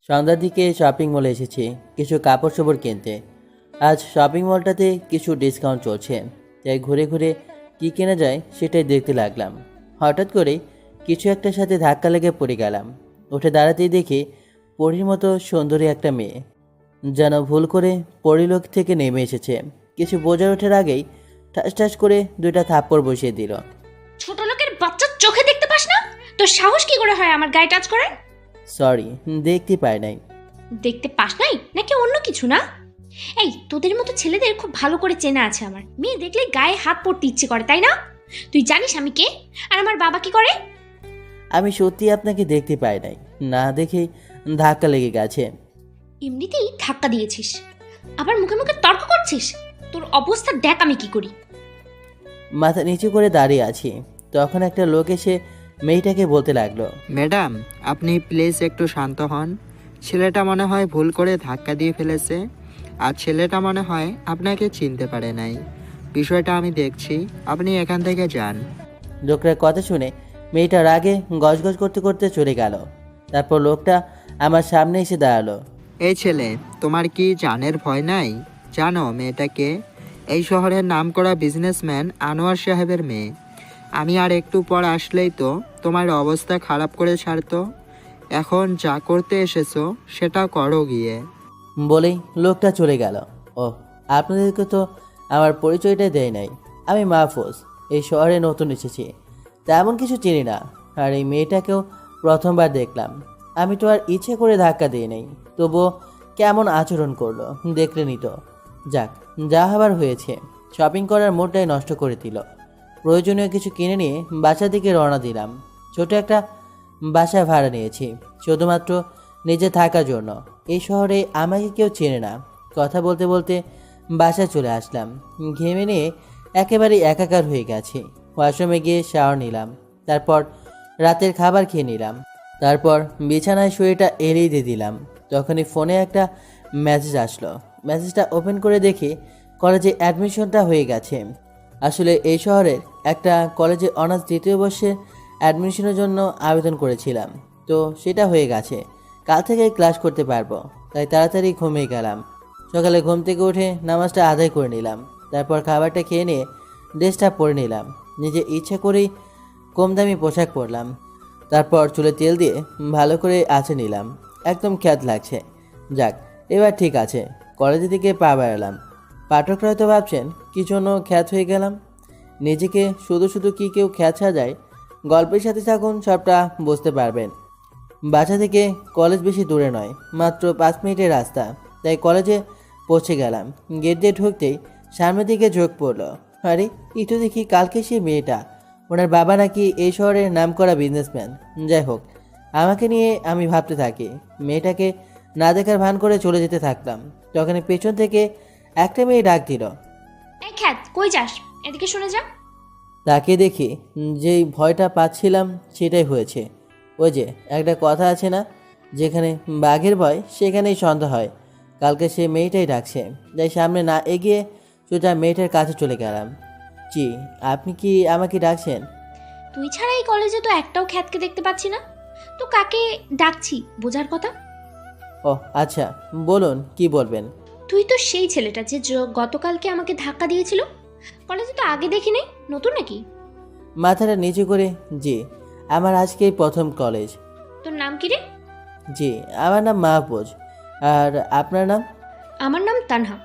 সন্ধ্যার দিকে শপিং মলে এসেছি কিছু কাপড় চোপড় কিনতে। আজ শপিং মলটাতে কিছু ডিসকাউন্ট চলছে, তাই ঘুরে ঘুরে কী কেনা যায় সেটাই দেখতে লাগলাম। হঠাৎ করে কিছু একটার সাথে ধাক্কা লেগে পড়ে গেলাম। উঠে দাঁড়াতেই দেখি পরীর মতো সুন্দরী একটা মেয়ে যেন ভুল করে পরিলোক থেকে নেমে এসেছে। কিছু বোঝার ওঠার আগেই ঠাস ঠাস করে দুইটা থাপ্পড় বসিয়ে দিল। ছোট লোকের বাচ্চার চোখে দেখতে পাস না? তোর সাহস কি করে হয় আমার গায়ে টাচ করার? সরি, দেখতে পাই নাই। দেখতে পাস নাই নাকি অন্য কিছু না? এই তোদের মতো ছেলেদের খুব ভালো করে চেনা আছে আমার। মেয়ে দেখলে গায়ে হাত পড়তে ইচ্ছে করে, তাই না? তুই জানিস আমি কে আর আমার বাবা কি করে? আমি সত্যি আপনাকে দেখতে পাই নাই, না দেখেই ধাক্কা লেগে গেছে। এমনিতেই ধাক্কা দিয়েছিস, আবার মুখে মুখে তর্ক করছিস। তোর অবস্থা দেখ আমি কি করি। মাথা নিচু করে দাঁড়িয়ে আছি, তখন একটা লোক এসে মেয়েটাকে বলতে লাগলো। ম্যাডাম, আপনি প্লিজ একটু শান্ত হন। ছেলেটা মনে হয় ভুল করে ধাক্কা দিয়ে ফেলেছে, আর ছেলেটা মনে হয় আপনাকে চিনতে পারে নাই। বিষয়টা আমি দেখছি, আপনি এখান থেকে যান। লোকটার কথা শুনে মেয়েটা রাগে গজগজ করতে করতে চলে গেল। তারপর লোকটা আমার সামনে এসে দাঁড়ালো। এই ছেলে, তোমার কি জানের ভয় নাই? জানো মেয়েটাকে? এই শহরের নামকরা বিজনেসম্যান আনোয়ার সাহেবের মেয়ে। আমি আর একটু পর আসলেই তো তোমার অবস্থা খারাপ করে ছাড়তো। এখন যা করতে এসেছো সেটা করো গিয়ে। বলেই লোকটা চলে গেল। ও, আপনাদেরকে তো আমার পরিচয়টা দেয় নাই। আমি মাহফুজ, এই শহরে নতুন এসেছি, তেমন কিছু চিনি না। আর এই মেয়েটাকেও প্রথমবার দেখলাম। আমি তো আর ইচ্ছে করে ধাক্কা দিই নাই, তবুও কেমন আচরণ করলো দেখলেনই তো। যাক, যা হবার হয়েছে। শপিং করার মোডটাই নষ্ট করে দিল। প্রয়োজনীয় কিছু কিনে নিয়ে বাসার দিকে রওনা দিলাম। ছোট একটা বাসা ভাড়া নিয়েছি শুধুমাত্র নিজে থাকার জন্য। এই শহরে আমাকে কেউ চেনে না। কথা বলতে বলতে বাসায় চলে আসলাম। ঘেমে নিয়ে একেবারে একাকার হয়ে গেছি। ওয়াশরুমে গিয়ে শাওয়ার নিলাম, তারপর রাতের খাবার খেয়ে নিলাম, তারপর বিছানায় শরীরটা এড়িয়ে দিয়ে দিলাম। তখনই ফোনে একটা মেসেজ আসলো। মেসেজটা ওপেন করে দেখি কলেজে অ্যাডমিশনটা হয়ে গেছে। আসলে এই শহরের একটা কলেজে অনার্স দ্বিতীয় বর্ষে অ্যাডমিশনের জন্য আবেদন করেছিলাম, তো সেটা হয়ে গেছে। কাল থেকে ক্লাস করতে পারবো, তাই তাড়াতাড়ি ঘুমিয়ে গেলাম। সকালে ঘুম থেকে উঠে নামাজটা আদায় করে নিলাম, তারপর খাবারটা খেয়ে নিয়ে ড্রেসটা পরে নিলাম। নিজে ইচ্ছা করেই কম দামি পোশাক পরলাম, তারপর চুলে তেল দিয়ে ভালো করে আঁচড়ে নিলাম। একদম খ্যাত লাগছে। যাক, এবার ঠিক আছে। কলেজের দিকে পা বাড়ালাম। পাঠকরা হয়তো ভাবছেন কি জন্য খ্যাত হয়ে গেলাম। নিজেকে শুধু শুধু কি কেউ খ্যাত সাজায়? গল্পের সাথে থাকুন, সবটা বুঝতে পারবেন। বাসা থেকে কলেজ বেশি দূরে নয়, মাত্র 5 মিনিটের রাস্তা। তাই কলেজে পৌঁছে গেলাম। গেট দিয়ে ঢুকতেই সামনের দিকে চোখ পড়লো। আরে, একটু দেখি কালকে সেই মেয়েটা। ওনার বাবা নাকি এই শহরের নামকরা বিজনেসম্যান। যাই হোক, আমাকে নিয়ে আমি ভাবতে থাকি। মেয়েটাকে না দেখার ভান করে চলে যেতে থাকলাম। তখন পেছন থেকে একটা মেয়ে ডাক দিল। এই খ্যাত, কই যাস? এদিকে শুনে যা। তাকে দেখি যেই ভয়টা পাচ্ছিলাম সেটাই হয়েছে। ওই যে একটা কথা আছে না, যেখানে বাঘের ভয় সেখানেই সন্ধ্যা হয়। কালকে সে মেয়েটাই ডাকছে। তাই সামনে না এগিয়ে সোজা মেয়েটার কাছে চলে গেলাম। জি, আপনি কি আমাকে ডাকছেন? তুই ছাড়া এই কলেজে তো একটাও খ্যাতকে দেখতে পাচ্ছি না। তো কাকে ডাকছি বোঝার কথা। ও আচ্ছা, বলুন কি বলবেন। তুই তো সেই ছেলেটা যে গতকালকে আমাকে ধাক্কা দিয়েছিল। কলেজে তো আগে দেখি নাই, নতুন নাকি? মাথাটা নিচু করে, জি, আমার আজকেই প্রথম কলেজ। তোর নাম কি রে? জি, আমার নাম মাহফুজ। আর আপনার নাম? আমার নাম তানহা।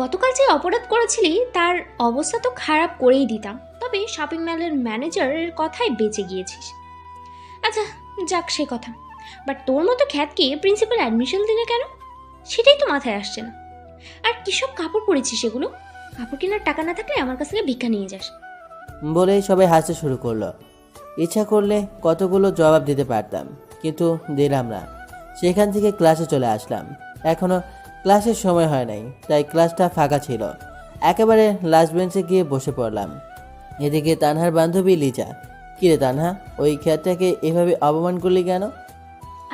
গতকাল যে অপরাধ করেছিলি তার অবস্থা তো খারাপ করেই দিতাম, তবে শপিং মলের ম্যানেজারের কথায় বেঁচে গিয়েছিস। আচ্ছা, যাক সে কথা। বাট তোর মতো খ্যাতকে প্রিন্সিপাল অ্যাডমিশন দিলে কেন, সেটাই তো মাথায় আসছে না। আর কিসব কাপড় পরেছিস সেগুলো? কাপড় কেনার টাকা না থাকলে আমার কাছ থেকে ভিক্ষা নিয়ে যাস। বলেই সবাই হাসতে শুরু করলো। ইচ্ছা করলে কতগুলো জবাব দিতে পারতাম, কিন্তু দিলাম না। সেখান থেকে ক্লাসে চলে আসলাম। এখনও ক্লাসের সময় হয় নাই, তাই ক্লাসটা ফাঁকা ছিল। একেবারে লাস্ট বেঞ্চে গিয়ে বসে পড়লাম। এদিকে তানহার বান্ধবী লিজা। কিরে তানহা, ওই খ্যাতটাকে এভাবে অপমান করলি কেন?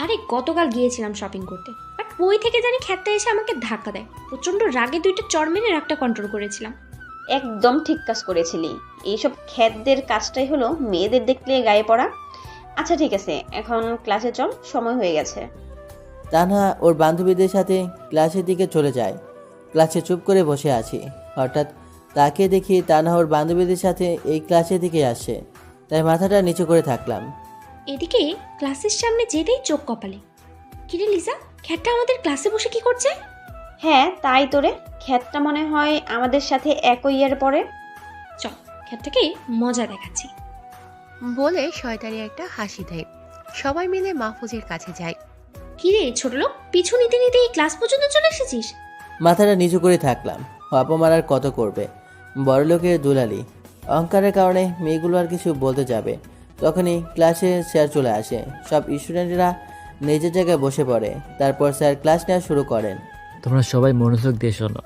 আরে গতকাল গিয়েছিলাম শপিং করতে, বাট বই থেকে জানি খ্যাতটা এসে আমাকে ধাক্কা দেয়। প্রচণ্ড রাগে দুইটা চড় মেরে রাগটা কন্ট্রোল করেছিলাম। একদম ঠিক কাজ করেছিলি। এইসব খ্যাতদের কাজটাই হলো মেয়েদের দেখলে গায়ে পড়া। আচ্ছা ঠিক আছে, এখন ক্লাসে চল, সময় হয়ে গেছে। তানহা ওর বান্ধবীদের সাথে ক্লাসের দিকে চলে যায়। ক্লাসে চুপ করে বসে আছি। হঠাৎ তাকে দেখি তানহা ওর বান্ধবীদের সাথে এই ক্লাসের দিকে আসছে, তাই মাথাটা নিচু করে থাকলাম। এদিকে ক্লাসের সামনে যেতেই চোখ কপালে। কিরে লিজা, খ্যাটটা আমাদের ক্লাসে বসে কি করছে? হ্যাঁ তাই তো রে, খ্যাতটা মনে হয় আমাদের সাথে একই ইয়ার পরে। চল খ্যাটটাকে মজা দেখাচ্ছি। বলে শয়তানি একটা হাসি দেয়। সবাই মিলে মাহফুজের কাছে যায়। কিরে ছোট লোক, পিছু নিতে নিতে এই ক্লাস পর্যন্ত চলে এসেছিস? মাথাটা নিচু করে থাকলাম। অপমান আর কত করবে, বড়লোকের দুলালি। অহংকারের কারণে মেয়েগুলো আর কিছু বলতে যাবে, তখনই ক্লাসে স্যার চলে আসে। সব স্টুডেন্টরা নিজের জায়গায় বসে পড়ে। তারপর স্যার ক্লাস নেওয়া শুরু করেন। তোমরা সবাই মনোযোগ দিয়ে শোনো।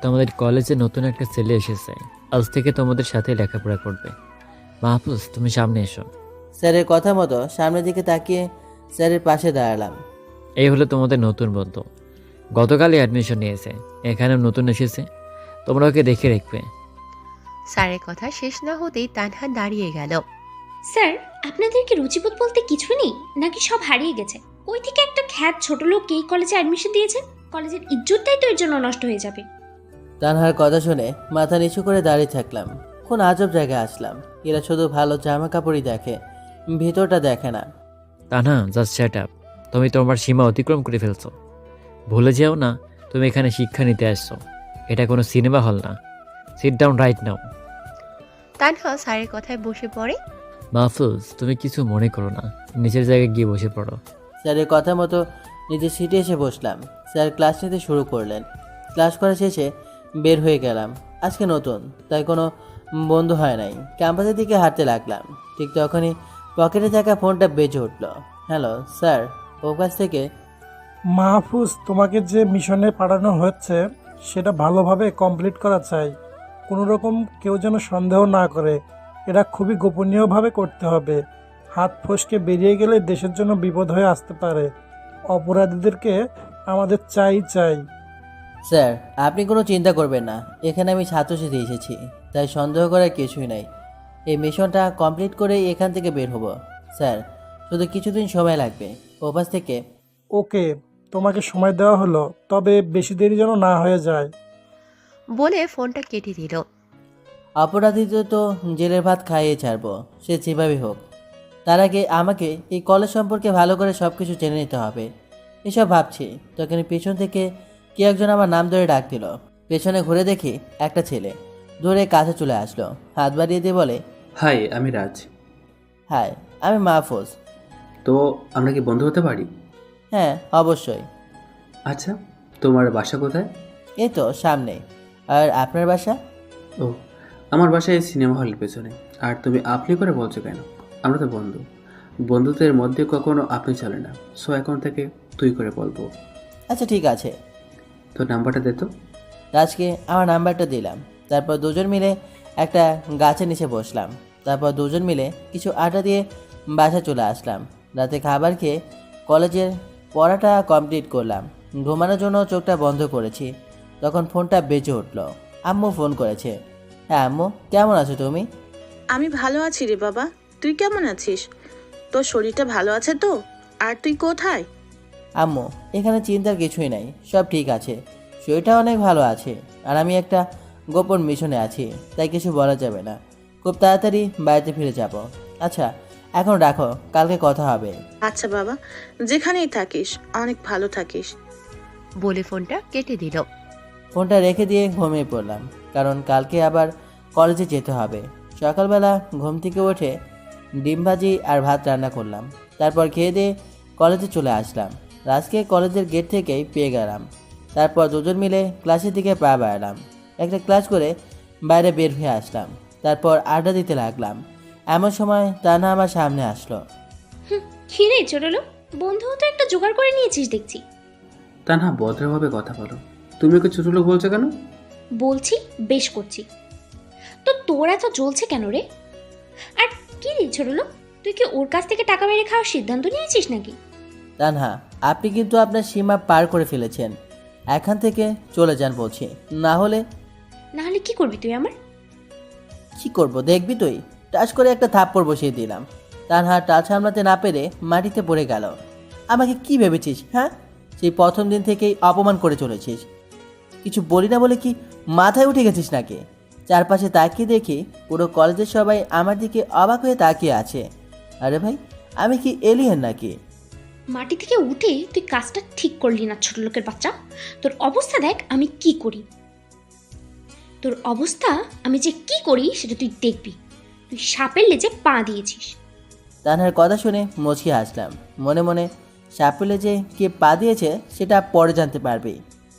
তোমাদের কলেজে নতুন একটা ছেলে এসেছে, আজ থেকে তোমাদের সাথে লেখাপড়া করবে। মাহফুজ, তুমি সামনে এসো। স্যারের কথা মতো সামনের দিকে তাকিয়ে স্যারের পাশে দাঁড়ালাম। এই হলো তোমাদের নতুন বন্ধু, গতকালই অ্যাডমিশন নিয়েছে, এখানেও নতুন এসেছে, তোমরা ওকে দেখে রাখবে। স্যারের কথা শেষ না হতেই তানহা দাঁড়িয়ে গেল। স্যার, আপনাদের কি রুচিবোধ বলতে কিছুই নেই নাকি সব হারিয়ে গেছে? ওই থেকে একটা খ্যাত ছোট লোক এই কলেজে অ্যাডমিশন দিয়েছেন, কলেজের ইজ্জতটাই তো এর জন্য নষ্ট হয়ে যাবে। তানহার কথা শুনে মাথা নিচু করে দাঁড়িয়ে থাকলাম। কোন আজব জায়গায় আসলাম, এরা শুধু ভালো জামা কাপড়ই দেখে, ভিতরটা দেখে না। তা না, জাস্ট শ্যাট আপ। তুমি তোমার সীমা অতিক্রম করে ফেলছো। ভুলে যেও না, তুমি এখানে শিক্ষা নিতে আসছো, এটা কোনো সিনেমা হল না। Sit down right now. Tanha স্যারের কথায় বসে পড়ে। মাহফুজ, তুমি কিছু মনে করো না, নিচের জায়গায় গিয়ে বসে পড়ো। স্যারের কথা মতো নিজের সিটে এসে বসলাম। স্যার ক্লাস নিতে শুরু করলেন। ক্লাস করা শেষে বের হয়ে গেলাম। আজকে নতুন, তাই কোনো বন্ধু হয় নাই। ক্যাম্পাসের দিকে হাঁটতে লাগলাম। ঠিক তখনই পকেটে থাকা ফোনটা বেজে উঠল। হ্যালো স্যার, ও কাছ থেকে। মাহফুজ, তোমাকে যে মিশনে পাঠানো হচ্ছে সেটা ভালোভাবে কমপ্লিট করা চাই। কোনো রকম কেউ যেন সন্দেহ না করে। এটা খুবই গোপনীয়ভাবে করতে হবে। হাত ফসকে বেরিয়ে গেলে দেশের জন্য বিপদ হয়ে আসতে পারে। অপরাধীদেরকে আমাদের চাই। স্যার, আপনি কোনো চিন্তা করবেন না, এখানে আমি ছাত্রসাথী এসেছি, তাই সন্দেহ করার কিছুই নাই। এই মিশনটা কমপ্লিট করে এখান থেকে বের হব। স্যার, শুধু কিছুদিন সময় লাগবে। ওপাশ থেকে। ওকে, তোমাকে সময় দেওয়া হলো, তবে বেশি দেরি যেন না হয়ে যায়। বলে ফোনটা কেটে দিল। অপরাধীদের তো জেলের ভাত খাইয়ে ছাড়বো, সে যেভাবে হোক। তার আগে আমাকে এই কলেজ সম্পর্কে ভালো করে সব কিছু জেনে নিতে হবে। এসব ভাবছি তখন পেছন থেকে কে একজন আমার নাম ধরে ডাক দিল। পেছনে ঘুরে দেখি একটা ছেলে ধরে কাছে চলে আসলো, হাত বাড়িয়ে দিয়ে বলে, হাই, আমি রাজ। হাই, আমি মাহফুজ। তো আমরা কি বন্ধু হতে পারি? হ্যাঁ অবশ্যই। আচ্ছা, তোমার বাসা কোথায়? এই তো সামনে। আর আপনার বাসা? ও, আমার বাসায় সিনেমা হলের পেছনে। আর তুমি আপনি করে বলছো কেন? আমরা তো বন্ধু, বন্ধুদের মধ্যে কখনো আপনি চলে না। সো এখন থেকে তুই করে বলবো। আচ্ছা ঠিক আছে। তো নাম্বারটা দে তো। রাজকে আমার নাম্বারটা দিলাম। তারপর দুজন মিলে একটা গাছের নিচে বসলাম। তারপর দুজন মিলে কিছু আটা দিয়ে বাসা চলে আসলাম। রাতে খাবার খেয়ে কলেজের পড়াটা কমপ্লিট করলাম। ঘুমানোর জন্য চোখটা বন্ধ করেছি, তখন ফোনটা বেজে উঠল। আম্মু ফোন করেছে। হ্যাঁ আম্মু, কেমন আছো তুমি? আমি ভালো আছি রে বাবা, তুই কেমন আছিস? তোর শরীরটা ভালো আছে তো? আর তুই কোথায়? আম্মু, এখানে চিন্তার কিছুই নাই, সব ঠিক আছে। শরীরটা অনেক ভালো আছে। আর আমি একটা গোপন মিশনে আছি, তাই কিছু বলা যাবে না। খুব তাড়াতাড়ি বাড়িতে ফিরে যাব। আচ্ছা এখন রাখো, কালকে কথা হবে। আচ্ছা বাবা, যেখানেই থাকিস অনেক ভালো থাকিস। বলে ফোনটা কেটে দিল। ফোনটা রেখে দিয়ে ঘুমিয়ে পড়লাম, কারণ কালকে আবার কলেজে যেতে হবে। সকালবেলা ঘুম থেকে উঠে ডিম ভাজি আর ভাত রান্না করলাম। তারপর খেয়ে দিয়ে কলেজে চলে আসলাম। রাজকে কলেজের গেট থেকেই পেয়ে গেলাম। তারপর দুজন মিলে ক্লাসের দিকে পা বাড়ালাম। একটা ক্লাস করে বাইরে বের হয়ে আসলাম। তারপর আড্ডা দিতে লাগলাম। এমন সময় তানহা আমার সামনে আসলো। খিরে ছোট লোক, বন্ধু তো একটা জোগাড় করে নিয়েছিস দেখছি। তা না, ভদ্রভাবে কথা বলো। তুমি ওকে ছোট লোক বলছো কেন? বলছি, বেশ করছি। তো তোর এত জ্বলছে কেন রে? আর কি রে ছোট লোক, তুই কি ওর কাছ থেকে টাকা মেরে খাওয়ার সিদ্ধান্ত নিয়েছিস নাকি? তানহা, আপনি কিন্তু আপনার সীমা পার করে ফেলেছেন। এখান থেকে চলে যান বলছি, না হলে। না হলে কি করবি তুই আমার? কি করব দেখবি তুই। টাচ করে একটা থাপ্পড় বসিয়ে দিলাম। তানহা টাচ সামলাতে না পেরে মাটিতে পড়ে গেল। আমাকে কি ভেবেছিস? হ্যাঁ, সেই প্রথম দিন থেকেই অপমান করে চলেছিস। কিছু বলি না বলে কি মাথায় উঠে গেছিস নাকি? চারপাশে তাকিয়ে দেখি পুরো কলেজের সবাই আমার দিকে অবাক হয়ে তাকিয়ে আছে। আরে ভাই, আমি কি এলিয়েন নাকি? মাটি থেকে উঠে তুই কাজটা ঠিক করলি না ছোট লোকের বাচ্চা। তোর অবস্থা দেখ আমি কি করি। তোর অবস্থা আমি যে কি করি সেটা তুই দেখবি। তুই সাপের লেজে পা দিয়েছিস। তানহার কথা শুনে মুচকি হাসলাম। মনে মনে সাপেলে যে কে পা দিয়েছে সেটা পরে জানতে পারবি।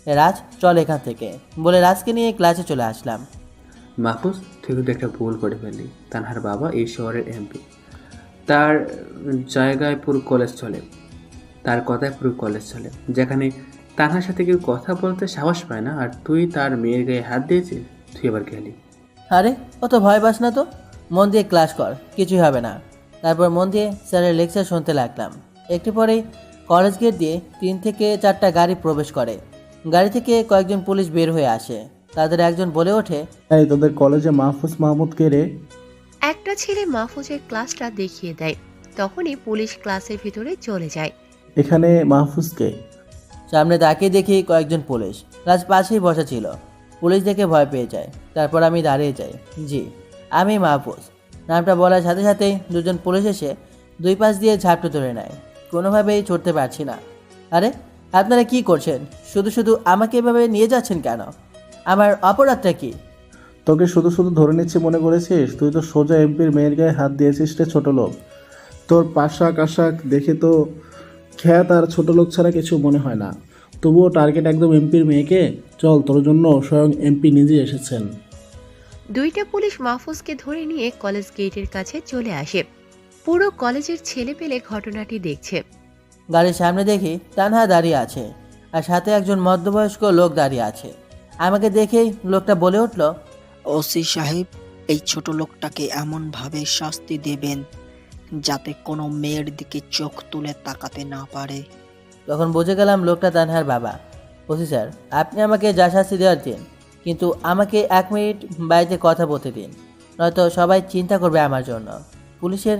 রাজ, চল এখান থেকে বলে রাজকে নিয়ে ক্লাসে চলে আসলাম। মাহফুজ, তুই কিন্তু একটা ভুল করে ফেললি। তানহার বাবা এই শহরের এমপি। তার জায়গায় পুরো কলেজ চলে, তার কথায় পুরো কলেজ চলে। যেখানে তানহার সাথে কেউ কথা বলতে সাহস পায় না, আর তুই তার মেয়ের গায়ে হাত দিয়েছিস। তুই এবার গেলি। আরে অত ভয় পাস না তো, মন দিয়ে ক্লাস কর, কিছুই হবে না। তারপর মন দিয়ে স্যারের লেকচার শুনতে লাগলাম। একটু পরেই কলেজ গেট দিয়ে 3 থেকে 4টা গাড়ি প্রবেশ করে। গাড়ি থেকে কয়েকজন পুলিশ বের হয়ে আসে। তাদের একজন বলে ওঠে, এই তোদের কলেজে মাহফুজ মাহমুদ কে রে? একটা ছেলে মাহফুজের ক্লাসটা দেখিয়ে দেয়। তখনই পুলিশ ক্লাসের ভিতরে চলে যায়। এখানে মাহফুজকে? সামনে তাকিয়ে দেখি কয়েকজন পুলিশ। রাজ পাশেই বসা ছিল। পুলিশ দেখে ভয় পেয়ে যায়। তারপর আমি দাঁড়িয়ে যাই। জি, আমি মাহফুজ। নামটা বলার সাথে সাথেই দুজন পুলিশ এসে 2 পাশ দিয়ে ঝাপটে ধরে নেয়। কোনোভাবেই ছুটতে পারছি না। আরে আপনারা কি করছেন? শুধু শুধু আমাকে এভাবে নিয়ে যাচ্ছেন কেন? আমার অপরাধটা কি? তোকে শুধু শুধু ধরে নিচ্ছি মনে করেছিস? তুই তো সোজা এমপির মেয়ের গায়ে হাত দিয়েছিস রে ছোট লোক। তোর পাশাক আশাক দেখে তো খ্যাত আর ছোট লোক ছাড়া কিছু মনে হয় না। তবুও টার্গেট একদম এমপির মেয়েকে। চল, তোর জন্য স্বয়ং এমপি নিজে এসেছেন। 2টা পুলিশ মাহফুজকে ধরে নিয়ে কলেজ গেটের কাছে চলে আসে। পুরো কলেজের ছেলে পেলে ঘটনাটি দেখছে। গাড়ির সামনে দেখি তানহা দাঁড়িয়ে আছে, আর সাথে একজন মধ্যবয়স্ক লোক দাঁড়িয়ে আছে। আমাকে দেখেই লোকটা বলে উঠল, ওসি সাহেব, এই ছোট লোকটাকে এমনভাবে শাস্তি দেবেন যাতে কোনো মেয়ের দিকে চোখ তুলে তাকাতে না পারে। তখন বুঝে গেলাম লোকটা তানহার বাবা। ওসি স্যার, আপনি আমাকে যা শাস্তি দেওয়ার দিন, কিন্তু আমাকে 1 মিনিট বাড়িতে কথা বলতে দিন, নয়তো সবাই চিন্তা করবে আমার জন্য। পুলিশের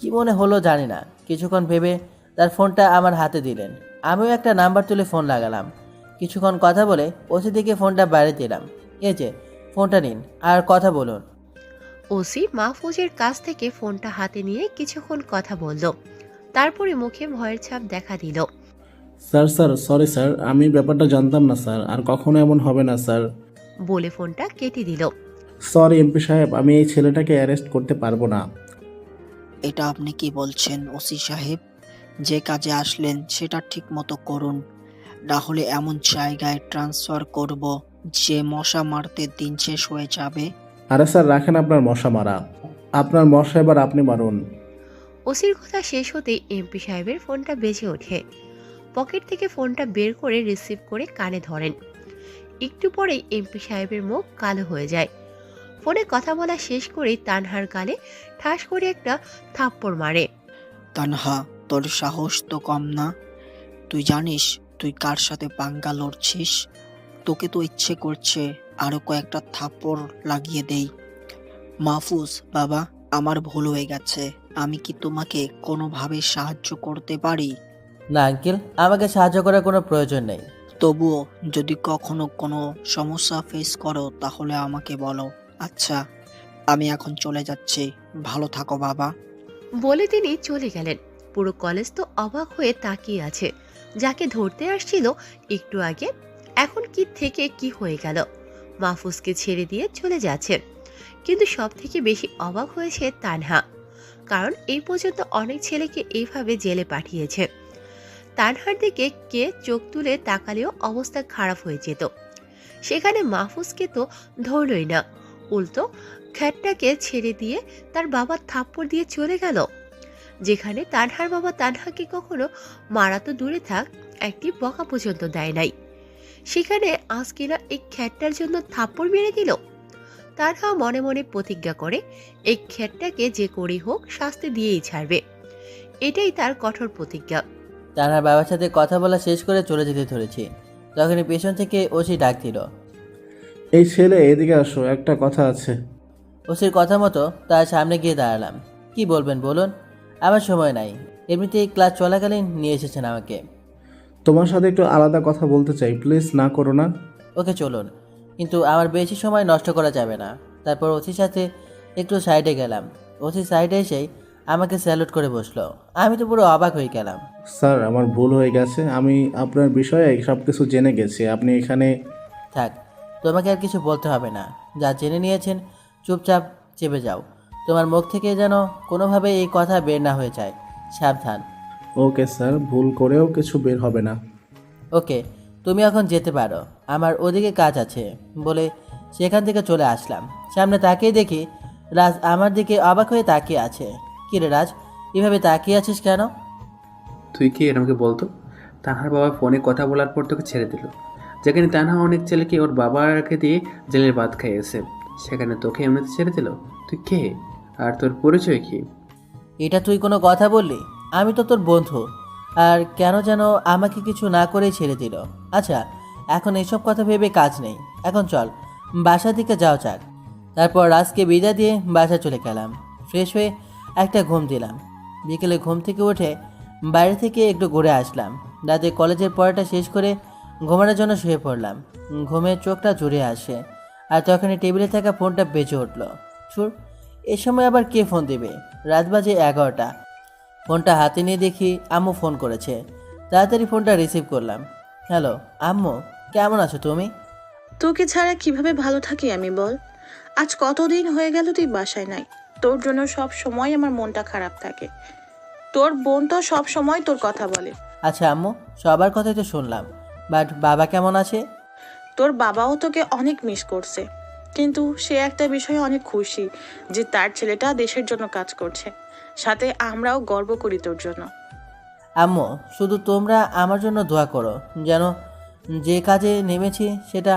কি মনে হলো জানি না, কিছুক্ষণ ভেবে তার ফোনটা আমার হাতে দিলেন। আমিও একটা নাম্বার তুলে ফোন লাগালাম। কিছুক্ষণ কথা বলে ওসি দিকে ফোনটা বাইরে দিলাম। এই যে ফোনটা নিন আর কথা বলুন। ওসি মাহফুজের কাছ থেকে ফোনটা হাতে নিয়ে কিছুক্ষণ কথা বলল। তারপরে মুখে ভয়ের ছাপ দেখা দিল। স্যার সরি স্যার, আমি ব্যাপারটা জানতাম না স্যার, আর কখনো এমন হবে না স্যার। বলে ফোনটা কেটে দিল। সরি এমপি সাহেব, আমি এই ছেলেটাকে অ্যারেস্ট করতে পারবো না। এটা আপনি কি বলছেন ওসি সাহেব? যে কাজে আসলেন সেটা ঠিক মতো করুন, না হলে এমন জায়গায় ট্রান্সফার করব যে মশা মারতে দিন শেষ হয়ে যাবে। আরে স্যার, রাখেন আপনার মশা মারা। আপনার মশা এবার আপনি মারুন। ওসির কথা শেষ হতেই এমপি সাহেবের ফোনটা বেজে ওঠে। পকেট থেকে ফোনটা বের করে রিসিভ করে কানে ধরেন। একটু পরেই এমপি সাহেবের মুখ কালো হয়ে যায়। ফোনে কথা বলা শেষ করেই তানহার গালে ঠাস করে একটা থাপ্পড় মারে। তানহা, তোর সাহস তো কম না। তুই জানিস তুই কার সাথে পাঙ্গা লড়ছিস? তোকে তো ইচ্ছে করছে আরো কয়েকটা থাপ্পড় লাগিয়ে দেই। মাহফুজ বাবা, আমার ভুল হয়ে গেছে। আমি কি তোমাকে কোনোভাবে সাহায্য করতে পারি? না আঙ্কেল, আমাকে সাহায্য করার কোনো প্রয়োজন নেই। তবুও যদি কখনো কোনো সমস্যা ফেস করো তাহলে আমাকে বলো। আচ্ছা, আমি এখন চলে যাচ্ছি। ভালো থাকো বাবা। বলে তিনি চলে গেলেন। পুরো কলেজ তো অবাক হয়ে তাকিয়ে আছে। যাকে ধরতে আসছিল একটু আগে, এখন কি থেকে কি হয়ে গেল? মাহফুজকে ছেড়ে দিয়ে চলে যাচ্ছে। কিন্তু সব থেকে বেশি অবাক হয়েছে তানহা, কারণ এই পর্যন্ত অনেক ছেলেকে এইভাবে জেলে পাঠিয়েছে। তানহার দিকে কে চোখ তুলে তাকালেও অবস্থা খারাপ হয়ে যেত। সেখানে মাহফুজকে তো ধরলই না, উল্টো খ্যাটটাকে ছেড়ে দিয়ে তার বাবা থাপ্পড় দিয়ে চলে গেল। যেখানে তানহার বাবা তানহাকে কখনো মারা তো দূরে থাক, একটি বকা পর্যন্ত দেয় নাই, সেখানে আজ কিনা এই খ্যাটটার জন্য থাপ্পড় মেরে দিল। তানহা মনে মনে প্রতিজ্ঞা করে এই খ্যাটটাকে যে করেই হোক শাস্তি দিয়েই ছাড়বে। এটাই তার কঠোর প্রতিজ্ঞা। তানহার বাবার সাথে কথা বলা শেষ করে চলে যেতে ধরেছি, তখনই পেছন থেকে ওসি ডাক দিল। এই ছেলে, এদিকে আসো, একটা কথা আছে। ওসির কথা মতো তার সামনে গিয়ে দাঁড়ালাম। কি বলবেন বলুন, আমার সময় নাই। এমনিতেই ক্লাস চলাকালীন নিয়ে এসেছেন আমাকে। তোমার সাথে একটু আলাদা কথা বলতে চাই, প্লিজ না করো না। ওকে চলুন, কিন্তু আমার বেশি সময় নষ্ট করা যাবে না। তারপর ওসির সাথে একটু সাইডে গেলাম। ওসি সাইডে এসেই আমাকে স্যালুট করে বসলো। আমি তো পুরো অবাক হয়ে গেলাম। স্যার, আমার ভুল হয়ে গেছে, আমি আপনার বিষয়ে সব কিছু জেনে গেছি। আপনি এখানে থাক, তোমাকে আর কিছু বলতে হবে না। যা জেনে নিয়েছেন চুপচাপ চেপে যাও। তোমার মুখ থেকে যেন কোনোভাবে এই কথা বের না হয়ে যায়। সাবধান। ওকে স্যার, ভুল করেও কিছু বের হবে না। ওকে, তুমি এখন যেতে পারো, আমার ওদিকে কাজ আছে বলে সেখান থেকে চলে আসলাম। সামনে তাকিয়ে দেখি রাজ আমার দিকে অবাক হয়ে তাকিয়ে আছে। কী রে রাজ, এভাবে তাকিয়ে আছিস কেন? তুই কি আমাকে বলতো? তানহার বাবা ফোনে কথা বলার পর তোকে ছেড়ে দিল। যেখানে তানহা অনেক ছেলেকে ওর বাবাকে দিয়ে জেলের ভাত খাইয়েছে, সেখানে তোকে এমনিতে ছেড়ে দিল? তুই কে আর তোর পরিচয় কি? এটা তুই কোনো কথা বললি? আমি তো তোর বন্ধু, আর কেন যেন আমাকে কিছু না করেই ছেড়ে দিল। আচ্ছা, এখন এসব কথা ভেবে কাজ নেই। এখন চল বাসার দিকে যাও যাক। তারপর রাজকে বিদায় দিয়ে বাসা চলে গেলাম। ফ্রেশ হয়ে একটা ঘুম দিলাম। বিকেলে ঘুম থেকে উঠে বাইরে থেকে একটু ঘুরে আসলাম। রাতে কলেজের পড়াটা শেষ করে ঘুমানোর জন্য শুয়ে পড়লাম। ঘুমের চোখটা জুড়ে আসে, আর তখনই টেবিলে থাকা ফোনটা বেজে উঠল। ছুর, এ সময় আবার কে ফোন দেবে? রাত বাজে 11টা। ফোনটা হাতে নিয়ে দেখি আম্মু ফোন করেছে। তাড়াতাড়ি ফোনটা রিসিভ করলাম। হ্যালো আম্মু, কেমন আছো তুমি? তোকে ছাড়া কিভাবে ভালো থাকি আমি বল? আজ কতদিন হয়ে গেল তুই বাসায় নাই। তোর জন্য সব সময় আমার মনটা খারাপ থাকে। তোর বোন তো সব সময় তোর কথা বলে। আচ্ছা আম্মু, সবার কথাই তো শুনলাম, বাট বাবা কেমন আছে? তোর বাবাও তোকে অনেক মিস করছে, কিন্তু সে একটা বিষয়ে অনেক খুশি যে তার ছেলেটা দেশের জন্য কাজ করছে। সাথে আমরাও গর্ব করি তোর জন্য। আম্মু, শুধু তোমরা আমার জন্য দোয়া করো, যেন যে কাজে নেমেছি সেটা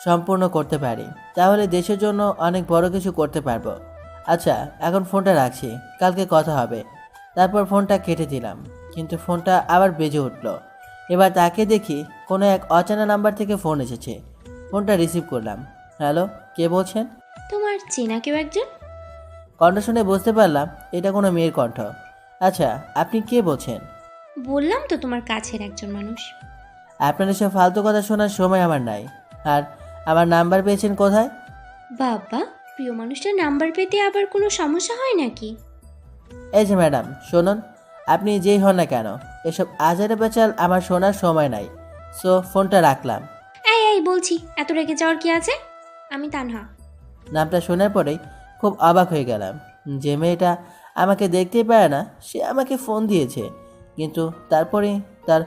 সম্পূর্ণ করতে পারি। তাহলে দেশের জন্য অনেক বড় কিছু করতে পারবো। আচ্ছা, এখন ফোনটা রাখছি, কালকে কথা হবে। তারপর ফোনটা কেটে দিলাম, কিন্তু ফোনটা আবার বেজে উঠলো। এবার তাকে দেখি কোনো এক অচেনা নাম্বার থেকে ফোন এসেছে। ফোনটা রিসিভ করলাম। হ্যালো, কে বলছেন? তোমার চেনা কেউ একজন? কণ্ঠ শুনে বুঝতে পারলাম এটা কোনো মেয়ের কণ্ঠ। আচ্ছা, আপনি কে বলছেন? বললাম তো তোমার কাছের একজন মানুষ। আপনার এসব ফালতু কথা শোনার সময় আমার নাই। আর আমার নাম্বার পেয়েছেন কোথায়? বাবা, প্রিয় মানুষটার নাম্বার পেতে আবার কোনো সমস্যা হয় নাকি? এই যে ম্যাডাম শুনুন, আপনি যেই হন না কেন, এসব আজারে বেচাল আমার শোনার সময় নাই। সো ফোনটা রাখলাম। এই এই বলছি, এত রেগে যাওয়ার কি আছে? আমি তানহা। নামটা শোনার পরেই খুব অবাক হয়ে গেলাম। যে মেয়েটা আমাকে দেখতেই পারে না সে আমাকে ফোন দিয়েছে, কিন্তু তারপরে তার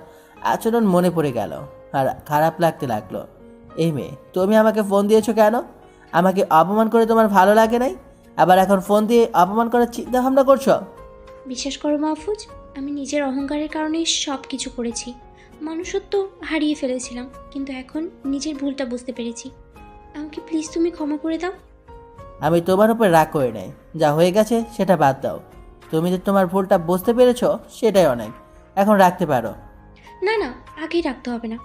আচরণ মনে পড়ে গেল আর খারাপ লাগতে লাগলো। এই মেয়ে, তুমি আমাকে ফোন দিয়েছো কেন? আমাকে অপমান করে তোমার ভালো লাগে নাই? আবার এখন ফোন দিয়ে অপমান করার চিন্তা ভাবনা করছো? বিশ্বাস করো মাহফুজ, আমি নিজের অহংকারের কারণেই সব কিছু করেছি। মানুষত্ব হারিয়ে ফেলেছিলাম, কিন্তু এখন নিজের ভুলটা বুঝতে পেরেছি। আমাকে প্লিজ তুমি ক্ষমা করে দাও। আমি তোমার উপর রাগ করে নাই, যা হয়ে গেছে সেটা বাদ দাও। তুমি যে তোমার ভুলটা বুঝতে পেরেছো সেটাই অনেক। এখন রাখতে পারো। না না, আগেই রাখতে হবে না।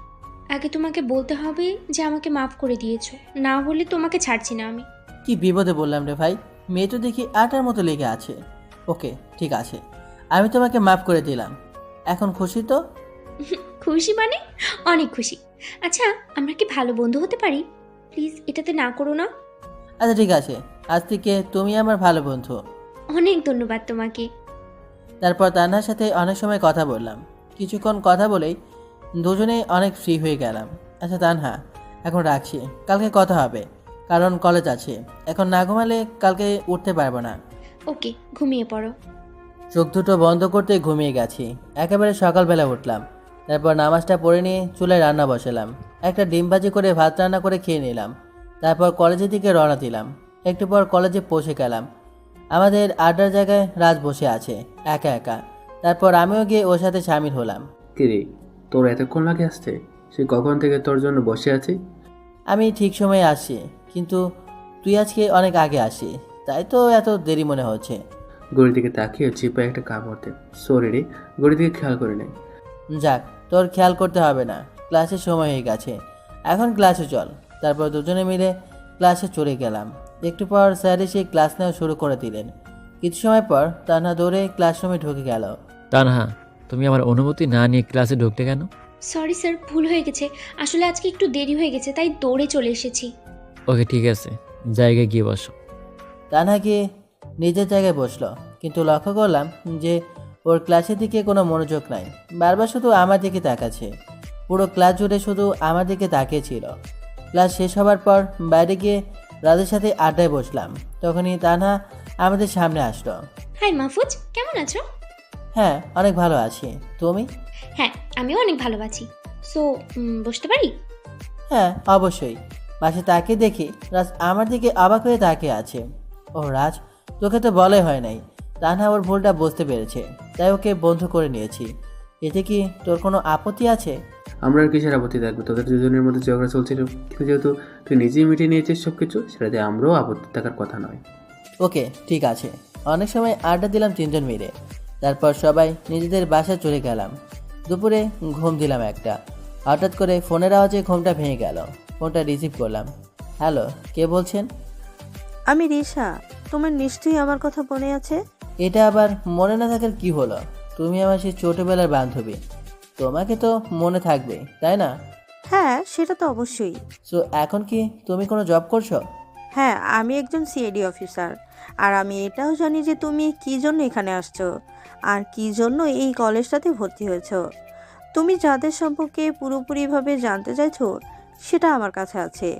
আগে তোমাকে বলতে হবে যে আমাকে মাফ করে দিয়েছো, না হলে তোমাকে ছাড়ছি না আমি। কি বিপদে বললাম রে ভাই, মেয়ে তো দেখি আটার মতো লেগে আছে। ওকে ঠিক আছে, আমি তোমাকে মাফ করে দিলাম। এখন খুশি তো? খুশি মানে অনেক খুশি। আচ্ছা, আমরা কি ভালো বন্ধু হতে পারি? প্লিজ এটাতে না করো না। আচ্ছা ঠিক আছে, আজ থেকে তুমি আমার ভালো বন্ধু। অনেক ধন্যবাদ তোমাকে। তারপর তান্নার সাথে অনেক সময় কথা বললাম। কিছুক্ষণ কথা বলেই দুজনেই অনেক ফ্রি হয়ে গেলাম। আচ্ছা তানহা, এখন রাখছি, কালকে কথা হবে, কারণ কলেজ আছে। এখন না ঘুমালে কালকে উঠতে পারবো না। ওকে, ঘুমিয়ে পড়ো। চোখ দুটো বন্ধ করতে ঘুমিয়ে গেছি। একেবারে সকালবেলা উঠলাম। তারপর নামাজটা পড়ে নিয়ে চুলায় রান্না বসালাম। একটা ডিম ভাজি করে ভাত রান্না করে খেয়ে নিলাম। তারপর কলেজের দিকে রওনা দিলাম। একটু পর কলেজে পৌঁছে গেলাম। আমাদের আড্ডার জায়গায় রাজ বসে আছে একা একা। তারপর আমিও গিয়ে ওর সাথে সামিল হলাম। কিরে, তোর এতক্ষণ লাগে আসতে? সে কখন থেকে তোর জন্য বসে আছি। আমি ঠিক সময়ে আসছি, কিন্তু তুই আজকে অনেক আগে আসি, তাই তো এত দেরি মনে হচ্ছে। ঘড়ির দিকে তাকিয়ে চিপে একটা কামড় দে। সরি রে, ঘড়ির দিকে খেয়াল করে নেই। যাক, তোর খেয়াল করতে হবে না, ক্লাসের সময় হয়ে গেছে, এখন ক্লাসে চল। তারপর দুজনে মিলে ক্লাসে চলে গেলাম। একটু পর স্যার এসে ক্লাস নেওয়া শুরু করে দিলেন। কিছু সময় পর তানহা দৌড়ে ক্লাসরুমে ঢুকে গেল। তানহা, তুমি আমার অনুমতি না নিয়ে ক্লাসে ঢুকতে কেন? সরি স্যার, ভুল হয়ে গেছে। আসলে আজকে একটু দেরি হয়ে গেছে, তাই দৌড়ে চলে এসেছি। ওকে ঠিক আছে, জায়গায় গিয়ে বসো। তানহা গিয়ে নিজের জায়গায় বসলো, কিন্তু লক্ষ্য করলাম যে ওর ক্লাসের দিকে কোনো মনোযোগ নাই। বারবার শুধু আমার দিকে তাকাচ্ছে। পুরো ক্লাস জুড়ে শুধু আমার দিকে তাকিয়েছিল। ক্লাস শেষ হবার পর বাইরে গিয়ে রাজের সাথে আড্ডায় বসলাম। তখনই তানহা আমাদের সামনে আসলো। হাই মাহফুজ, কেমন আছো? হ্যাঁ, অনেক ভালো আছি। তুমি? হ্যাঁ, আমিও অনেক ভালো আছি। সো বসতে পারি? হ্যাঁ, অবশ্যই। পাশে তাকিয়ে দেখি রাজ আমার দিকে অবাক হয়ে তাকিয়ে আছে। ও রাজ, তোকে তো বলাই হয় নাই। তানহা ওর ভুলটা বুঝতে পেরেছে, তাই ওকে বন্ধু করে নিয়েছি। এতে কি তোর কোনো আপত্তি আছে? আমরা আর কিসের আপত্তি থাকবে? তোদের দুজনের মধ্যে ঝগড়া চলছিল, কিন্তু যেহেতু তুই নিজেই মিটিয়ে নিয়েছিস সব কিছু, সেটাতে আমরাও আপত্তি থাকার কথা নয়। ওকে ঠিক আছে। অনেক সময় আড্ডা দিলাম তিনজন মিলে। তারপর সবাই নিজেদের বাসায় চলে গেলাম। দুপুরে ঘুম দিলাম একটা। হঠাৎ করে ফোনের আওয়াজে ঘুমটা ভেঙে গেল। ফোনটা রিসিভ করলাম। হ্যালো, কে বলছেন? আমি রিশা। তোমার নিশ্চয়ই আমার কথা মনে আছে? এটা আবার মনে না থাকার কি হলো? তুমি আমার সেই ছোটবেলার বান্ধবী, তোমাকে তো মনে থাকবে, তাই না? হ্যাঁ, সেটা তো অবশ্যই। সো এখন কি তুমি কোনো জব করছো? হ্যাঁ, আমি একজন সিআইডি অফিসার। আর আমি এটাও জানি যে তুমি কি জন্য এখানে আসছো আর কি জন্য এই কলেজটাতে ভর্তি হয়েছো। তুমি যাদের সম্পর্কে পুরোপুরিভাবে জানতে চাইছো সেটা আমার কাছে আছে।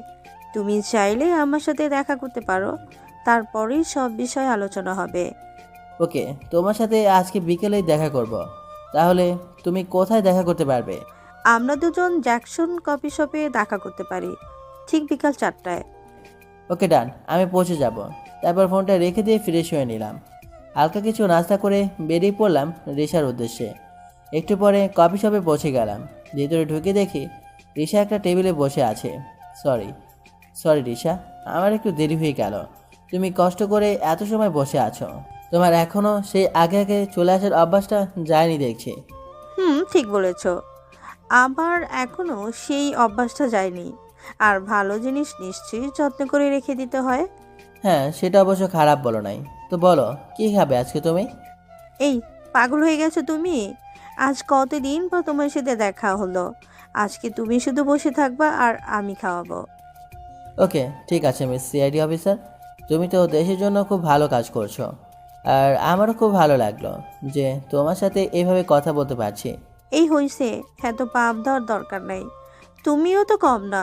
তুমি চাইলে আমার সাথে দেখা করতে পারো, তারপরেই সব বিষয় আলোচনা হবে। ওকে, তোমার সাথে আজকে বিকেলেই দেখা করব। তাহলে তুমি কোথায় দেখা করতে পারবে? আমরা দুজন জ্যাকসন কফি শপে দেখা করতে পারি, ঠিক বিকাল 4টায়। ওকে ডান, আমি পৌঁছে যাব। তারপর ফোনটা রেখে দিয়ে ফ্রেশ হয়ে নিলাম। হালকা কিছু নাস্তা করে বেরিয়ে পড়লাম রিশার উদ্দেশ্যে। একটু পরে কফি শপে পৌঁছে গেলাম। ভিতরে ঢুকে দেখি রিশা একটা টেবিলে বসে আছে। সরি রিশা, আমার একটু দেরি হয়ে গেল। তুমি কষ্ট করে এত সময় বসে আছো, তোমার এখনও সেই আগে আগে চলে আসার অভ্যাসটা যায়নি দেখছি। ঠিক বলেছ। আমার এখনো সেই অভ্যাসটা যায়নি। আর ভালো জিনিস নিশ্চয়ই যত্ন করে রেখে দিতে হয়। হ্যাঁ, সেটা অবশ্য খারাপ বলো নাই। তো বলো, কি খাবে আজকে তুমি? এই, পাগল হয়ে গেছো তুমি? আজ কতদিন পর তোমার সাথে দেখা হলো। আজকে তুমি শুধু বসে থাকবা আর আমি খাওয়াবো। ওকে ঠিক আছে মিস সিআইডি অফিসার, তুমি তো দেশের জন্য খুব ভালো কাজ করছো। আর আমারও খুব ভালো লাগলো যে তোমার সাথে এইভাবে কথা বলতে পারছি। এই হইছে, এত পাপ দেওয়ার দরকার নাই। তুমিও তো কম না,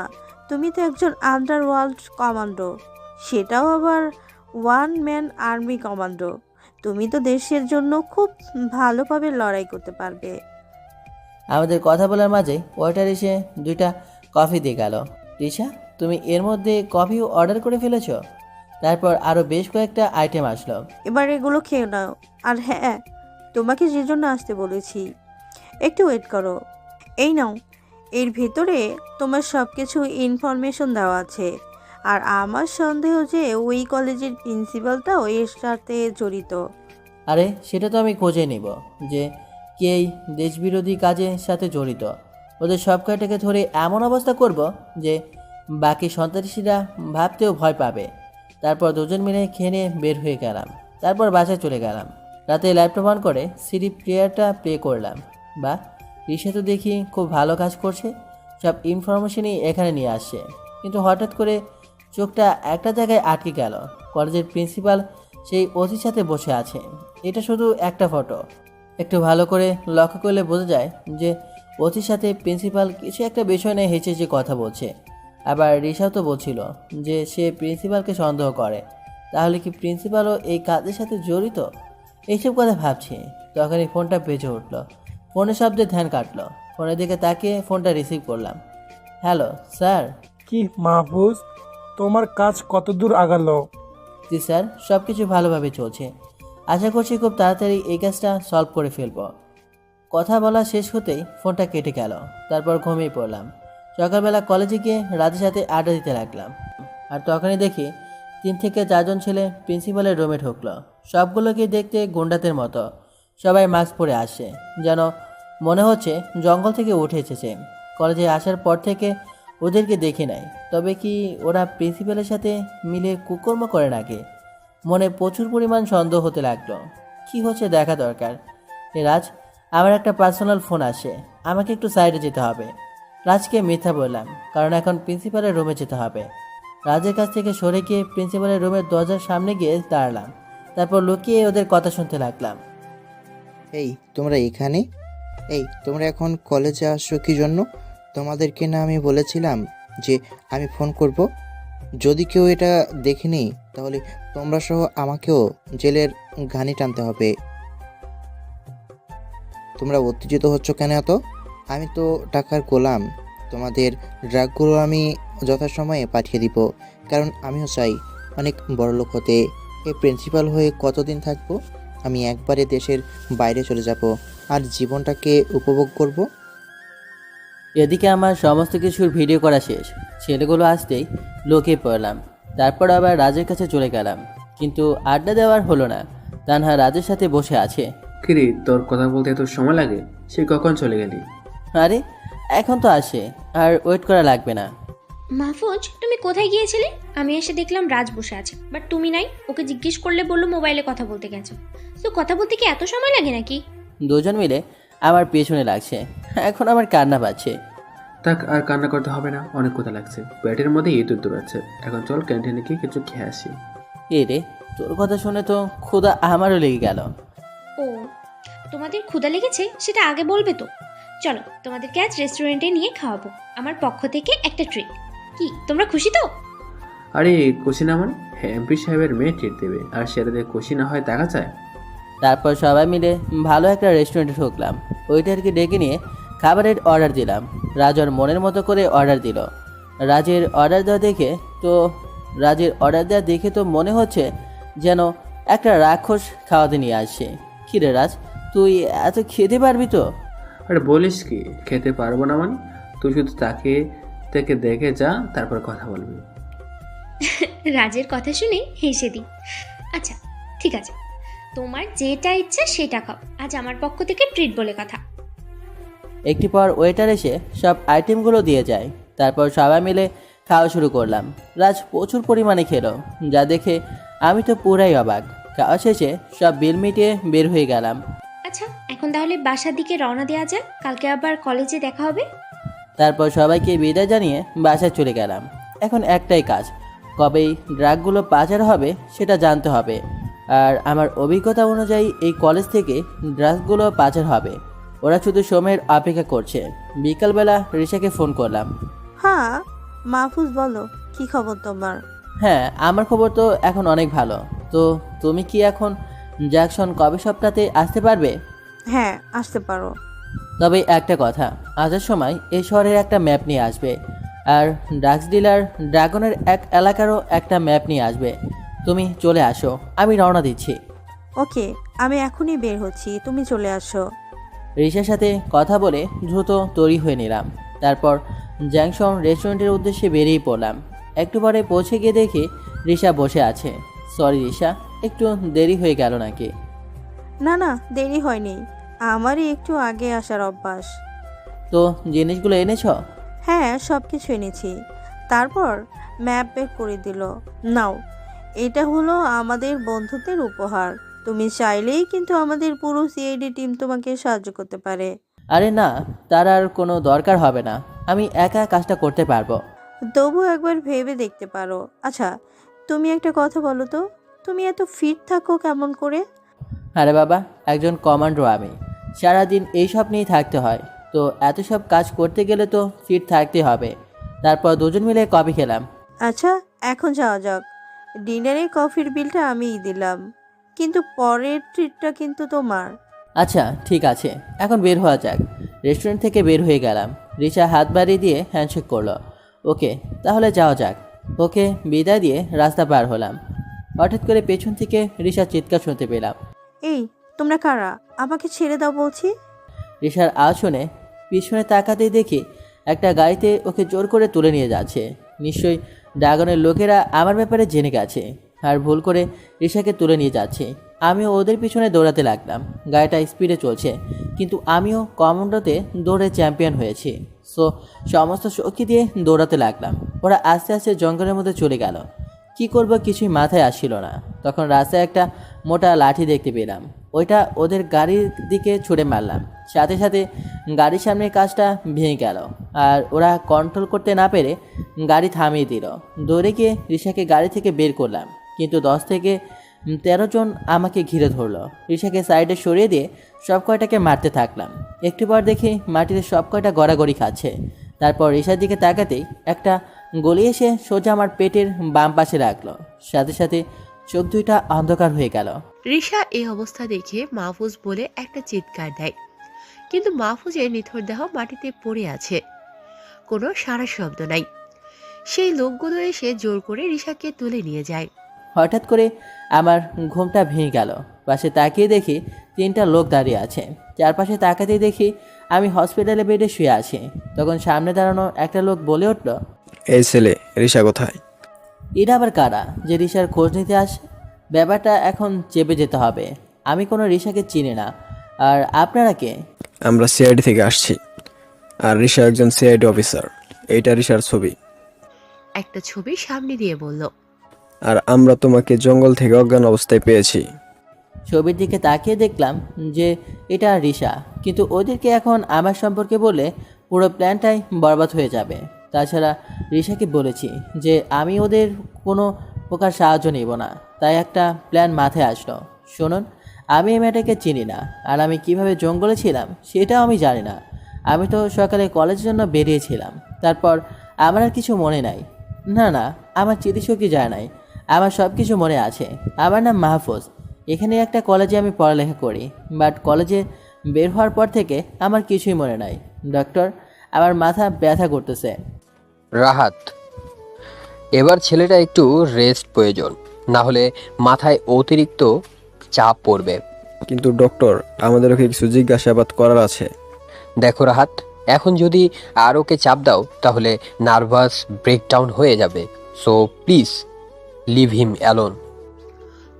তুমি তো একজন আন্ডারওয়ার্ল্ড কমান্ডো, সেটাও আবার ওয়ান ম্যান আর্মি কমান্ডো। তুমি তো দেশের জন্য খুব ভালোভাবে লড়াই করতে পারবে। আমাদের কথা বলার মাঝে ওয়েটার এসে 2টা কফি দিয়ে গেল। রিশা, তুমি এর মধ্যে কফিও অর্ডার করে ফেলেছো? তারপর আরও বেশ কয়েকটা আইটেম আসলো। এবার এগুলো খেয়ে নাও। আর হ্যাঁ, তোমাকে যে জন্য আসতে বলেছি, একটু ওয়েট করো। এই নাও, এর ভেতরে তোমার সব কিছু ইনফরমেশন দেওয়া আছে। আর আমার সন্দেহ যে ওই কলেজের প্রিন্সিপালটাও এর সাথে জড়িত। আরে সেটা তো আমি খোঁজে নিব যে কে এই দেশবিরোধী কাজের সাথে জড়িত। ওদের সব কয়টাকে ধরে এমন অবস্থা করব যে বাকি সন্ত্রাসীরা ভাবতেও ভয় পাবে। তারপর দুজন মিলে খেয়ে নিয়ে বের হয়ে গেলাম। তারপর বাসায় চলে গেলাম। রাতে ল্যাপটপ অন করে সিডি প্লেয়ারটা প্লে করলাম। বা রিশা তো দেখি খুব ভালো কাজ করছে, সব ইনফরমেশনই এখানে নিয়ে আসছে। কিন্তু হঠাৎ করে চোখটা একটা জায়গায় আটকে গেল। কলেজের প্রিন্সিপাল সেই অতির সাথে বসে আছে। এটা শুধু একটা ফটো, একটু ভালো করে লক্ষ্য করলে বোঝা যায় যে অতির সাথে প্রিন্সিপাল কিছু একটা বিষয় নিয়ে হেঁচে যে কথা বলছে। আবার রিশাও তো বলছিল যে সে প্রিন্সিপালকে সন্দেহ করে। তাহলে কি প্রিন্সিপালও এই কাজের সাথে জড়িত? এইসব কথা ভাবছি, তখনই ফোনটা বেজে উঠল। ফোনের শব্দে ধ্যান কাটলো। ফোনের দিকে তাকিয়ে ফোনটা রিসিভ করলাম। Hello sir. কি মাহফুজ, তোমার কাজ কত দূর আগালো? জি স্যার, সব কিছু ভালোভাবে চলছে। আশা করছি খুব তাড়াতাড়ি এই কাজটা সলভ করে ফেলব। কথা বলা শেষ হতেই ফোনটা কেটে গেল। তারপর ঘুমিয়ে পড়লাম। সকালবেলা কলেজে গিয়ে রাতের সাথে আড্ডা দিতে লাগলাম। আর তখনই দেখি 3 থেকে 4 জন ছেলে প্রিন্সিপালের রুমে ঢুকলো। সবগুলোকে দেখতে গুন্ডাদের মতো। সবাই মাস্ক পরে আসে, যেন মনে হচ্ছে জঙ্গল থেকে উঠে এসেছে। কলেজে আসার পর থেকে ওদেরকে দেখে নাই। তবে কি ওরা প্রিন্সিপালের সাথে মিলে কুকর্ম করে নাকি? মনে প্রচুর পরিমাণ সন্দেহ হতে লাগলো। কি হচ্ছে দেখা দরকার। রাজ, আমার একটা পার্সোনাল ফোন আসে, আমাকে একটু সাইডে যেতে হবে। রাজকে মিথ্যা বললাম, কারণ এখন প্রিন্সিপালের রুমে যেতে হবে। রাজের কাছ থেকে সরে গিয়ে প্রিন্সিপালের রুমের দরজার সামনে গিয়ে দাঁড়ালাম। তারপর লুকিয়ে ওদের কথা শুনতে লাগলাম। এই তোমরা এখানে? এই তোমরা এখন কলেজে আসছো কি জন্য? তোমাদেরকে না আমি বলেছিলাম যে আমি ফোন করব? যদি কেউ এটা দেখেনি তাহলে তোমরা সহ আমাকেও জেলের ঘানি টানতে হবে। তোমরা উত্তেজিত হচ্ছ কেন এত? আমি তো টাকার গোলাম। তোমাদের ড্রাগগুলো আমি যথাসময়ে পাঠিয়ে দিব, কারণ আমিও চাই অনেক বড়লোক হতে। এই প্রিন্সিপাল হয়ে কতদিন থাকবো? আমি একবারে দেশের বাইরে চলে যাব আর জীবনটাকে উপভোগ করব। এদিকে আমার সমস্ত কিছুর ভিডিও করা শেষ। ছেলেগুলো আসতেই লোকে পড়লাম। তারপর আবার রাজের কাছে চলে গেলাম, কিন্তু আড্ডা দেওয়ার হলো না। তানহা রাজের সাথে বসে আছে। কিরে, তোর কথা বলতে এত সময় লাগে? সে কখন চলে গেলি? আরে এখন তো আসে, আর ওয়েট করা লাগবে না। মাহফুজ, তুমি কোথায় গিয়েছিলে? আমি এসে দেখলাম রাজ বসে আছে, বাট তুমি নাই। ওকে জিজ্ঞেস করলে বললো মোবাইলে কথা বলতে গেছো। তো কথা বলতে কি এত সময় লাগে নাকি? দুজন মিলে আমার পেছনে লাগছে। এখন আমার কান্না পাচ্ছে। থাক, আর কান্না করতে হবে না, অনেক ক্ষুধা লাগছে, পেটের মধ্যে ইঁদুর দৌড়াচ্ছে। এখন চল ক্যান্টিনে গিয়ে কিছু খেয়ে আসি। এ রে, তোর কথা শুনে তো ক্ষুধা আমারও লেগে গেল। ও, তোমাদের ক্ষুধা লেগেছে সেটা আগে বলবে তো। চলো, তোমাদেরকে আজ রেস্টুরেন্টে নিয়ে খাওয়াবো, আমার পক্ষ থেকে একটা ট্রিট। কি তোমরা খুশি তো? আরে খুশি না মানে? এমপি সাহেবের মেয়ে ট্রিট দেবে, আর সেটাতে খুশি না হয় দেখা যায়? তারপর সবাই মিলে ভালো একটা রেস্টুরেন্টে ঢুকলাম। ওইটারকে ডেকে নিয়ে খাবারের অর্ডার দিলাম। রাজ ওর মনের মতো করে অর্ডার দিল। রাজের অর্ডার দেওয়া দেখে তো মনে হচ্ছে যেন একটা রাক্ষস খাওয়াতে নিয়ে আসছে। কিরে রাজ, তুই এত খেতে পারবি তো? আরে বলিস কি, খেতে পারবো না মানে? তুই শুধু তাকে থেকে দেখে যা, তারপর কথা বলবি। রাজের কথা শুনে হেসে দিই। আচ্ছা ঠিক আছে, তোমার যেটা ইচ্ছা সেটা খাও, আজ আমার পক্ষ থেকে ট্রিট বলে কথা। একটি পর ওয়েটার এসে সব আইটেমগুলো দিয়ে যায়। তারপর সবাই মিলে খাওয়া শুরু করলাম। রাজ প্রচুর পরিমাণে খেলো, যা দেখে আমি তো পুরাই অবাক। খাওয়া শেষে সব বিল মিটিয়ে বের হয়ে গেলাম। আচ্ছা, এখন তাহলে বাসার দিকে রওনা দেওয়া যাক, কালকে আবার কলেজে দেখা হবে। তারপর সবাইকে বিদায় জানিয়ে বাসায় চলে গেলাম। এখন একটাই কাজ, কবেই ড্রাগগুলো পাচার হবে সেটা জানতে হবে। আর আমার অভিজ্ঞতা অনুযায়ী এই কলেজ থেকে ড্রাগগুলো পাচার হবে। ওরা শুধু সময়ের অপেক্ষা করছে। বিকালবেলা রিশাকে ফোন করলাম। হ্যাঁ মাহফুজ, বলো কি খবর তোমার? হ্যাঁ, আমার খবর তো এখন অনেক ভালো। তো তুমি কি এখন জ্যাকসন কবে সপ্তাহে আসতে পারবে? হ্যাঁ আসতে পারো। তবে একটা কথা, আসার সময় এই শহরের একটা ম্যাপ নিয়ে আসবে, আর ড্রাগস ডিলার ড্রাগনের এক এলাকারও একটা ম্যাপ নিয়ে আসবে। তুমি চলে আসো, আমি রওনা দিচ্ছি। ওকে, আমি এখনই বের হচ্ছি, তুমি চলে আসো। রিশার সাথে কথা বলে দ্রুত তৈরি হয়ে নিলাম। তারপর জ্যাংশন রেস্টুরেন্টের উদ্দেশ্যে বেরিয়ে পড়লাম। একটু পরে পৌঁছে গিয়ে দেখি রিশা বসে আছে। সরি রিশা, একটু দেরি হয়ে গেল নাকি? না না, দেরি হয়নি, আমারই একটু আগে আসার অভ্যাস। তো জিনিসগুলো এনেছ? হ্যাঁ সব কিছু এনেছি। তারপর ম্যাপ বের করে দিল। নাও, এটা হলো আমাদের বন্ধুত্বের উপহার। তুমি চাইলেই কিন্তু আমাদের পুরো সিআইডি টিম তোমাকে সাহায্য করতে পারে। আরে না, তার আর কোনো দরকার হবে না, আমি একা কাজটা করতে পারবো। তবু একবার ভেবে দেখতে পারো। আচ্ছা তুমি একটা কথা বলো তো, তুমি এত ফিট থাকো কেমন করে? আরে বাবা, একজন কমান্ডো আমি, সারাদিন এইসব নিয়েই থাকতে হয়। তো এত সব কাজ করতে গেলে তো ফিট থাকতে হবে। তারপর দুজন মিলে কফি খেলাম। আচ্ছা এখন যাওয়া যাক, ডিনারে কফির বিলটা আমিই দিলাম, কিন্তু পরের ট্রিটটা কিন্তু তোমার। আচ্ছা ঠিক আছে, এখন বের হওয়া যাক। রেস্টুরেন্ট থেকে বের হয়ে গেলাম। রিশা হাত বাড়িয়ে দিয়ে হ্যান্ডশেক করলো। ওকে, তাহলে যাওয়া যাক। ওকে বিদায় দিয়ে রাস্তা পার হলাম। হঠাৎ করে পেছন থেকে রিশার চিৎকার শুনতে পেলাম। এই তোমরা কারা? আমাকে ছেড়ে দাও বলছি। রিশার আওয়াজ শুনে পিছনে তাকাতেই দেখি একটা গাড়িতে ওকে জোর করে তুলে নিয়ে যাচ্ছে। নিশ্চয়ই ড্রাগনের লোকেরা আমার ব্যাপারে জেনে গেছে, আর ভুল করে রিশাকে তুলে নিয়ে যাচ্ছে। আমিও ওদের পিছনে দৌড়াতে লাগলাম। গাড়িটা স্পিডে চলছে, কিন্তু আমিও কমান্ডোতে দৌড়ে চ্যাম্পিয়ন হয়েছি। সো সমস্ত শক্তি দিয়ে দৌড়াতে লাগলাম। ওরা আস্তে আস্তে জঙ্গলের মধ্যে চলে গেল। কি করব কিছুই মাথায় আসছিল না। তখন রাস্তায় একটা মোটা লাঠি দেখতে পেলাম। ওইটা ওদের গাড়ির দিকে ছুড়ে মারলাম। সাথে সাথে গাড়ির সামনের কাজটা ভেঙে গেল আর ওরা কন্ট্রোল করতে না পেরে গাড়ি থামিয়ে দিল। দৌড়ে গিয়ে রিশাকে গাড়ি থেকে বের করলাম, কিন্তু 10 থেকে 13 জন আমাকে ঘিরে ধরলো। রিশাকে সাইডে সরিয়ে দিয়ে সব কয়টাকে মারতে থাকলাম। একটু পর দেখি মাটিতে সব কয়টা গড়াগড়ি খাচ্ছে। তারপর রিশার দিকে তাকাতেই একটা গলি এসে সোজা আমার পেটের বাম পাশে রাখলো। সাথে সাথে চোখ দুইটা অন্ধকার হয়ে গেল। রিশা এই অবস্থা দেখে মাহফুজ বলে একটা চিৎকার দেয়, কিন্তু মাহফুজের নিথর দেহ মাটিতে পড়ে আছে, কোনো সারা শব্দ নাই। সেই লোকগুলো এসে জোর করে রিশাকে তুলে নিয়ে যায়। হঠাৎ করে আমার ঘুমটা ভেঙে গেল। পাশে তাকিয়ে দেখি 3টা লোক দাঁড়িয়ে আছে। চারপাশে তাকাতেই দেখি আমি হসপিটালে বেডে শুয়ে আছি। তখন সামনে দাঁড়ানো একটা লোক বলে উঠল, এই ছেলে রিশা কোথায়? এটা আবার কারা যে রিশার খোঁজ নিতে আসে? ব্যাপারটা এখন চেপে যেতে হবে। আমি কোনো রিশাকে চিনি না। আর আপনারা কে? আমরা সিআইডি থেকে আসছি, আর রিশা একজন সিআইডি অফিসার। এইটা রিশার ছবি। একটা ছবি সামনে দিয়ে বলল, আর আমরা তোমাকে জঙ্গল থেকে অজ্ঞান অবস্থায় পেয়েছি। ছবির দিকে তাকিয়ে দেখলাম যে এটা রিশা, কিন্তু ওদেরকে এখন আমার সম্পর্কে বলে পুরো প্ল্যানটাই বরবাদ হয়ে যাবে। তাছাড়া রিশাকে বলেছি যে আমি ওদের কোনো প্রকার সাহায্য নেব না। তাই একটা প্ল্যান মাথায় আসলো। শুনুন, আমি এই মেয়েটাকে চিনি না, আর আমি কিভাবে জঙ্গলে ছিলাম সেটাও আমি জানি না। আমি তো সকালে কলেজের জন্য বেরিয়েছিলাম, তারপর আমার আর কিছু মনে নাই। না না, আমার স্মৃতিশক্তি যায় নাই, আমার সব কিছু মনে আছে। আমার নাম মাহফুজ। এখানে একটা কলেজে আমি পড়ালেখা করি, বাট কলেজে বের হওয়ার পর থেকে আমার কিছুই মনে নাই। ডক্টর, আমার মাথা ব্যথা করতেছে। রাহাত, এবার ছেলেটা একটু রেস্ট প্রয়োজন, না হলে মাথায় অতিরিক্ত চাপ পড়বে। কিন্তু ডক্টর, আমাদের ওকে কিছু জিজ্ঞাসাবাদ করার আছে। দেখো রাহাত, এখন যদি আর ওকে চাপ দাও তাহলে নার্ভাস ব্রেকডাউন হয়ে যাবে। So please leave him alone.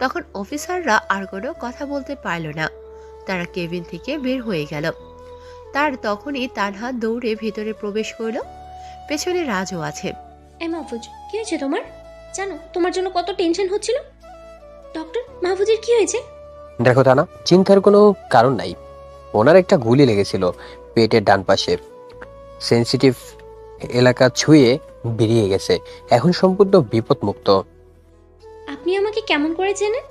তখন অফিসাররা আর কোনো কথা বলতে পারল না। তারা কেবিন থেকে বের হয়ে গেল। তার তখনই তানহা দৌড়ে ভেতরে প্রবেশ করল। পেছনে রাজও আছে। মাহফুজ, কি হয়েছে তোমার? জানো তোমার জন্য কত টেনশন হচ্ছিল। ডক্টর, মাহফুজের কি হয়েছে? দেখো তানা, চিন্তার কোনো কারণ নাই। ওনার একটা গুলি লেগেছিল পেটের ডান পাশে। সেন্সিটিভ এলাকা ছুঁয়ে বেরিয়ে গেছে, এখন সম্পূর্ণ বিপদমুক্ত। আপনি আমাকে কেমন করে চেনেন?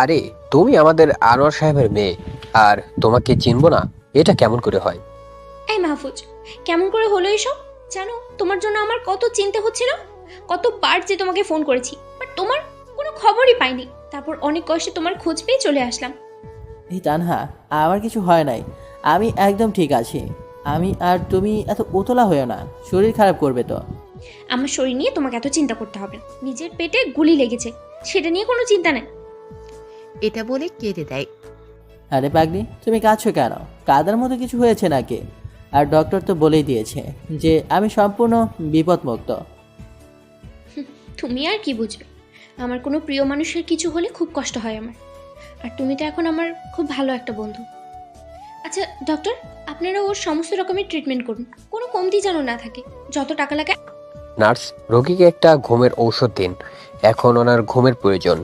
আরে তুমি আমাদের আনোয়ার সাহেবের মেয়ে, আর তোমাকে চিনবো না এটা কেমন করে হয়? মাহফুজ, কেমন করে হলো এসব? জানো তোমার জন্য আমার কত চিন্তা হচ্ছিল, কতবার যে তোমাকে ফোন করেছি, বাট তোমার কোনো খবরই পাইনি। তারপর অনেক কষ্টে তোমার খোঁজ পেয়ে চলে আসলাম। এই তানহা, আমার কিছু হয় নাই, আমি একদম ঠিক আছি। আর তুমি এত উতলা হয়েও না, শরীর খারাপ করবে তো। আমার শরীর নিয়ে তোমাকে এত চিন্তা করতে হবে না। নিজের পেটে গুলি লেগেছে, সেটা নিয়ে কোনো চিন্তা নেই। এটা বলে কেঁদে দেয়। আরে পাগলি, তুমি কাঁদছো কেন? কাদার মতো কিছু হয়েছে নাকি? আর ডক্টর তো বলেই দিয়েছে যে আমি সম্পূর্ণ বিপদমুক্ত। তুমি আর কি বুঝবে? আমার কোনো প্রিয় মানুষের কিছু হলে খুব কষ্ট হয় আমার। আর তুমি তো এখন আমার খুব ভালো একটা বন্ধু। আচ্ছা ডক্টর, আপনারা ওর সমস্ত রকমের ট্রিটমেন্ট করুন, কোনো কমতি যেন না থাকে। যত টাকা লাগে। নার্স, রোগীকে একটা ঘুমের ঔষধ দিন, এখন ওনার ঘুমের প্রয়োজন।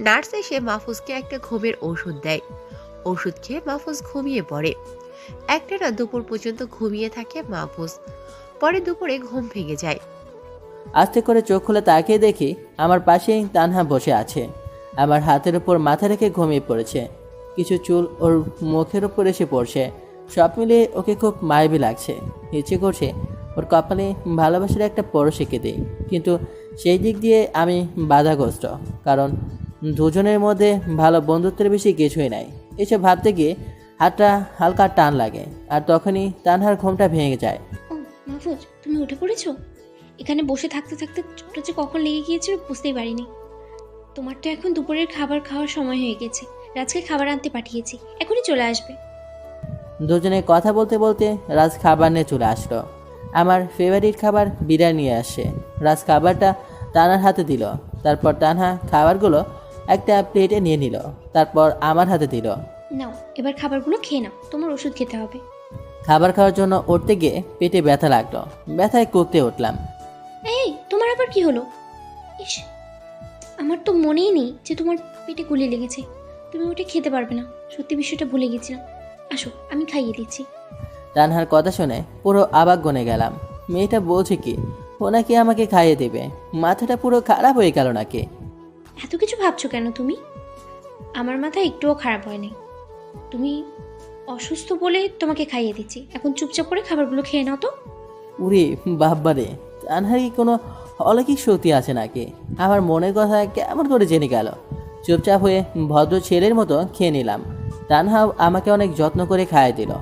নার্স এসে মাহফুজকে একটা ঘুমের ওষুধ দেয়। ওষুধ খেয়ে মাহফুজ ঘুমিয়ে পড়ে। একটানা দুপুর পর্যন্ত ঘুমিয়ে থাকে মাহফুজ। পরে দুপুরে ঘুম ভেঙে যায়। আস্তে করে চোখ খুলে তাকিয়ে দেখি আমার পাশেই তানহা বসে আছে। আমার হাতের উপর মাথা রেখে ঘুমিয়ে পড়েছে। কিছু চুল ওর মুখের উপর এসে পড়ছে। সব মিলিয়ে ওকে খুব মায়াবী লাগছে। ইচ্ছে করছে ওর কপালে ভালোবাসার একটা পরশ এঁকে দিই, কিন্তু সেই দিক দিয়ে আমি বাধাগ্রস্ত, কারণ দুজনের মধ্যে ভালো বন্ধুত্বের বেশি কিছুই নাই। এসব ভাবতে গিয়ে হাতটা হালকা টান লাগে, আর তখনই তানহার ঘুমটা ভেঙে যায়। ও মাহফুজ, তুমি উঠে পড়েছো? এখানে বসে থাকতে থাকতে চোখটা যে কখন লেগে গিয়েছিল বুঝতেই পারিনি। তোমার তো এখন দুপুরের খাবার খাওয়ার সময় হয়ে গেছে। রাজকে খাবার আনতে পাঠিয়েছি, এখনই চলে আসবে। দুজনে কথা বলতে বলতে রাজ খাবার নিয়ে চলে আসলো। আমার ফেভারিট খাবার বিরিয়ানি নিয়ে আসে। রাজ খাবারটা তানহার হাতে দিল। তারপর তানহা খাবারগুলো একটা প্লেটে নিয়ে নিল, তারপর আমার হাতে দিল। নাও, এবার খাবারগুলো খেয়ে নাও, তোমার ওষুধ খেতে হবে। খাবার খাওয়ার জন্য উঠতে গিয়ে পেটে ব্যথা লাগলো। ব্যথায় কুঁকতে উঠলাম। এই, তোমার আবার কি হলো? ইস, আমার তো মনেই নেই যে তোমার পেটে গুলি লেগেছে। তুমি ওটা খেতে পারবে না, সত্যি বিষয়টা ভুলে গেছিলাম। আসো, আমি খাইয়ে দিচ্ছি। তানহার কথা শুনে পুরো অবাক গনে গেলাম। মেয়েটা বলছে কি ও নাকি আমাকে খাইয়ে দেবে? মাথাটা পুরো খারাপ হয়ে গেল নাকি? এত কিছু ভাবছো কেন তুমি? আমার মাথা একটুও খারাপ হয়নি। তুমি অসুস্থ বলে তোমাকে খাইয়ে দিচ্ছি, এখন চুপচাপ করে খাবারগুলো খেয়ে নাও তো। উরে বাব্বারে, তানহার কি কোনো অলৌকিক শক্তি আছে নাকি? আমার মনের কথা কেমন করে জেনে গেল? চুপচাপ হয়ে ভদ্র ছেলের মতো খেয়ে নিলাম। তানহাও আমাকে অনেক যত্ন করে খাইয়ে দিল।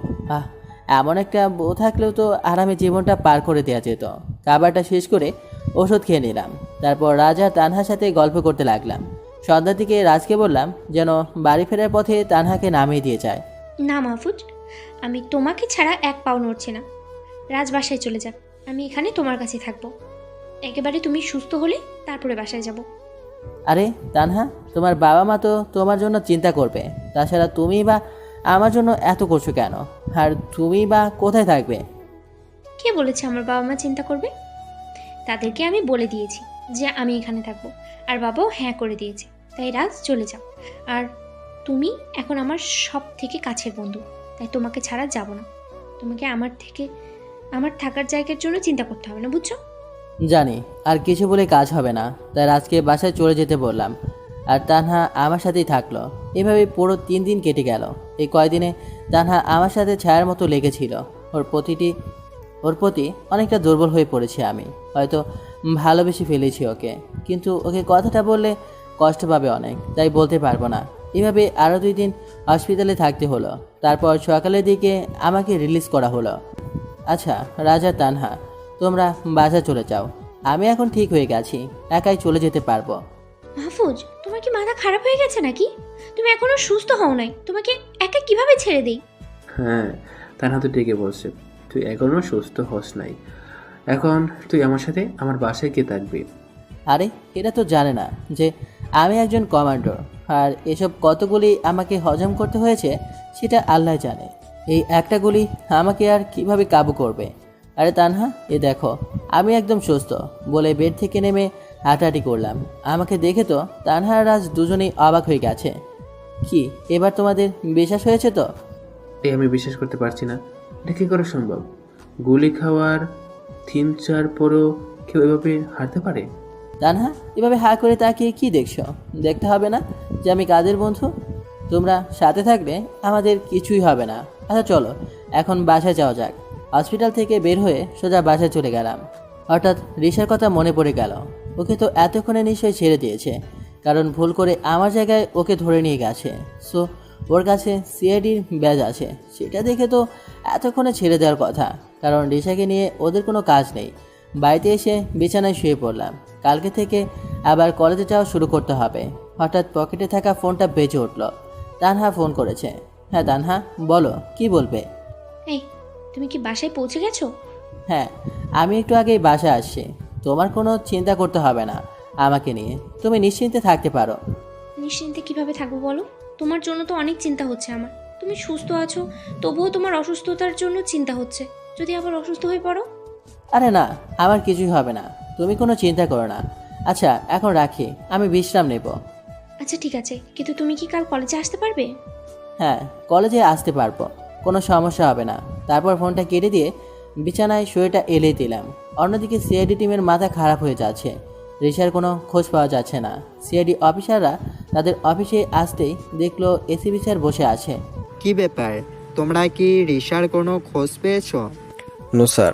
এমন একটা বউ থাকলেও তো আরামে জীবনটা পার করে দেওয়া যেত। খাবারটা শেষ করে ওষুধ খেয়ে নিলাম। তারপর রাজা তানহার সাথে গল্প করতে লাগলাম। সন্ধ্যার দিকে রাজকে বললাম যেন বাড়ি ফেরার পথে তানহাকে নামিয়ে দিয়ে যায়। না মাহফুজ, আমি তোমাকে ছাড়া এক পাও নড়ছে না। রাজ বাসায় চলে যাক, আমি এখানে তোমার কাছে থাকবো। একেবারে তুমি সুস্থ হলে তারপরে বাসায় যাব। আরে তানহা, তোমার বাবা মা তো তোমার জন্য চিন্তা করবে। তাছাড়া তুমি বা আমার জন্য এত করছো কেন? আর তুমি বা কোথায় থাকবে? কে বলেছে আমার বাবা মা চিন্তা করবে? তাদেরকে আমি বলে দিয়েছি যে আমি এখানে থাকবো, আর বাবাও হ্যাঁ করে দিয়েছে। তাই রাজ চলে যাও। আর তুমি এখন আমার সব থেকে কাছের বন্ধু, তাই তোমাকে ছাড়া যাব না। তোমাকে আমার থাকার জায়গার জন্য চিন্তা করতে হবে না, বুঝছো? জানি, আর কিছু বলে কাজ হবে না। তাই রাজকে বাসায় চলে যেতে বললাম। আর তানহা আমার সাথেই থাকলো। এভাবে পুরো 3 দিন কেটে গেল। এই কয়দিনে তানহা আমার সাথে ছায়ার মতো লেগেছিল। ওর প্রতি অনেকটা দুর্বল হয়ে পড়েছি আমি। হয়তো ভালোবেসে ফেলেছি ওকে, কিন্তু ওকে কথাটা বললে কষ্ট পাবে অনেক, তাই বলতে পারবো না। এভাবে আরও 2 দিন হসপিটালে থাকতে হলো। তারপর সকালের দিকে আমাকে রিলিজ করা হলো। আচ্ছা রাজা, তানহা, তোমরা বাসা চলে যাও। আমি এখন ঠিক হয়ে গেছি, একাই চলে যেতে পারবো। মাহফুজ, তোমার কি মাথা খারাপ হয়ে গেছে নাকি? তুমি এখনো সুস্থ হও নাই, তোমাকে একা কিভাবে ছেড়ে দেই? হ্যাঁ, তানহা তো ঠিকই বলছে, তুই এখনো সুস্থ হস নাই। এখন তুই আমার সাথে আমার বাসায় কে থাকবি? আরে এটা তো জানে না যে আমি একজন কমান্ডার, আর এসব কতগুলি আমাকে হজম করতে হয়েছে সেটা আল্লাহ জানে। এই একটা গুলি আমাকে আর কিভাবে কাবু করবে? আরে তানহা, এ দেখো আমি একদম সুস্থ বলে বেড থেকে নেমে হাঁটাহাঁটি করলাম। আমাকে দেখে তো তানহা আর রাজ দুজনেই অবাক হয়ে গেছে। কি এবার তোমাদের বিশ্বাস হয়েছে তো? আমি বিশ্বাস করতে পারছি না, এটা কী করে সম্ভব? গুলি খাওয়ার 3-4 পরও কেউ এভাবে হারতে পারে? তানহা, এভাবে হা করে তাকিয়ে কি দেখছো? দেখতে হবে না যে আমি কাদের বন্ধু? তোমরা সাথে থাকলে আমাদের কিছুই হবে না। আচ্ছা চলো এখন বাসায় যাওয়া যাক। হসপিটাল থেকে বের হয়ে সোজা বাসায় চলে গেলাম। হঠাৎ রিশার কথা মনে পড়ে গেল। ওকে তো এতক্ষণে নিশ্চয়ই ছেড়ে দিয়েছে, কারণ ভুল করে আমার জায়গায় ওকে ধরে নিয়ে গেছে। সো ওর কাছে সিআইডির ব্যাজ আছে, সেটা দেখে তো এতক্ষণে ছেড়ে দেওয়ার কথা। কারণ রিশাকে নিয়ে ওদের কোনো কাজ নেই। বাড়িতে এসে বিছানায় শুয়ে পড়লাম। কালকে থেকে আবার কলেজে যাওয়া শুরু করতে হবে। হঠাৎ পকেটে থাকা ফোনটা বেজে উঠল। তানহা ফোন করেছে। হ্যাঁ তানহা, বলো কি বলবে? এই, তুমি কি বাসায় পৌঁছে গেছো? হ্যাঁ, আমি একটু আগেই বাসায় আসছি। তোমার কোনো চিন্তা করতে হবে না আমাকে নিয়ে, তুমি নিশ্চিন্তে থাকতে পারো। নিশ্চিন্তে কিভাবে থাকবো বলো? তোমার জন্য তো অনেক চিন্তা হচ্ছে আমার। তুমি সুস্থ আছো, তবুও তোমার অসুস্থতার জন্য চিন্তা হচ্ছে। যদি আবার অসুস্থ হয়ে পড়ো? আরে না, আমার কিছুই হবে না, তুমি কোনো চিন্তা করো না। আচ্ছা এখন রাখি, আমি বিশ্রাম নেব। আচ্ছা ঠিক আছে, কিন্তু তুমি কি কাল কলেজে আসতে পারবে? হ্যাঁ, কলেজে আসতে পারবো, কোনো সমস্যা হবে না। তারপর ফোনটা কেটে দিয়ে বিছানায় শুয়েটা এলে দিলাম। অন্যদিকে সিআইডি টিমের মাথা খারাপ হয়ে যাচ্ছে। রিশার কোনো খোঁজ পাওয়া যাচ্ছে না। সিআইডি অফিসাররা তাদের অফিসে আসতেই দেখলো এসিবি স্যার বসে আছে। কি ব্যাপার, তোমরা কি রিশার কোনো খোঁজ পেয়েছো? নো স্যার,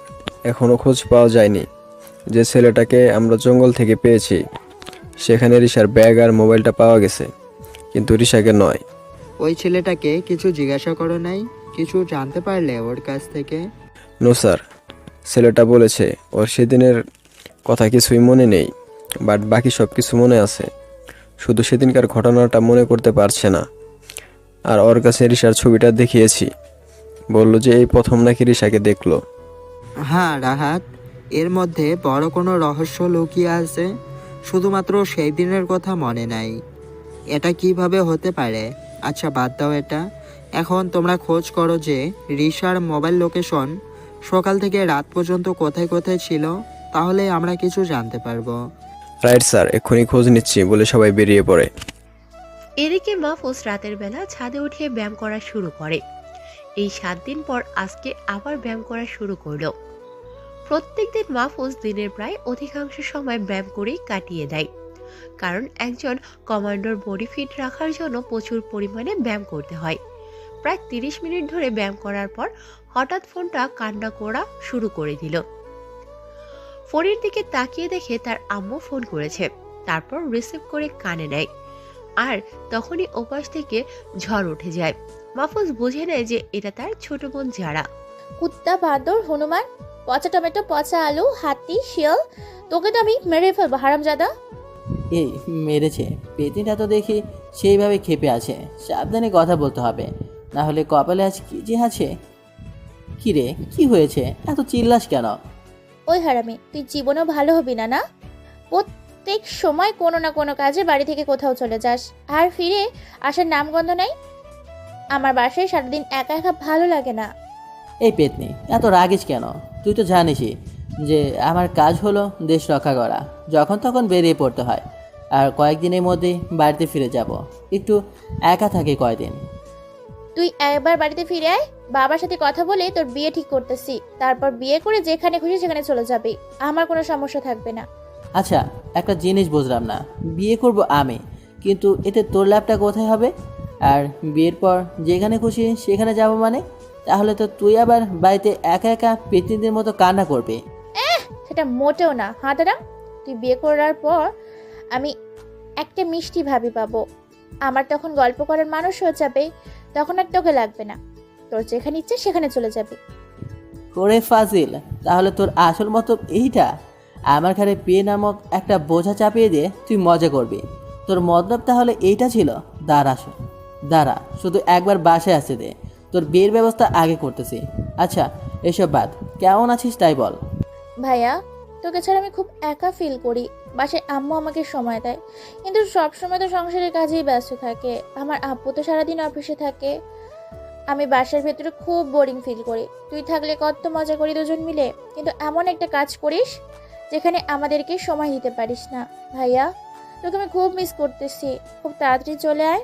এখনও খোঁজ পাওয়া যায়নি। যে ছেলেটাকে আমরা জঙ্গল থেকে পেয়েছি সেখানে রিশার ব্যাগ আর মোবাইলটা পাওয়া গেছে, কিন্তু রিশাকে নয়। ওই ছেলেটাকে কিছু জিজ্ঞাসা করো নাই? কিছু জানতে পারলে ওর কাছ থেকে? নো স্যার, ছেলেটা বলেছে ওর সেদিনের কথা কিছুই মনে নেই, বাট বাকি সব কিছু মনে আছে। শুধু সেদিনকার ঘটনাটা মনে করতে পারছে না। আর ওর কাছে রিশার ছবিটা দেখিয়েছি, বলল যে এই প্রথম নাকি রিশাকে দেখলো। হ্যাঁ রাহাত, এর মধ্যে বড় কোনো রহস্য লুকিয়ে আছে। শুধুমাত্র সেই দিনের কথা মনে নাই, এটা কিভাবে হতে পারে? আচ্ছা বাদ দাও এটা। এখন তোমরা খোঁজ করো যে রিশার মোবাইল লোকেশন সকাল থেকে রাত পর্যন্ত কোথায় কোথায় ছিল, তাহলে আমরা কিছু জানতে পারবো। রাইট স্যার, এক্ষুনি খোঁজ নিচ্ছি বলে সবাই বেরিয়ে পড়ে। এদিকে মাহফুজ রাতের বেলা ছাদে উঠে ব্যায়াম করা শুরু করে। এই 7 দিন পর আজকে আবার ব্যায়াম করা শুরু করলো। প্রত্যেকদিন মাহফুজ দিনের প্রায় অধিকাংশ সময় ব্যায়াম করেই কাটিয়ে দেয়, কারণ একজন কমান্ডোর বডি ফিট রাখার জন্য প্রচুর পরিমাণে ব্যায়াম করতে হয়। প্রায় 30 মিনিট ধরে ব্যায়াম করার পর হঠাৎ ফোনটা কান্না করা শুরু করে দিল। ফোনের দিকে তাকিয়ে দেখে তার আম্মু ফোন করেছে, তারপর রিসিভ করে কানে নেয়। আর তখনই ওপাশ থেকে ঝড় উঠে যায়। মাহফুজ বুঝে নেয় যে এটা তার ছোট বোন যারা। কুত্তা, বাঁদর, হনুমান, পচা টমেটো, পচা আলু, হাতি, শিয়াল, তোকে তো আমি মেরে ফেলবো হারামজাদা। এই মেরেছে, পেতনিটা তো দেখি সেইভাবে ক্ষেপে আছে। সাবধানে কথা বলতে হবে, না হলে কপালে আজ কি যে আছে। কি রে, কি হয়েছে, এত চিল্লাস কেন? ওই হারামি, তুই জীবনেও ভালো হবি না, না? প্রত্যেক সময় কোনো না কোনো কাজে বাড়ি থেকে কোথাও চলে যাস, আর ফিরে আসার নামগন্ধ নাই। আমার বাসায় সারাদিন একা একা ভালো লাগে না। এই পেতনি, এত রাগিস কেন? তুই তো জানিসই যে আমার কাজ হলো দেশ রক্ষা করা। যখন তখন বেরিয়ে পড়তে হয়, আর কয়েকদিনের মধ্যেই বাড়িতে ফিরে যাব। একটু একা থাকি কয়দিন। তুই একবার বাড়িতে ফিরে আয়, বাবার সাথে কথা বলে তোর বিয়ে ঠিক করতেছি। তারপর বিয়ে করে যেখানে খুশি সেখানে চলে যাবে, আমার কোনো সমস্যা থাকবে না। আচ্ছা, একটা জিনিস বুঝলাম না, বিয়ে করব আমি, কিন্তু এতে তোর লাভটা কোথায় হবে? আর বিয়ের পর যেখানে খুশি সেখানে যাব মানে? তাহলে তো তুই আবার বাড়িতে একা একা পেতনিদের মতো কান্না করবে। সেটা মোটেও না হাঁটারাম। তুই বিয়ে করার পর আমি একটা মিষ্টি ভাবি পাবো, আমার তখন গল্প করার মানুষ হয়ে যাবে, তখন আর তোকে লাগবে না, তোর যেখানে ইচ্ছে সেখানে চলে যাবে। করে ফাজিল, তাহলে তোর আসল মতো এইটা? আমার ঘরে বিয়ে নামক একটা বোঝা চাপিয়ে দিয়ে তুই মজা করবি? তোর মতলব তাহলে এইটা ছিল? দাঁড়া, শুধু একবার বাসায় আসতে দে, তোর বিয়ের ব্যবস্থা আগে করতেছি। আচ্ছা, এসব বাদ, কেমন আছিস তাই বল। ভাইয়া, তোকে ছাড়া আমি খুব একা ফিল করি। বাসায় আম্মু আমাকে সময় দেয়, কিন্তু সব সময় তো সংসারের কাজেই ব্যস্ত থাকে। আমার আব্বু তো সারাদিন অফিসে থাকে। আমি বাসার ভেতরে খুব বোরিং ফিল করি। তুই থাকলে কত মজা করি দুজন মিলে, কিন্তু এমন একটা কাজ করিস যেখানে আমাদেরকে সময় দিতে পারিস না। ভাইয়া, তোকে আমি খুব মিস করতেছি, খুব তাড়াতাড়ি চলে আয়।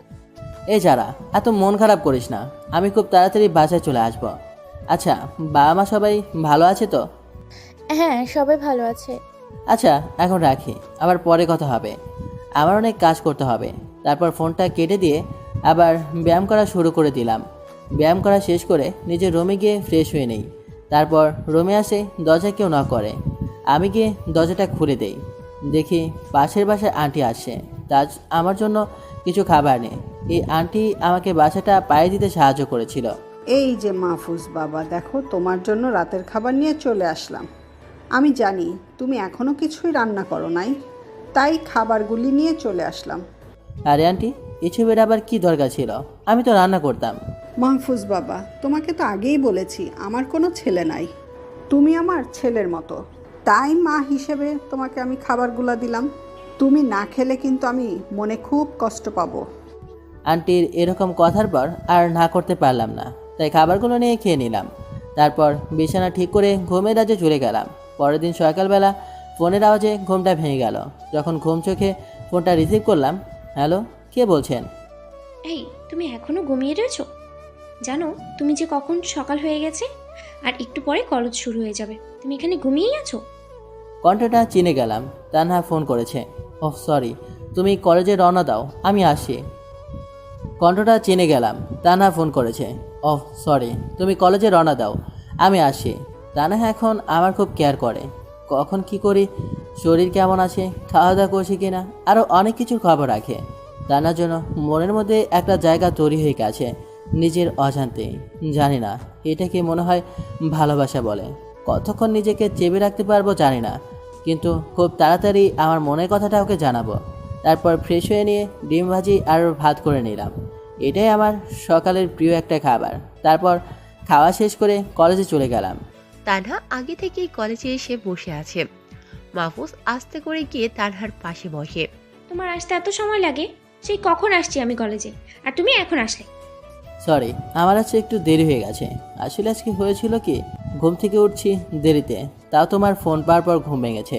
এই যারা, এত মন খারাপ করিস না, আমি খুব তাড়াতাড়ি বাসায় চলে আসব। আচ্ছা, বাবা মা সবাই ভালো আছে তো? হ্যাঁ, সবাই ভালো আছে। আচ্ছা, এখন রাখি, আবার পরে কথা হবে, আমার অনেক কাজ করতে হবে। তারপর ফোনটা কেটে দিয়ে আবার ব্যায়াম করা শুরু করে দিলাম। ব্যায়াম করা শেষ করে নিজের রুমে গিয়ে ফ্রেশ হয়ে নেই। তারপর রুমে আসে, দরজা কেউ নক করে। আমি গিয়ে দরজাটা খুলে দেই। দেখি পাশের বাসায় আন্টি আসছে, তার আমার জন্য কিছু খাবার নেই। এই আন্টি আমাকে বাসাটা পায়ে দিতে সাহায্য করেছিল। এই যে মাহফুজ বাবা, দেখো তোমার জন্য রাতের খাবার নিয়ে চলে আসলাম। আমি জানি তুমি এখনো কিছুই রান্না করো নাই, তাই খাবারগুলি নিয়ে চলে আসলাম। আরে আন্টি, এসবের আবার কি দরকার ছিল? আমি তো রান্না করতাম। মাহফুজ বাবা, তোমাকে তো আগেই বলেছি আমার কোনো ছেলে নাই, তুমি আমার ছেলের মতো, তাই মা হিসেবে তোমাকে আমি খাবারগুলো দিলাম। তুমি না খেলে কিন্তু আমি মনে খুব কষ্ট পাবো। আন্টির এরকম কথার পর আর না করতে পারলাম না, তাই খাবারগুলো নিয়ে খেয়ে নিলাম। তারপর বিছানা ঠিক করে ঘুমের রাজ্যে চলে গেলাম। পরের দিন সকালবেলা ফোনের আওয়াজে ঘুমটা ভেঙে গেল। যখন ঘুম চোখে ফোনটা রিসিভ করলাম, হ্যালো, কে বলছেন? এই, তুমি এখনো ঘুমিয়ে রয়েছো? জানো তুমি যে কখন সকাল হয়ে গেছে, আর একটু পরে কলেজ শুরু হয়ে যাবে, তুমি এখানে ঘুমিয়েই আছো? কণ্ঠটা চিনে গেলাম। তানহা ফোন করেছে। ওহ সরি, তুমি কলেজে রওনা দাও, আমি আসি। কণ্ঠটা চিনে গেলাম। তানহা ফোন করেছে। ওহ সরি, তুমি কলেজে রওনা দাও, আমি আসি। তানহা এখন আমার খুব কেয়ার করে, কখন কি করি, শরীর কেমন আছে, খাওয়া দাওয়া করছি কিনা, আরও অনেক কিছুর খবর রাখে। তানার জন্য মনের মধ্যে একটা জায়গা তৈরি হয়ে গেছে নিজের অজান্তে। জানি না এটাকে মনে হয় ভালোবাসা বলে। কতক্ষণ নিজেকে চেপে রাখতে পারবো জানি না, কিন্তু খুব তাড়াতাড়ি আমার মনের কথাটা ওকে জানাবো। তারপর ফ্রেশ হয়ে নিয়ে ডিম ভাজি আর ভাত করে নিলাম। এটাই আমার সকালের প্রিয় একটা খাবার। তারপর খাওয়া শেষ করে কলেজে চলে গেলাম। তানহা আগে থেকেই কলেজে এসে বসে আছে। মাহফুজ আস্তে করে গিয়ে তানহার পাশে বসে। তোমার আসতে এত সময় লাগে? সেই কখন আসছি আমি কলেজে, আর তুমি এখন আসলে? সরি, আমার আজকে একটু দেরি হয়ে গেছে। আসলে আজকে হয়েছিল কি, ঘুম থেকে উঠছি দেরিতে, তাও তোমার ফোন পাওয়ার পর ঘুম ভেঙেছে,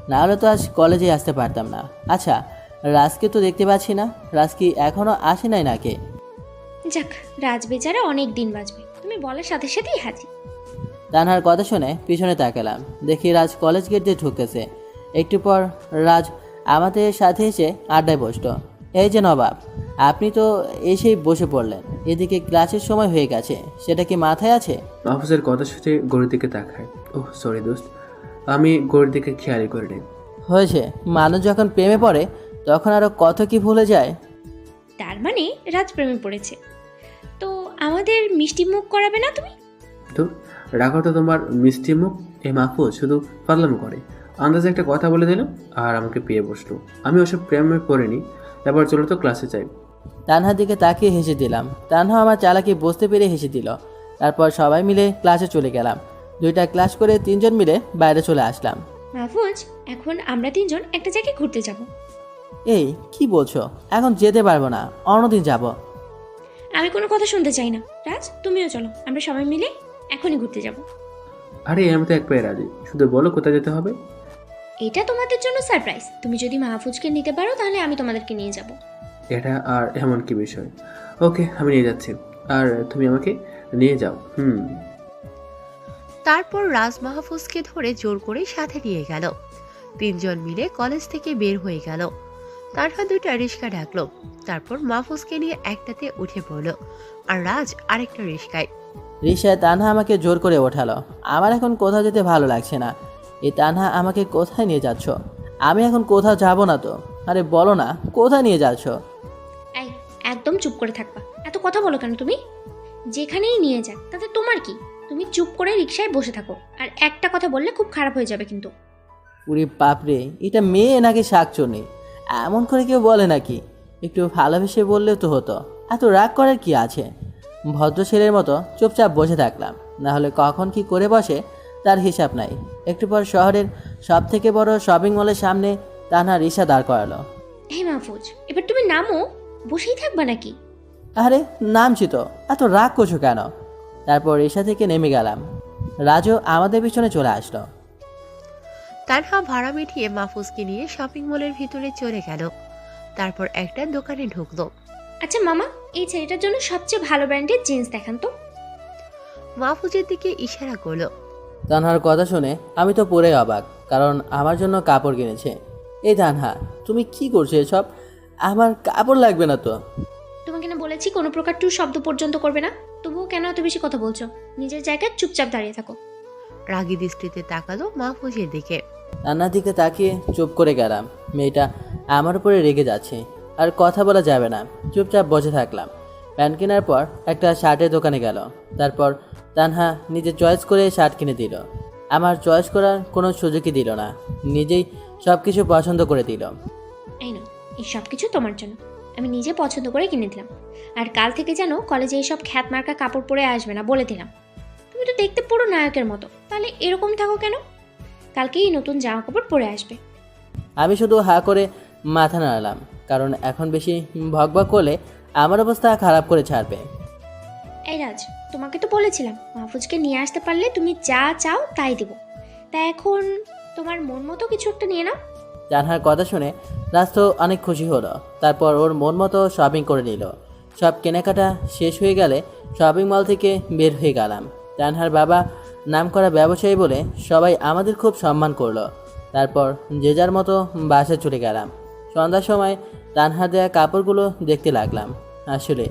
নাহলে তো আজ কলেজে আসতে পারতাম না। আচ্ছা, রাজকে তো দেখতে পাচ্ছি না। রাজ কি এখনো আসে নাই নাকি? যাক, রাজ বেচারা অনেক দিন বাঁচবে, তুমি বলার সাথে সাথেই হাজির। তানহার কথা শুনে পিছনে তাকালাম, দেখি রাজ কলেজ গেট দিয়ে ঢুকতেছে। একটু পর রাজ আমাদের সাথে এসে আড্ডায় বসলো। এই যে নবাব, আপনি তো এসেই বসে পড়লেন, এদিকে ক্লাসের সময় হয়ে গেছে, সেটা কি মাথায় আছে? মাহফুজের কথা শুনে গড়ির দিকে তাকায়। ওহ সরি দোস্ত, আমি গড়ির দিকে খেয়ালই করিনি। হয়েছে, মানুষ যখন প্রেমে পড়ে তখন আরও কত কি ভুলে যায়। তার মানে রাজ প্রেমে পড়েছে, তো আমাদের মিষ্টি মুখ করাবে না তুমি? তো রাখো তো তোমার মিষ্টি মুখ। এই মাহফুজ শুধু পাগলামি করে। আন্দাজে একটা কথা বলে দিল আর আমাকে পেয়ে বসলো। আমি ওসব প্রেমে পড়িনি। এবার চলো তো ক্লাসে যাই। তানহার দিকে তাকিয়ে হেসে দিলাম। তানহা আমার চালাকি বুঝতে পেরে হেসে দিল। তারপর সবাই মিলে ক্লাসে চলে গেলাম। 2টা ক্লাস করে 3জন মিলে বাইরে চলে আসলাম। মাহফুজ, এখন আমরা 3জন একটা জায়গায় ঘুরতে যাব। এই কি বলছো? এখন যেতে পারবো না, অন্যদিন যাব। আমি কোনো কথা শুনতে চাই না। রাজ, তুমিও চলো, আমরা সবাই মিলে এখনই ঘুরতে যাব। আরে আমি তো এক পায়ে রাজি, শুধু বলো কোথায় যেতে হবে। এটা তোমাদের জন্য সারপ্রাইজ। তুমি যদি মাহফুজকে নিতে পারো তাহলে আমি তোমাদেরকে নিয়ে যাব। এটা আর এমন কি বিষয়? ওকে, আমি নিয়ে যাচ্ছি, আর তুমি আমাকে নিয়ে যাও। তারপর রাজ মাহফুজকে ধরে জোর করে সাথে নিয়ে গেল। 3জন মিলে কলেজ থেকে বের হয়ে গেল। তানহা 2টা রিক্সা ডাকলো। তারপর মাহফুজকে নিয়ে একটাতে উঠে পড়লো আর রাজ আরেকটা রিক্সায়। রিক্সায় তানহা আমাকে জোর করে ওঠালো। আমার এখন কোথাও যেতে ভালো লাগছে না। এই তানহা আমাকে কোথায় নিয়ে যাচ্ছ? আমি এখন কোথাও যাব না তো। আরে বলো না, কোথায় নিয়ে যাচ্ছ? এই, একদম চুপ করে থাকবা। এত কথা বলো কেন তুমি? যেখানেই নিয়ে যাক তাতে তোমার কি? তুমি চুপ করে রিক্সায় বসে থাকো, আর একটা কথা বললে খুব খারাপ হয়ে যাবে কিন্তু। পুরি বাপরে, এটা মেয়ে নাকি শাকচুনি? এমন করে কেউ বলে নাকি? একটু ভালোবেসে বললেও তো হতো। এত রাগ করার কি আছে? ভদ্র ছেলের মতো চুপচাপ বসে থাকলাম। না হলে কখন কি করে বসে তার হিসাব নাই। একটু পর শহরের সব থেকে বড় শপিং মলের সামনে তানহা রিক্সা দাঁড় করালো। হে মাহফুজ, এবার তুমি নামো, বসেই থাকবা নাকি? আরে নামছি তো, এত রাগ করছো কেন? তারপর রিক্সা থেকে নেমে গেলাম। রাজও আমাদের পিছনে চলে আসলো। তানহা ভাড়া মিটিয়ে মাহফুজকে নিয়ে শপিং মলের ভিতরে চলে গেল। তারপর একটা দোকানে ঢুকলো। আচ্ছা মামা, এই ছেলেটার জন্য সবচেয়ে ভালো ব্র্যান্ডের জিন্স দেখান তো। মাহফুজের দিকে ইশারা করলো। তানহার কথা শুনে আমি তো পুরোই অবাক, কারণ আমার জন্য কাপড় কিনেছে। এই তানহা, তুমি কি করছো এসব? আমার কাপড় লাগবে না তো। তোমাকে না বলেছি কোনো প্রকার টু শব্দ পর্যন্ত করবে না, তবুও কেন এত বেশি কথা বলছো? নিজের জায়গায় চুপচাপ দাঁড়িয়ে থাকো। রাগী দৃষ্টিতে তাকালো মাহফুজের দিকে। তানহার দিকে তাকিয়ে চুপ করে গেলাম। মেয়েটা আমার উপরে রেগে যাচ্ছে, আর কথা বলা যাবে না। চুপচাপ বসে থাকলাম। প্যান্ট কেনার পর একটা শার্টের দোকানে গেল। তারপর তানহা নিজে চয়েস করে শার্ট কিনে দিল। আমার চয়েস করার কোনো সুযোগই দিল না, নিজেই সব কিছু পছন্দ করে দিল। এই না, এই সব কিছু তোমার জন্য। আমি নিজে পছন্দ করে কিনে দিলাম। আর কাল থেকে যেন কলেজে এইসব খ্যাতমার্কা কাপড় পরে আসবে না, বলে দিলাম। তুমি তো দেখতে পুরো নায়কের মতো, তাহলে এরকম থাকো কেন? কালকেই নতুন জামা কাপড় পরে আসবে। আমি শুধু হা করে মাথা নাড়ালাম, কারণ এখন বেশি ভকভক করলে আমার অবস্থা খারাপ করে ছাড়বে। এই রাজ, তোমাকে তো বলেছিলাম মাহফুজকে নিয়ে আসতে পারলে তুমি যা চাও তাই দেবো। তা এখন তোমার মন মতো কিছু একটা নিয়ে নাও। তানহার কথা শুনে রাজ তো অনেক খুশি হলো। তারপর ওর মন মতো শপিং করে নিল। সব কেনাকাটা শেষ হয়ে গেলে শপিং মল থেকে বের হয়ে গেলাম। তানহার বাবা নামকরা ব্যবসায়ী বলে সবাই আমাদের খুব সম্মান করলো। তারপর যে যার মতো বাসায় চলে গেলাম। সন্ধ্যার সময় তানহার দেয়া কাপড়গুলো দেখতে লাগলাম। আসলে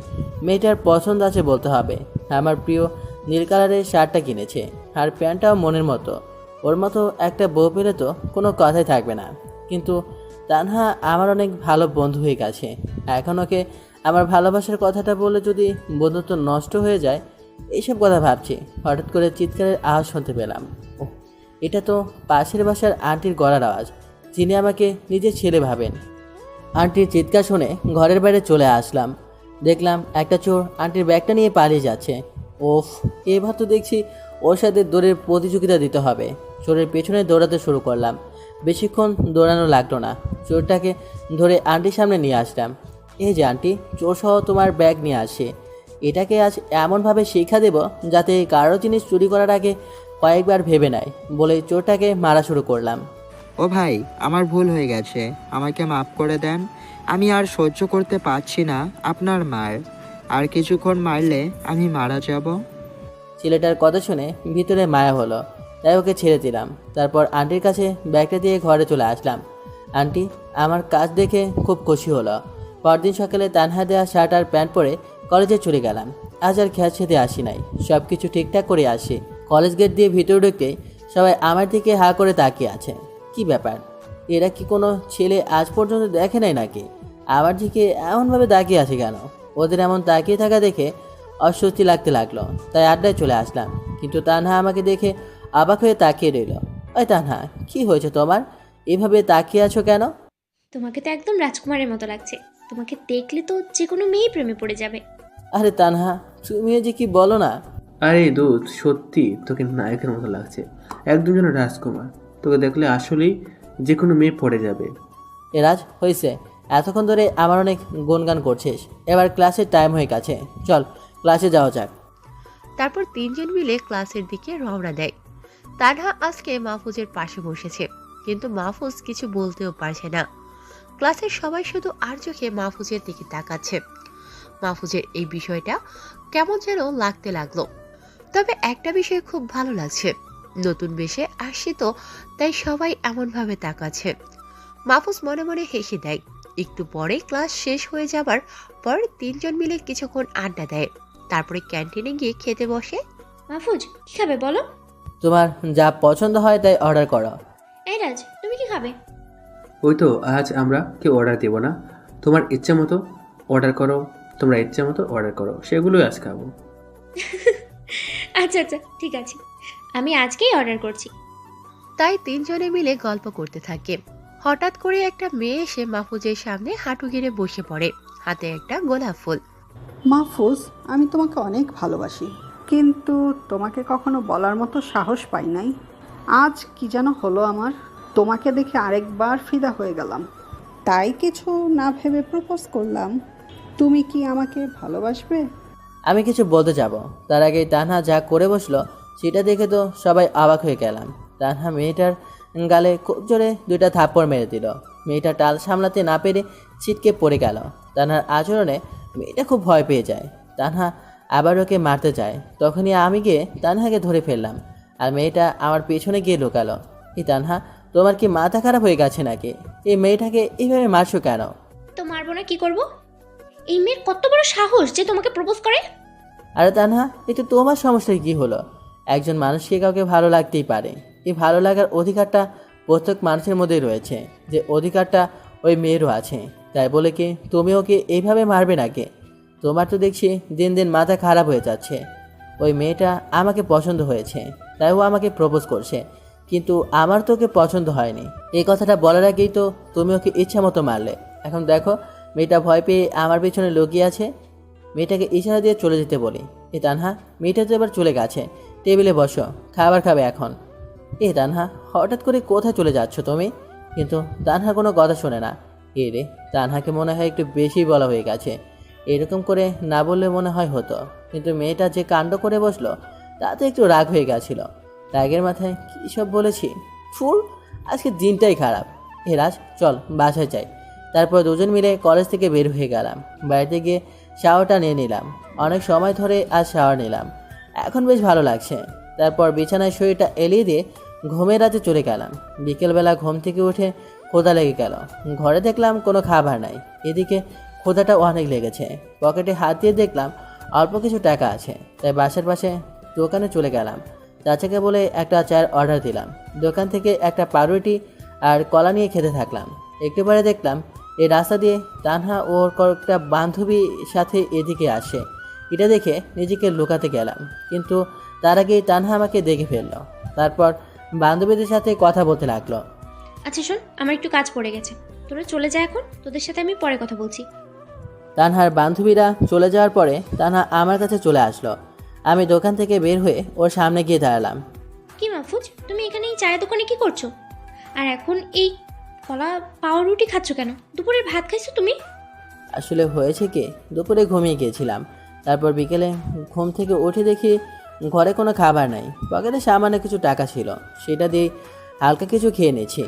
মেয়েটার পছন্দ আছে বলতে হবে। আমার প্রিয় নীল কালারের শার্টটা কিনেছে, আর প্যান্টটাও মনের মতো। ওর মতো একটা বউ পেলে তো কোনো কথাই থাকবে না। কিন্তু তানহা আমার অনেক ভালো বন্ধু হয়ে গেছে। এখন ওকে আমার ভালোবাসার কথাটা বলে যদি বন্ধুত্ব নষ্ট হয়ে যায়, এইসব কথা ভাবছি। হঠাৎ করে চিৎকারের আওয়াজ শুনতে পেলাম। ওহ, এটা তো পাশের বাসার আন্টির গলার আওয়াজ, যিনি আমাকে নিজের ছেলে ভাবেন। আন্টির চিৎকার শুনে ঘরের বাইরে চলে আসলাম। দেখলাম একটা চোর আন্টির ব্যাগটা নিয়ে পালিয়ে যাচ্ছে। ওফ, এবার তো দেখছি ওর সাথে দৌড়ের প্রতিযোগিতা দিতে হবে। চোরের পেছনে দৌড়াতে শুরু করলাম। বেশিক্ষণ দৌড়ানো লাগলো না। চোরটাকে ধরে আন্টির সামনে নিয়ে আসলাম। এই যে আন্টি, চোর সহ তোমার ব্যাগ নিয়ে আসে। এটাকে আজ এমনভাবে শিক্ষা দেব যাতে কারো জিনিস চুরি করার আগে কয়েকবার ভেবে নেয়, বলে চোরটাকে মারা শুরু করলাম। ও ভাই, আমার ভুল হয়ে গেছে, আমাকে মাফ করে দেন। আমি আর সহ্য করতে পারছি না আপনার মার। আর কিছুক্ষণ মারলে আমি মারা যাব। ছেলেটার কথা শুনে ভিতরে মায়া হলো, তাই ওকে ছেড়ে দিলাম। তারপর আন্টির কাছে ব্যাগটা দিয়ে ঘরে চলে আসলাম। আন্টি আমার কাজ দেখে খুব খুশি হলো। পরদিন সকালে তানহা দেওয়া শার্ট আর প্যান্ট পরে কলেজে চলে গেলাম। আজ আর খেয়াল খেতে আসি নাই, সব কিছু ঠিকঠাক করে আসি। কলেজ গেট দিয়ে ভিতরে ঢুকতেই সবাই আমার দিকে হা করে তাকিয়ে আছে। কি ব্যাপার, এরা কি কোনো ছেলে আজ পর্যন্ত দেখে নাই নাকি? আমার দিকে এমনভাবে তাকিয়ে আছে কেন? ওদের এমন তাকিয়ে থাকা দেখে অস্বস্তি লাগতে লাগলো, তাই আড্ডায় চলে আসলাম। কিন্তু তানহা আমাকে দেখে অবাক হয়ে তাকিয়ে রইল। ওই তানহা, কি হয়েছে তোমার? এভাবে তাকিয়ে আছো কেন? তোমাকে তো একদম রাজকুমারের মতো লাগছে। তোমাকে দেখলে তো যে কোনো মেয়ে প্রেমে পড়ে যাবে। আরে তানহা, তুমিও যে কি বলো না। আরে দুধ, সত্যি তোকে নায়কের মতো লাগছে, একদম যেন রাজকুমার। তোকে দেখলে আসলেই যে কোনো মেয়ে পড়ে যাবে। এরাজ হয়েছে, এতক্ষণ ধরে আমার অনেক গুনগান করছিস। এবার ক্লাসের টাইম হয়ে গেছে, চল ক্লাসে যাওয়া যাক। তারপর তিনজন মিলে ক্লাসের দিকে রওনা দেয়। তানহা আজকে মাহফুজের পাশে বসেছে, কিন্তু মাহফুজ কিছু বলতেও পারছে না। ক্লাসের সবাই শুধু আর চোখে মাহফুজের দিকে তাকাচ্ছে। মাহফুজের এই বিষয়টা কেমন যেন লাগতে লাগলো। তবে একটা বিষয় খুব ভালো লাগছে, নতুন বেশে আসছে তো, তাই সবাই এমনভাবে তাকাচ্ছে। মাহফুজ মনে মনে হেসে দেয়। একটু পরে ক্লাস শেষ হয়ে যাবার পর তিনজন মিলে কিছুক্ষণ আড্ডা দেয়। তারপরে ক্যান্টিনে গিয়ে খেতে বসে। মাহফুজ, কি খাবে বলো? তোমার যা পছন্দ হয় তাই অর্ডার করো। এই রাজ, তুমি কি খাবে? ওই তো, আজ আমরা কেউ অর্ডার দেবো না, তোমার ইচ্ছা মতো অর্ডার করো, তোমরা ইচ্ছা মতো অর্ডার করো, সেগুলোই আজ খাবো। আচ্ছা আচ্ছা, ঠিক আছে, আমি আজকেই অর্ডার করছি। তাই তিনজনে মিলে গল্প করতে থাকে। হঠাৎ করে একটা মেয়ে এসে মাহফুজের সামনে হাঁটু গেড়ে বসে পড়ে, হাতে একটা গোলাপ ফুল। মাহফুজ, আমি তোমাকে অনেক ভালোবাসি, কিন্তু তোমাকে কখনো বলার মতো সাহস পাই নাই। আজ কি যেন হলো আমার, তোমাকে দেখে আরেকবার ফিদা হয়ে গেলাম, তাই কিছু না ভেবে প্রপোজ করলাম। তুমি কি আমাকে ভালোবাসবে? আমি কিছু বলতে যাব, তার আগেই তানহা যা করে বসলো সেটা দেখে তো সবাই অবাক হয়ে গেলাম। তানহা মেয়েটার গালে খুব জোরে দুইটা থাপ্পড় মেরে দিল। মেয়েটা টাল সামলাতে না পেরে ছিটকে পড়ে গেল। তানহার আচরণে মেয়েটা খুব ভয় পেয়ে যায়। তানহা আবার ওকে মারতে যায়, তখনই আমি গিয়ে তানহাকে ধরে ফেললাম, আর মেয়েটা আমার পেছনে গিয়ে লুকালো। এই তানহা, তোমার কি মাথা খারাপ হয়ে গেছে নাকি? এই মেয়েটাকে এইভাবে মারছো কেন? তো মারবো না, কি করব? এই মেয়ের কত বড় সাহস যে তোমাকে প্রপোজ করে! আরে তানহা, এতে তোমার সমস্যা কি হলো? একজন মানুষকে কাউকে ভালো লাগতেই পারে। এই ভালো লাগার অধিকারটা প্রত্যেক মানুষের মধ্যেই রয়েছে, যে অধিকারটা ওই মেয়েরও আছে। তাই বলে কি তুমি ওকে এইভাবে মারবে নাকি? তোমার তো দেখছি দিন দিন মাথা খারাপ হয়ে যাচ্ছে। ওই মেয়েটা আমাকে পছন্দ হয়েছে, তাই ও আমাকে প্রপোজ করছে, কিন্তু আমার তো ওকে পছন্দ হয়নি। এই কথাটা বলার আগেই তো তুমি ওকে ইচ্ছা মতো মারলে। এখন দেখো, মেয়েটা ভয় পেয়ে আমার পেছনে লুকিয়ে আছে। মেয়েটাকে ইশারা দিয়ে চলে যেতে বলি। এ তানহা, মেয়েটা তো এবার চলে গেছে, টেবিলে বসো, খাবার খাবে এখন। এ তানহা, হঠাৎ করে কোথায় চলে যাচ্ছ তুমি? কিন্তু তানহা কোনো কথা শোনে না। এ রে, তানহাকে মনে হয় একটু বেশি বলা হয়ে গেছে। এরকম করে না বললে মনে হয় হতো, কিন্তু মেয়েটা যে কাণ্ড করে বসলো তাতে একটু রাগ হয়ে গেছিল। রাগের মাথায় কী সব বলেছি, ফুল, আজকে দিনটাই খারাপ। এ রাজ, চল বাসায় যাই। তারপর দুজন মিলে কলেজ থেকে বের হয়ে গেলাম। বাড়িতে গিয়ে শাওয়ারটা নিয়ে নিলাম। অনেক সময় ধরে আজ শাওয়ার নিলাম, এখন বেশ ভালো লাগছে। তারপর বিছানায় শরীরটা এলিয়ে দিয়ে ঘুমের রাতে চলে গেলাম। বিকেলবেলা ঘুম থেকে উঠে ক্ষুধা লেগে গেল। ঘরে দেখলাম কোনো খাবার নাই, এদিকে ক্ষুধাটা অনেক লেগেছে। পকেটে হাত দিয়ে দেখলাম অল্প কিছু টাকা আছে, তাই বাসার পাশে দোকানে চলে গেলাম। চাচাকে বলে একটা চায়ের অর্ডার দিলাম। দোকান থেকে একটা পাউরুটি আর কলা নিয়ে খেতে থাকলাম। একটু পরে দেখলাম এই রাস্তা দিয়ে তানহা ওর কয়েকটা বান্ধবীর সাথে এদিকে আসে। এটা দেখে নিজেকে লুকাতে গেলাম, কিন্তু তার আগেই তানহা আমাকে দেখে ফেললো। তারপর বান্ধবীদের সাথে কথা বলতে লাগলো। আচ্ছা শোন, আমার একটু কাজ পড়ে গেছে, তোরা চলে যা এখন, তোদের সাথে আমি পরে কথা বলছি। তানহার বান্ধবীরা চলে যাওয়ার পরে তানহা আমার কাছে চলে আসলো। আমি দোকান থেকে বের হয়ে ওর সামনে গিয়ে দাঁড়ালাম। কি মাহফুজ, তুমি এখানে এই চায়ের দোকানে কি করছো? আর এখন এই কলা পাউরুটি খাচ্ছ কেন? দুপুরের ভাত খাইছো তুমি? আসলে হয়েছে কি, দুপুরে ঘুমিয়ে গিয়েছিলাম। তারপর বিকেলে ঘুম থেকে উঠে দেখি ঘরে কোনো খাবার নাই। পকেটে সামান্য কিছু টাকা ছিল, সেটা দিয়ে হালকা কিছু খেয়ে নিয়েছি।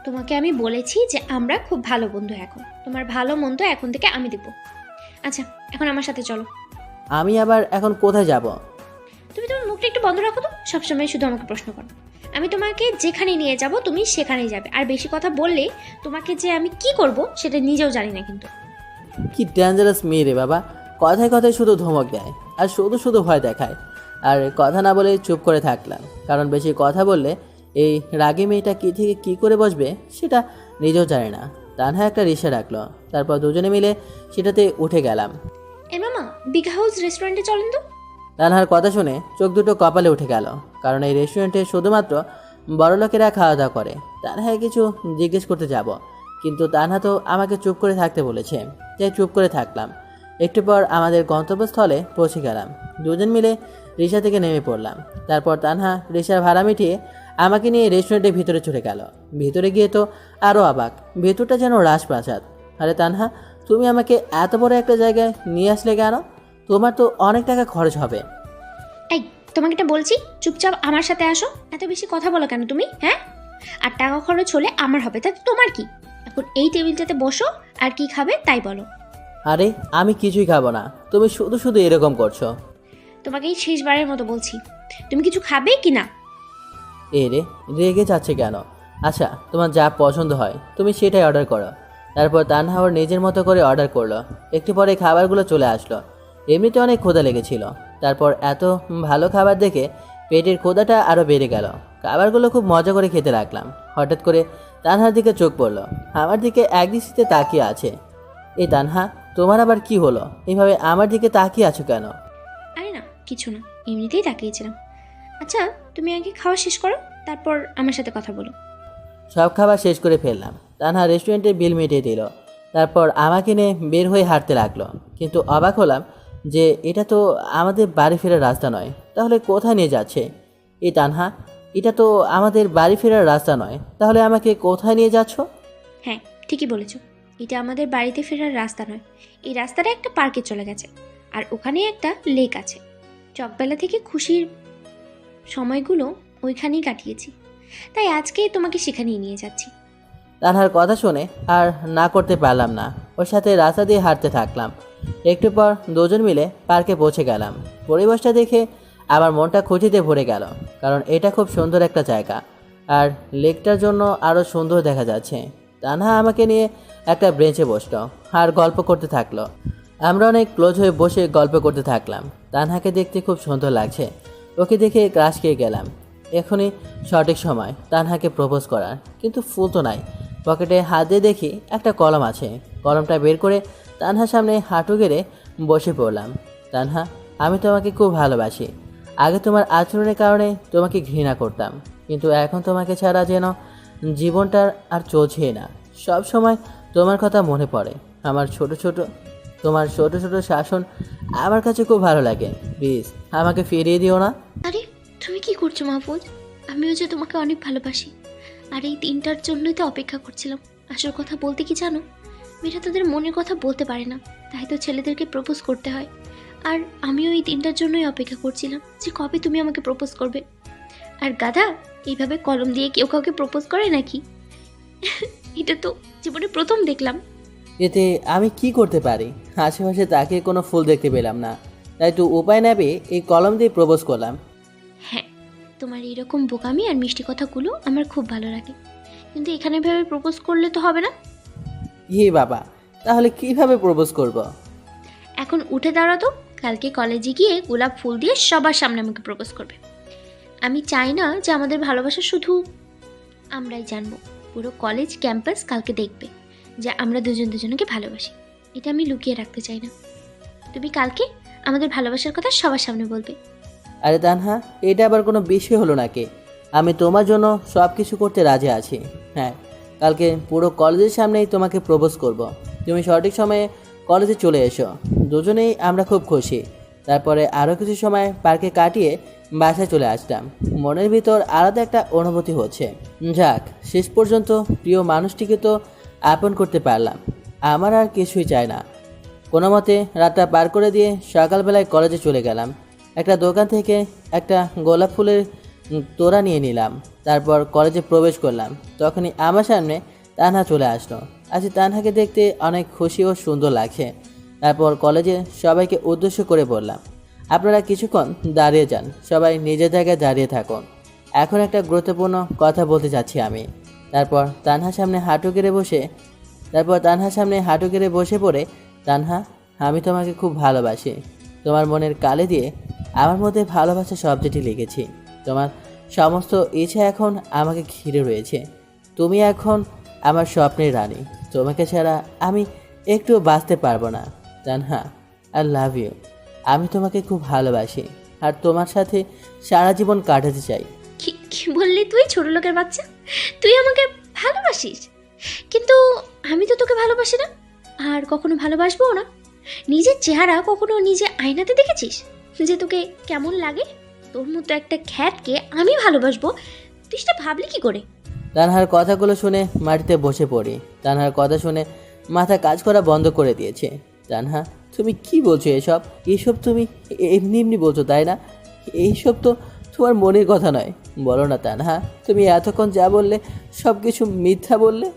তোমাকে আমি বলেছি যে আমরা খুব ভালো বন্ধু এখন। তোমার ভালো মন্দ এখন থেকে আমি দেবো। আচ্ছা, এখন আমার সাথে চলো। আমি আবার এখন কোথায় যাব? তুমি তোমার মুখটা একটু বন্ধ রাখো তো, সবসময় শুধু আমাকে প্রশ্ন করো। আমি তোমাকে যেখানে নিয়ে যাব তুমি সেখানেই যাবে, আর বেশি কথা বললে তোমাকে যে আমি কি করব সেটা নিজেও জানি না কিন্তু। কি ডেঞ্জারাস মেয়ে রে বাবা, কথায় কথায় শুধু ধমক দেয় আর শুধু শুধু ভয় দেখায়। আর কথা না বলে চুপ করে থাকলাম, কারণ বেশি কথা বললে এই রাগী মেয়েটা কী থেকে কী করে বসবে সেটা নিজেও জানে না। তানহা একটা রিক্সা রাখলো, তারপর দুজনে মিলে সেটাতে উঠে গেলাম। এ মামা, বিগ হাউস রেস্টুরেন্টে চলেন তো। তানহার কথা শুনে চোখ দুটো কপালে উঠে গেল, কারণ এই রেস্টুরেন্টে শুধুমাত্র বড়লোকেরা খাওয়া দাওয়া করে। তানহায় কিছু জিজ্ঞেস করতে যাব, কিন্তু তানহা তো আমাকে চুপ করে থাকতে বলেছে, তাই চুপ করে থাকলাম। একটু পর আমাদের গন্তব্যস্থলে পৌঁছে গেলাম। দুজন মিলে রিক্সা থেকে নেমে পড়লাম। তারপর তানহা রিক্সার ভাড়া মিটিয়ে আমাকে নিয়ে রেস্টুরেন্টের ভিতরে চলে গেল। ভিতরে গিয়ে তো আরও অবাক, ভেতরটা যেন রাজপ্রাসাদ। আরে তানহা, তুমি আমাকে এত বড় একটা জায়গায় নিয়ে আসলে কেন? তোমার তো অনেক টাকা খরচ হবে। এই, তোমাকে এটা বলছি, চুপচাপ আমার সাথে আসো। এত বেশি কথা বলো কেন তুমি, হ্যাঁ? আর টাকা খরচ হলে আমার হবে, তাতে তোমার কি? এখন এই টেবিলটাতে বসো, আর কি খাবে তাই বলো। আরে আমি কিছুই খাবো না, তুমি শুধু শুধু এরকম করছো। তোমাকে এই শেষবারের মতো বলছি, তুমি কিছু খাবে কি না? এ রে, রেগে যাচ্ছে কেন? আচ্ছা, তোমার যা পছন্দ হয় তুমি সেটাই অর্ডার করো। তারপর তানহা ওর নিজের মতো করে অর্ডার করলো। একটু পরে খাবারগুলো চলে আসলো। এমনিতে অনেক ক্ষুধা লেগেছিল, তারপর এত ভালো খাবার দেখে পেটের ক্ষুধাটা আরও বেড়ে গেল। খাবারগুলো খুব মজা করে খেতে লাগলাম। হঠাৎ করে তানহার দিকে চোখ পড়লো, আমার দিকে একদৃষ্টিতে তাকিয়ে আছে। এই তানহা, তোমার আবার কি হলো? এইভাবে আমার দিকে তাকিয়ে আছো কেন? আরে না, কিছু না, এমনিতেই তাকিয়েছিলাম। আচ্ছা, তুমি আগে খাওয়া শেষ করো, তারপর আমার সাথে কথা বলো। সব খাবার শেষ করে ফেললাম। তানহা রেস্টুরেন্টের বিল মিটিয়ে দিল, তারপর আমাকে নিয়ে বের হয়ে হাঁটতে লাগলো। কিন্তু অবাক হলাম যে এটা তো আমাদের বাড়ি ফেরার রাস্তা নয়, তাহলে কোথায় নিয়ে যাচ্ছে? এই তানহা, এটা তো আমাদের বাড়ি ফেরার রাস্তা নয়, তাহলে আমাকে কোথায় নিয়ে যাচ্ছ? হ্যাঁ, ঠিকই বলেছো, এটা আমাদের বাড়িতে ফেরার রাস্তা নয়। এই রাস্তাটা একটা পার্কে চলে গেছে, আর ওখানে একটা লেক আছে। চকবেলা থেকে খুশির সময়গুলো ওইখানেই কাটিয়েছি, তাই আজকেই তোমাকে সেখানেই নিয়ে যাচ্ছি। তানহার কথা শুনে আর না করতে পারলাম না, ওর সাথে রাস্তা দিয়ে হাঁটতে থাকলাম। একটু পর দুজন মিলে পার্কে পৌঁছে গেলাম। পরিবেশটা দেখে আমার মনটা খুশিতে ভরে গেল, কারণ এটা খুব সুন্দর একটা জায়গা, আর লেকটার জন্য আরও সুন্দর দেখা যাচ্ছে। তানহা আমাকে নিয়ে একটা বেঞ্চে বসলো আর গল্প করতে থাকলো। আমরা অনেক ক্লোজ হয়ে বসে গল্প করতে থাকলাম। তানহাকে দেখতে খুব সুন্দর লাগছে, ওকে দেখে ক্রাশ খেয়ে গেলাম। এখনই সঠিক সময় তানহাকে প্রপোজ করার, কিন্তু ফুল তো নাই। পকেটে হাত দিয়ে দেখি একটা কলম আছে। কলমটা বের করে তানহার সামনে হাঁটু গেড়ে বসে পড়লাম। তানহা, আমি তোমাকে খুব ভালোবাসি। আগে তোমার আচরণের কারণে তোমাকে ঘৃণা করতাম, কিন্তু এখন তোমাকে ছাড়া যেন জীবনটার আর চলছেই না। সব সময় তোমার কথা মনে পড়ে। তোমার ছোট ছোট শাসন আমার কাছে খুব ভালো লাগে। প্লিজ আমাকে ফিরিয়ে দিও না। আরে, তুমি কি করছো মাহফুজ? আমিও যে তোমাকে অনেক ভালোবাসি, আর এই দিনটার জন্যই তো অপেক্ষা করছিলাম। আসল কথা বলতে কি জানো, মেয়েরা তাদের মনের কথা বলতে পারে না, তাই তো ছেলেদেরকে প্রপোজ করতে হয়। আর আমিও এই দিনটার জন্যই অপেক্ষা করছিলাম যে কবে তুমি আমাকে প্রপোজ করবে। আর গাধা, এইভাবে কলম দিয়ে কেউ কাউকে প্রপোজ করে নাকি? এটা তো জীবনে প্রথম দেখলাম। এতে আমি কি করতে পারি? আশেপাশে তাকে কোনো ফুল দেখতে পেলাম না, তাই তো উপায় না পেয়ে এই কলম দিয়ে প্রপোজ করলাম। হ্যাঁ, তোমার এরকম বোকামি আর মিষ্টি কথাগুলো আমার খুব ভালো লাগে, কিন্তু এখানে ভেবে প্রপোজ করলে তো হবে না। বাবা, তাহলে কিভাবে প্রপোজ করব? এখন উঠে দাঁড়াতো, কালকে কলেজে গিয়ে গোলাপ ফুল দিয়ে সবার সামনে আমাকে প্রপোজ করবে। আমি চাই না যে আমাদের ভালোবাসা শুধু আমরাই জানবো, পুরো কলেজ ক্যাম্পাস কালকে দেখবে যে আমরা দুজন দুজনকে ভালোবাসি। এটা আমি লুকিয়ে রাখতে চাই না। তুমি কালকে আমাদের ভালোবাসার কথা সবার সামনে বলবে। আরে তানহা, এটা আবার কোনো বিষয় হলো নাকি? আমি তোমার জন্য সব কিছু করতে রাজি আছি। হ্যাঁ, কালকে পুরো কলেজের সামনেই তোমাকে প্রপোজ করব। তুমি সঠিক সময়ে কলেজে চলে এসো, দুজনেই আমরা খুব খুশি। তারপরে আরও কিছু সময় পার্কে কাটিয়ে বাসায় চলে আসলাম। মনের ভিতর আলাদা একটা অনুভূতি হচ্ছে। যাক, শেষ পর্যন্ত প্রিয় মানুষটিকে তো আপন করতে পারলাম। আমার আর কিছুই চাই না। কোনো মতে রাতটা পার করে দিয়ে সকালবেলায় কলেজে চলে গেলাম। একটা দোকান থেকে একটা গোলাপ ফুলের তোরা নিয়ে নিলাম। তারপর কলেজে প্রবেশ করলাম, তখনই আমার সামনে তানহা চলে আসলো। আজ তানহাকে দেখতে অনেক খুশি ও সুন্দর লাগছে। তারপর কলেজে সবাইকে উদ্দেশ্য করে বললাম, আপনারা কিছুক্ষণ দাঁড়িয়ে যান, সবাই নিজের জায়গায় দাঁড়িয়ে থাকুন, এখন একটা গুরুত্বপূর্ণ কথা বলতে যাচ্ছি আমি। তারপর তানহার সামনে হাঁটু গেড়ে বসে পড়ে, তানহা, আমি তোমাকে খুব ভালোবাসি। তোমার মনের কালে দিয়ে আমার মধ্যে ভালোবাসা শব্দটি লিখেছি। তোমার সমস্ত ইচ্ছা এখন আমাকে ঘিরে রয়েছে। তুমি এখন আমার স্বপ্নের রানী। তোমাকে ছাড়া আমি একটু বাঁচতে পারবো না। Tanha, I love you. আমি তোমাকে খুব ভালোবাসি আর তোমার সাথে সারা জীবন কাটাতে চাই। কি কি বললি তুই, ছোট লোকের বাচ্চা? তুই আমাকে ভালোবাসিস? কিন্তু আমি তো তোকে ভালোবাসি না, আর কখনো ভালোবাসবো না। নিজের চেহারা কখনো নিজে আয়নাতে দেখেছিস যে তোকে কেমন লাগে? তোর মতো একটা খ্যাতকে আমি ভালোবাসবো, তুই সেটা ভাবলি কি করে? তানহার কথাগুলো শুনে মাটিতে বসে পড়ি। তানহার কথা শুনে মাথা কাজ করা বন্ধ করে দিয়েছে। তানহা, তুমি কি বলছো এসব? এইসব তুমি এমনি এমনি বলছো তাই না? এইসব তো তোমার মনের কথা নয়। বলো না তানহা, তুমি এতক্ষণ যা বললে সব কিছু মিথ্যা বললে।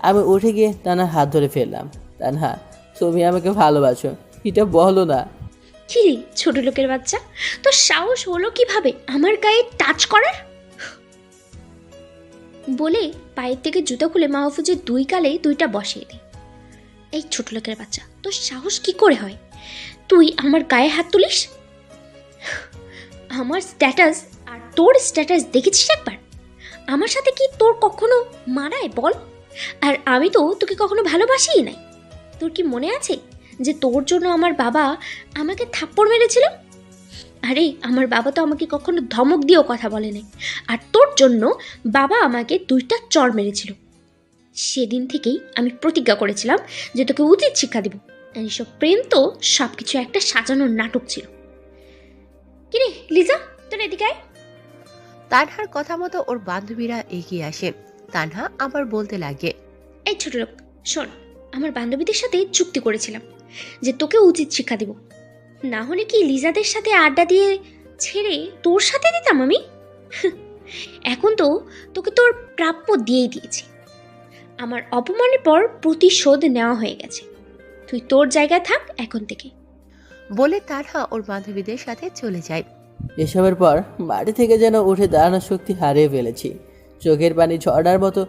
আমি উঠে গিয়ে তানহার হাত ধরে ফেললাম। তানহা, তুমি আমাকে ভালোবাসো, এটা বলো না। কি রে ছোট লোকের বাচ্চা, তোর সাহস হলো কিভাবে আমার গায়ে টাচ করার? বলে পায়ের থেকে জুতো খুলে মাহফুজের দুই গালে দুইটা বসিয়ে দে। এই ছোট লোকের বাচ্চা, তোর সাহস কি করে হয় তুই আমার গায়ে হাত তুলিস? আমার স্ট্যাটাস আর তোর স্ট্যাটাস দেখেছিস একবার? আমার সাথে কি তোর কখনো মানায় বল? আর আমি তো তোকে কখনো ভালোবাসিই নাই। তোর কি মনে আছে যে তোর জন্য আমার বাবা আমাকে থাপ্পড় মেরেছিল? আরে আমার বাবা তো আমাকে কখনো ধমক দিয়েও কথা বলে নাই, আর তোর জন্য বাবা আমাকে দুইটা চড় মেরেছিল। সেদিন থেকেই আমি প্রতিজ্ঞা করেছিলাম যে তোকে উচিত শিক্ষা দেব। এইসব প্রেম তো সব কিছু একটা সাজানোর নাটক ছিল। কিরে লিজা, তোর এদিকে আয়। তানহার কথা মতো ওর বান্ধবীরা এগিয়ে আসে। তানহা আবার বলতে লাগে, এই ছোট লোক শোন, আমার বান্ধবীদের সাথে চুক্তি করেছিলাম যে তোকে উচিত শিক্ষা দেব, না হলে কি লিজাদের সাথে আড্ডা দিয়ে ছেড়ে তোর সাথে দিতাম আমি? এখন তো তোকে তোর প্রাপ্য দিয়েই দিয়েছি। আমার অপমানের পর প্রতিশোধ নেওয়া হয়ে গেছে। তুই তোর জায়গায় থাক এখন থেকে। বলে তানহা ওর বান্ধবীদের সাথে চলে যায়। এসবের পর মাটি থেকে যেন উঠে দাঁড়ানোর শক্তি হারিয়ে ফেলেছি। চোখের পানি ঝর্ণার মতো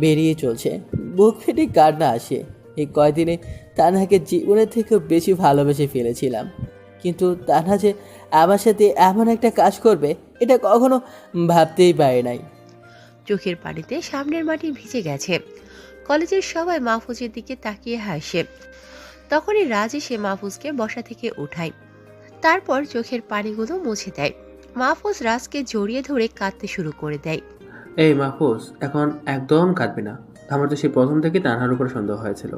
বেরিয়ে চলছে, বুক ফেটে কান্না আসে। এই কয়দিনে তানহাকে জীবনের থেকেও বেশি ভালোবেসে ফেলেছিলাম, কিন্তু তানহা যে আমার সাথে এমন একটা কাজ করবে এটা কখনো ভাবতেই পারে নাই। চোখের পানিতে সামনের মাটি ভিজে গেছে। কলেজের সবাই মাহফুজের দিকে তাকিয়ে হাসে। তখনই রাজ এসে মাহফুজকে বসা থেকে উঠায়, তারপর চোখের পানিগুলো মুছে দেয়। মাহফুজ রাজকে জড়িয়ে ধরে কাঁদতে শুরু করে দেয়। এই মাহফুজ, এখন একদম কাঁদবি না। আমার তো সেই প্রথম থেকে তানহার উপর সন্দেহ হয়েছিল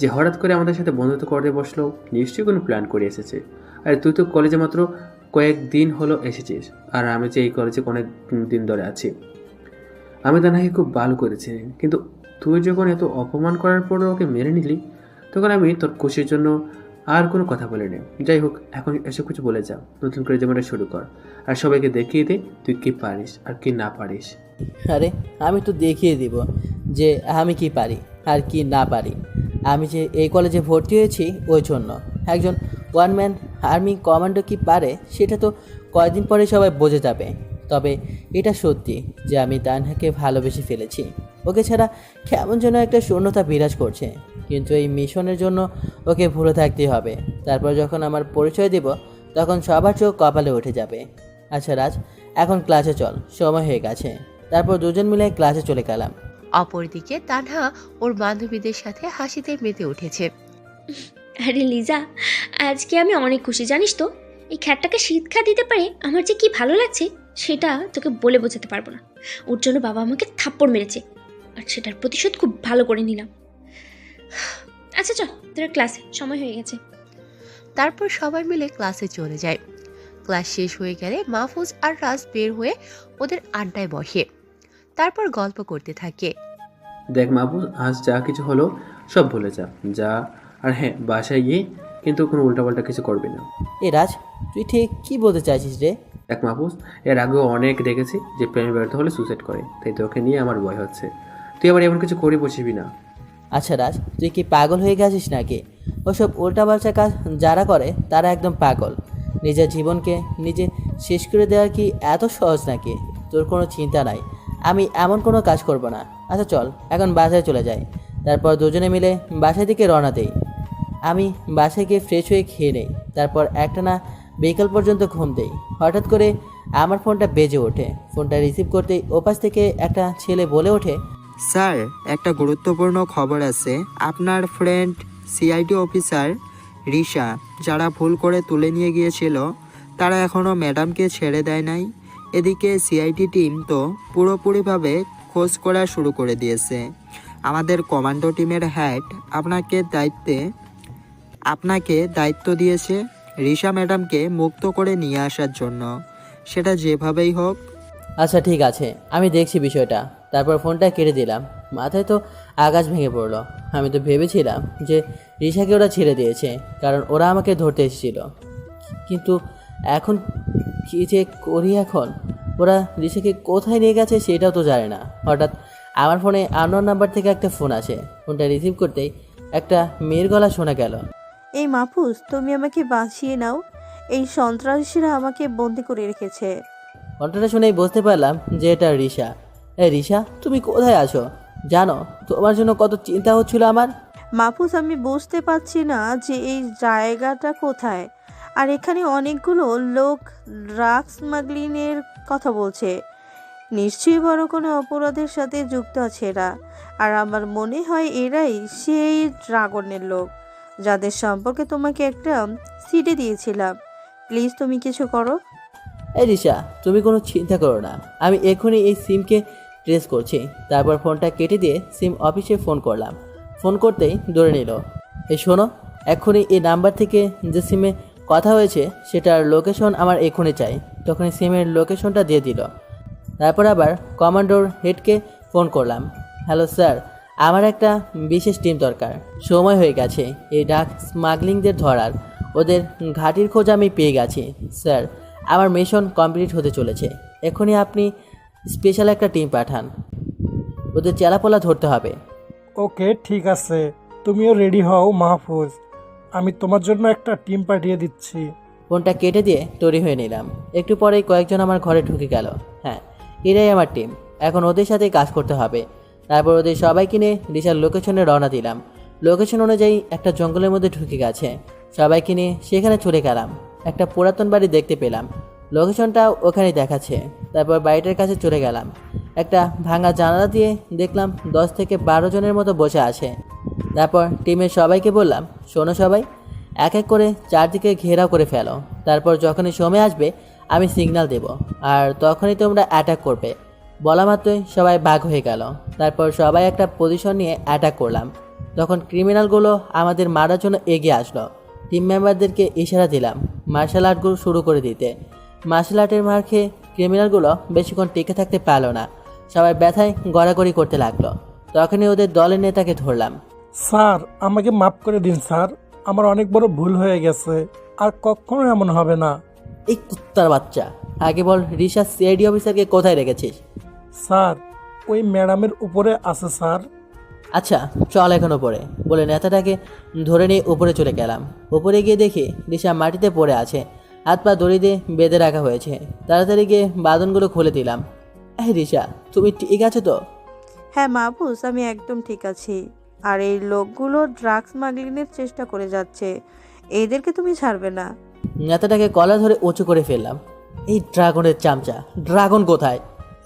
যে হঠাৎ করে আমাদের সাথে বন্ধুত্ব করতে বসলো, নিশ্চয়ই কোনো প্ল্যান করে এসেছে। আর তুই তো কলেজে মাত্র কয়েকদিন হলো এসেছিস, আর আমি যে এই কলেজে অনেক দিন ধরে আছি। আমি তানহাকে খুব ভালো করেছি, কিন্তু তুই যখন এত অপমান করার পরও ওকে মেনে নিলি, তখন আমি তোর খুশির জন্য আর কোনো কথা বলিনি। যাই হোক, এখন এসব কিছু বলে যা, নতুন করে জীবনটা শুরু কর, আর সবাইকে দেখিয়ে দে তুই কি পারিস আর কি না পারিস। আরে আমি তো দেখিয়ে দিব যে আমি কি পারি আর কি না পারি। আমি যে এই কলেজে ভর্তি হয়েছি ওই জন্য। একজন ওয়ান ম্যান আর্মি কমান্ডো কি পারে সেটা তো কয়েকদিন পরে সবাই বুঝে যাবে। তবে এটা সত্যি যে আমি তানহাকে ভালোবেসে ফেলেছি। ওকে ছাড়া কেমন যেন একটা শূন্যতা বিরাজ করছে, কিন্তু এই মিশনের জন্য ওকে ভুলে থাকতেই হবে। তারপর যখন আমার পরিচয় দেব তখন সবার চোখ কপালে উঠে যাবে। আচ্ছা রাজ, এখন ক্লাসে চল, সময় হয়ে গেছে। তারপর দুজন মিলে ক্লাসে চলে গেলাম। অপরদিকে তানহা ওর বান্ধবীদের সাথে হাসিতে মেতে উঠেছে। আরে লিজা, আজকে আমি অনেক খুশি জানিস তো। এই খ্যাটটাকে শিক্ষা দিতে পারে আমার যে কি ভালো লাগছে সেটা তোকে বলে বোঝাতে পারবো না। ওর জন্য বাবা আমাকে থাপ্পড় মেরেছে, আর সেটার প্রতিশোধ খুব ভালো করে নিলাম। আচ্ছা চল, তোর ক্লাসে সময় হয়ে গেছে। তারপর সবাই মিলে ক্লাসে চলে যায়। ক্লাস শেষ হয়ে গেলে মাহফুজ আর রাজ বের হয়ে ওদের আড্ডায় বসে, তারপর গল্প করতে থাকে। দেখ মাহফুজ, আজ যা কিছু হলো সব ভুলে যা। আর হ্যাঁ, বাসায় গিয়ে কিন্তু কোনো উল্টাপাল্টা কিছু করবি না। এ রাজ, তুই ঠিক কি বলতে চাইছিস রে? দেখ মাহফুজ, এর আগেও অনেক দেখেছি যে প্রেমে ব্যর্থ হলে সুসাইড করে, তাই তোকে নিয়ে আমার ভয় হচ্ছে। তুই আবার এমন কিছু করে বসবি না। আচ্ছা রাজ, তুই কি পাগল হয়ে গেছিস নাকি? ওসব উল্টাপাল্টা কাজ যারা করে তারা একদম পাগল। নিজের জীবনকে নিজে শেষ করে দেওয়া কি এত সহজ নাকি? তোর কোনো চিন্তা নাই, আমি এমন কোনো কাজ করব না। আচ্ছা চল এখন বাসায় চলে যাই, তারপর দুজনে মিলে বাসায় থেকে রওনা দেই। আমি বাসায় গিয়ে ফ্রেশ হয়ে খেয়ে নেই, তারপর একটানা বিকাল পর্যন্ত ঘুম দেই। হঠাৎ করে আমার ফোনটা বেজে ওঠে। ফোনটা রিসিভ করতেই ওপাশ থেকে একটা ছেলে বলে ওঠে, স্যার, একটা গুরুত্বপূর্ণ খবর আছে। আপনার ফ্রেন্ড সিআইডি অফিসার রিশা, যারা ভুল করে তুলে নিয়ে গিয়েছিল, তারা এখনও ম্যাডামকে ছেড়ে দেয় নাই। এদিকে সিআইডি টিম তো পুরোপুরিভাবে খোঁজ করা শুরু করে দিয়েছে। আমাদের কমান্ডো টিমের হেড আপনাকে দায়িত্ব দিয়েছে রিশা ম্যাডামকে মুক্ত করে নিয়ে আসার জন্য, সেটা যেভাবেই হোক। আচ্ছা ঠিক আছে, আমি দেখছি বিষয়টা। তারপর ফোনটা কেটে দিলাম। মাথায় তো আকাশ ভেঙে পড়লো। আমি তো ভেবেছিলাম যে রিশাকে ওরা ছেড়ে দিয়েছে, কারণ ওরা আমাকে ধরতে এসেছিল। কিন্তু এখন কী যে করি এখন? ওরা রিশাকে কোথায় নিয়ে গেছে সেটাও তো জানে না। হঠাৎ আমার ফোনে আননোন নাম্বার থেকে একটা ফোন আসে। ফোনটা রিসিভ করতেই একটা মেয়ের গলা শোনা গেল। এই মাহফুজ, তুমি আমাকে বাঁচিয়ে নাও, এই সন্ত্রাসীরা আমাকে বন্দি করে রেখেছে। কণ্ঠটা শুনেই বুঝতে পারলাম যে এটা রিশা। এই রিশা, তুমি কোথায় আছো? জানো তোমার জন্য কত চিন্তা হচ্ছিল আমার। মাহফুজ, আমি বুঝতে পারছি না যে এই জায়গাটা কোথায়, আর এখানে অনেকগুলো লোক ড্রাগ স্মাগলিংয়ের কথা বলছে। নিশ্চয়ই বড় কোনো অপরাধের সাথে যুক্ত আছে এরা, আর আমার মনে হয় এরাই সেই ড্রাগনের লোক যাদের সম্পর্কে তোমাকে একটা সিডি দিয়েছিলাম। প্লিজ তুমি কিছু করো। এই রিশা, তুমি কোনো চিন্তা করো না, আমি এখনই এই সিমকে ট্রেস করছি। তারপর ফোনটা কেটে দিয়ে সিম অফিসে ফোন করলাম। ফোন করতেই ধরে নিল। এই শোনো, এক্ষুনি এই নাম্বার থেকে যে সিমে কথা হয়েছে সেটার লোকেশন আমার এক্ষুনি চাই। তখনই সিমের লোকেশনটা দিয়ে দিল। তারপর আবার কমান্ডোর হেডকে ফোন করলাম। হ্যালো স্যার, আমার একটা বিশেষ টিম দরকার। সময় হয়ে গেছে এই ড্রাগ স্মাগলিংদের ধরার। ওদের ঘাঁটির খোঁজ আমি পেয়ে গেছি স্যার। আমার মিশন কমপ্লিট হতে চলেছে। এখনই আপনি স্পেশাল একটা টিম পাঠান, ওদের চেলাপোলা ধরতে হবে। ওকে ঠিক আছে, তুমিও রেডি হও মাহফুজ, আমি তোমার জন্য একটা টিম পাঠিয়ে দিচ্ছি। ফোনটা কেটে দিয়ে তৈরি হয়ে নিলাম। একটু পরেই কয়েকজন আমার ঘরে ঢুকে গেল। হ্যাঁ, এরাই আমার টিম, এখন ওদের সাথেই কাজ করতে হবে। তারপর ওদের সবাইকে নিয়ে রিশার লোকেশনে রওনা দিলাম। লোকেশন অনুযায়ী একটা জঙ্গলের মধ্যে ঢুকে গেছে। সবাইকে নিয়ে সেখানে চলে গেলাম। একটা পুরাতন বাড়ি দেখতে পেলাম, লোকেশনটাও ওখানেই দেখাচ্ছে। তারপর বাড়িটার কাছে চলে গেলাম। একটা ভাঙা জানালা দিয়ে দেখলাম 10 থেকে 12 জনের মতো বসে আছে। তারপর টিমের সবাইকে বললাম, শোনো সবাই, এক এক করে চারদিকে ঘেরাও করে ফেলো। তারপর যখনই সময় আসবে আমি সিগন্যাল দেব, আর তখনই তোমরা অ্যাটাক করবে। বলা মাত্রই সবাই ভাগ হয়ে গেল। তারপর সবাই একটা পজিশন নিয়ে অ্যাটাক করলাম। তখন ক্রিমিনালগুলো আমাদের মারার জন্য এগিয়ে আসলো। টিম মেম্বারদেরকে ইশারা দিলাম মার্শাল আর্টগুলো শুরু করে দিতে। মার্শাল আর্টের মার খেয়ে ক্রিমিনালগুলো বেশিক্ষণ টিকে থাকতে পারলো না। সবাই ব্যথায় গড়াগড়ি করতে লাগলো। তখনই ওদের দলের নেতাকে ধরলাম। স্যার, আমাকে মাফ করে দিন স্যার, আমার অনেক বড় ভুল হয়ে গেছে, আর কখনো এমন হবে না। এই কুত্তার বাচ্চা, আগে বল রিশা সিআইডি অফিসারকে কোথায় রেখেছিস? স্যার, ওই ম্যাডামের উপরে আছে স্যার। আচ্ছা চল এখন ওপরে, বলে নেতাটাকে ধরে নিয়ে উপরে চলে গেলাম। উপরে গিয়ে দেখি রিশা মাটিতে পড়ে আছে, হাত পা দড়ি দিয়ে বেঁধে রাখা হয়েছে। তাড়াতাড়ি গিয়ে বাঁধনগুলো খুলে দিলাম। এই রিশা, তুমি ঠিক আছো তো? হ্যাঁ মাহফুজ, আমি একদম ঠিক আছি। আর এই লোকগুলো ড্রাগ স্মাগলিংয়ের চেষ্টা করে যাচ্ছে, এদেরকে তুমি ছাড়বে না। নেতাটাকে কলা ধরে উঁচু করে ফেললাম। এই ড্রাগনের চামচা, ড্রাগন কোথায়?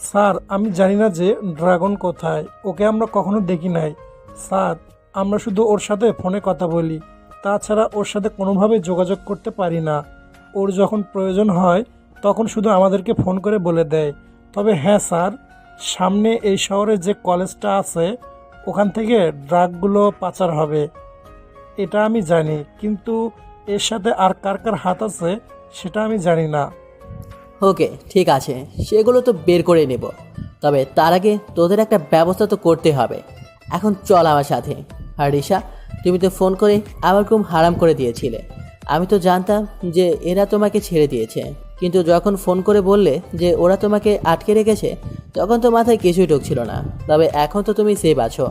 স্যার, আমি জানি না যে ড্রাগন কোথায়, ওকে আমরা কখনো দেখি নাই স্যার। আমরা শুধু ওর সাথে ফোনে কথা বলি, তাছাড়া ওর সাথে কোনোভাবে যোগাযোগ করতে পারি না। ওর যখন প্রয়োজন হয় তখন শুধু আমাদেরকে ফোন করে বলে দেয়। তবে হ্যাঁ স্যার, সামনে এই শহরে যে কলেজটা আছে ওখান থেকে ড্রাগগুলো পাচার হবে, এটা আমি জানি, কিন্তু এর সাথে আর কার কার হাত আছে সেটা আমি জানি না। ওকে ঠিক আছে, সেগুলো তো বের করে নেব, তবে তার আগে তোদের একটা ব্যবস্থা তো করতে হবে। এখন চল আমার সাথে। আর রিশা, তুমি তো ফোন করে আমার ঘুম হারাম করে দিয়েছিলে। আমি তো জানতাম যে এরা তোমাকে ছেড়ে দিয়েছে, কিন্তু যখন ফোন করে বললে যে ওরা তোমাকে আটকে রেখেছে, তখন তো মাথায় কিছুই ঢুকছিল না। তবে এখন তো তুমি সেভ আছো,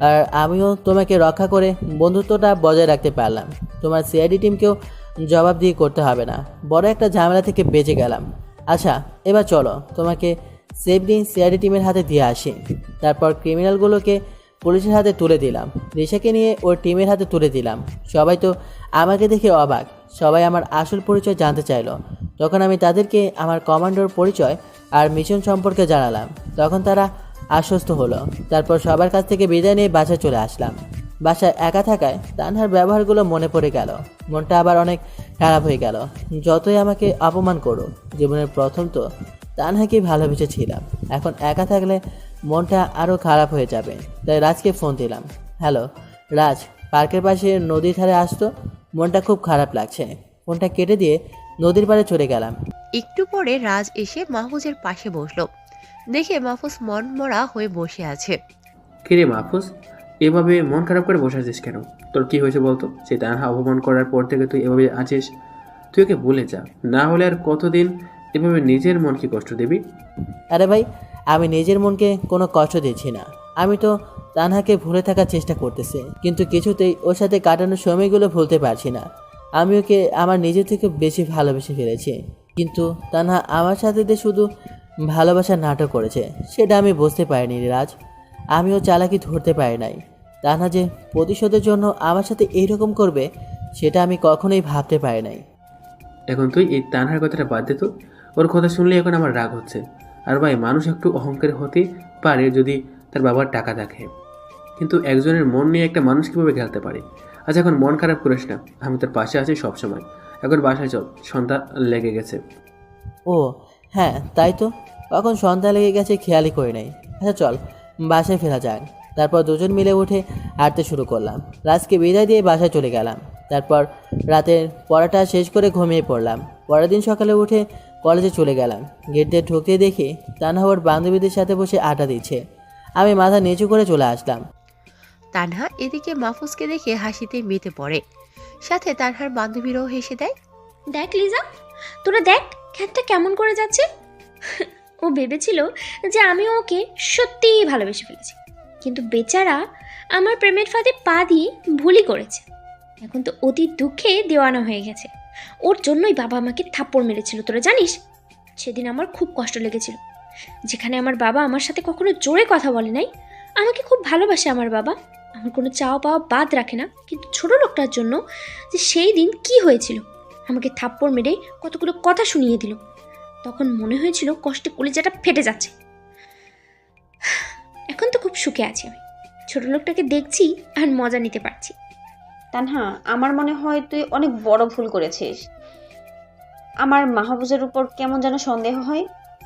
আর আমিও তোমাকে রক্ষা করে বন্ধুত্বটা বজায় রাখতে পারলাম। তোমার সিআইডি টিমকেও জবাব দিয়ে করতে হবে না। বড় একটা ঝামেলা থেকে বেঁচে গেলাম। আচ্ছা, এবার চলো তোমাকে সেফলি সিআইডি টিমের হাতে দিয়ে আসি। তারপর ক্রিমিনালগুলোকে পুলিশের হাতে তুলে দিলাম, রিশাকে নিয়ে ওর টিমের হাতে তুলে দিলাম। সবাই তো আমাকে দেখে অবাক, সবাই আমার আসল পরিচয় জানতে চাইলো। তখন আমি তাদেরকে আমার কমান্ডোর পরিচয় আর মিশন সম্পর্কে জানালাম। তখন তারা আশ্বস্ত হলো। তারপর সবার কাছ থেকে বিদায় নিয়ে বাসায় চলে আসলাম। বাসায় একা থাকায় তানহার ব্যবহারগুলো মনে পড়ে গেল। মনটা আবার অনেক খারাপ হয়ে গেল। যতই আমাকে অপমান করুক, জীবনের প্রথম তো তানহাকেই ভালোবেসেছিলাম। এখন একা থাকলে মনটা আরও খারাপ হয়ে যাবে। তাই রাজকে ফোন দিলাম। হ্যালো রাজ, পার্কের পাশে নদীর ধারে আসতো, মনটা খুব খারাপ লাগছে। ফোনটা কেটে দিয়ে নদীর পাড়ে চলে গেলাম। একটু পরে রাজ এসে মাহফুজের পাশে বসলো। দেখে মাহফুজ মনমরা হয়ে বসে আছে। কিরে মাহফুজ, এভাবে মন খারাপ করে বসে আছিস কেন? তোর কি হয়েছে বলতো? সেই তানহা অপমান করার পর থেকে তুই এভাবে আছিস। তুই ওকে ভুলে যা, না হলে আর কতদিন এভাবে নিজের মনকে কষ্ট দিবি? আরে ভাই, আমি নিজের মনকে কোনো কষ্ট দিচ্ছি না। আমি তো তানহাকে ভুলে থাকার চেষ্টা করতেছি, কিন্তু কিছুতেই ওর সাথে কাটানোর সময়গুলো ভুলতে পারছি না। আমি ওকে আমার নিজের থেকে বেশি ভালোবেসে ফেলেছি, কিন্তু তানহা আমার সাথে দিয়ে শুধু ভালোবাসার নাটক করেছে। সেটা আমি বুঝতে পারিনি রাজ। আমিও চালাকি ধরতে পারি নাই। তানহা যে প্রতিশোধের জন্য আমার সাথে এইরকম করবে, সেটা আমি কখনোই ভাবতে পারি নাই। এখন তুই এই তানহার কথাটা বাদ দে তো। ওর কথা শুনলে এখন আমার রাগ হচ্ছে। আর ভাই, মানুষ একটু অহংকারী হতে পারে যদি তার বাবার টাকা থাকে, কিন্তু একজনের মন নিয়ে একটা মানুষ কীভাবে খেলতে পারে? আচ্ছা, এখন মন খারাপ করিস না, আমি তোর পাশে আছি সবসময়। এখন বাসায় চল, সন্ধ্যা লেগে গেছে। ও হ্যাঁ, তাই তো, কখন সন্ধ্যা লেগে গেছে খেয়ালই করি নাই। আচ্ছা চল বাসায় ফেরা যাক। তারপর দুজন মিলে উঠে হাঁটতে শুরু করলাম। রাজকে বিদায় দিয়ে বাসায় চলে গেলাম। তারপর রাতের পড়াটা শেষ করে ঘুমিয়ে পড়লাম। পরের দিন সকালে উঠে কলেজে চলে গেলাম। গেট দিয়ে ঢুকতে দেখি তানহা ওর বান্ধবীদের সাথে বসে আড্ডা দিচ্ছে। আমি মাথা নিচু করে চলে আসলাম। তানহা এদিকে মাহফুজকে দেখে হাসিতে মেতে পড়ে, সাথে তানহার বান্ধবীরাও হেসে দেয়। দেখ লিজা, তোরা দেখ খ্যাতটা কেমন করে যাচ্ছে। ও ভেবেছিল যে আমি ওকে সত্যিই ভালোবেসে ফেলেছি, কিন্তু বেচারা আমার প্রেমের ফাঁদে পা দিয়ে ভুলই করেছে। এখন তো অতি দুঃখে দেওয়ানা হয়ে গেছে। ওর জন্যই বাবা আমাকে থাপ্পড় মেরেছিল, তোরা জানিস। সেদিন আমার খুব কষ্ট লেগেছিল। যেখানে আমার বাবা আমার সাথে কখনো জোরে কথা বলে নাই। আমাকে খুব ভালোবাসে আমার বাবা, আমার কোনো চাওয়া পাওয়া বাদ রাখে না। কিন্তু ছোট লোকটার জন্য যে সেই দিন কি হয়েছিল, আমাকে থাপ্পড় মেরে কতগুলো কথা শুনিয়ে দিল। তখন মনে হয়েছিল কষ্টে কলিজাটা ফেটে যাচ্ছে। এখন তো খুব সুখে আছি আমি, ছোট লোকটাকে দেখছি আর মজা নিতে পারছি। তানহা, আমার মনে হয় তুই অনেক বড় ভুল করেছিস। আমার মাহবুজের উপর কেমন যেন সন্দেহ হয়।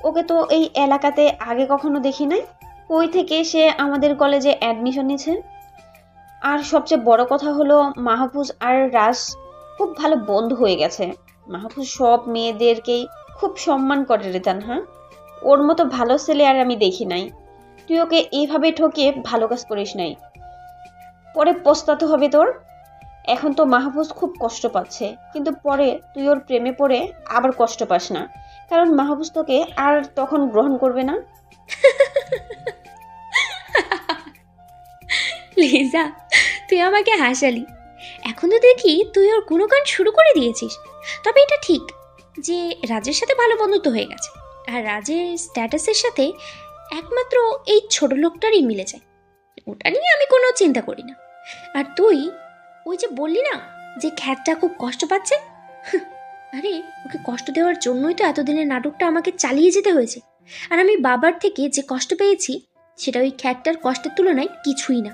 ওকে তো এই এলাকাতে আগে কখনো দেখি নাই। কই থেকে সে আমাদের কলেজে অ্যাডমিশন নিয়েছে। আর সবচেয়ে বড় কথা হলো, মাহফুজ আর রাজ খুব ভালো বন্ধু হয়ে গেছে। মাহফুজ সব মেয়েদেরকেই খুব সম্মান করে রে তানহা। ওর মতো ভালো ছেলে আর আমি দেখি নাই। তুই ওকে এইভাবে ঠকিয়ে ভালো কাজ করিস নাই, পরে পস্তাতে হবে তোর। এখন তো মাহফুজ খুব কষ্ট পাচ্ছে, কিন্তু পরে তুই ওর প্রেমে পড়ে আবার কষ্ট পাস না, কারণ মাহফুজ তোকে আর তখন গ্রহণ করবে না। লিজা, তুই আমাকে হাসালি। এখন তো দেখি তুই ওর গুণগান শুরু করে দিয়েছিস। তবে এটা ঠিক যে রাজের সাথে ভালো বন্ধুত্ব হয়ে গেছে, আর রাজের স্ট্যাটাসের সাথে একমাত্র এই ছোট লোকটারই মিলে যায়। ওটা নিয়ে আমি কোনো চিন্তা করি না। আর তুই ওই যে বললি না যে খ্যাতটা খুব কষ্ট পাচ্ছে, আরে ওকে কষ্ট দেওয়ার জন্যই তো এতদিনের নাটকটা আমাকে চালিয়ে যেতে হয়েছে। আর আমি বাবার থেকে যে কষ্ট পেয়েছি, সেটা ওই খ্যাতটার কষ্টের তুলনায় কিছুই না।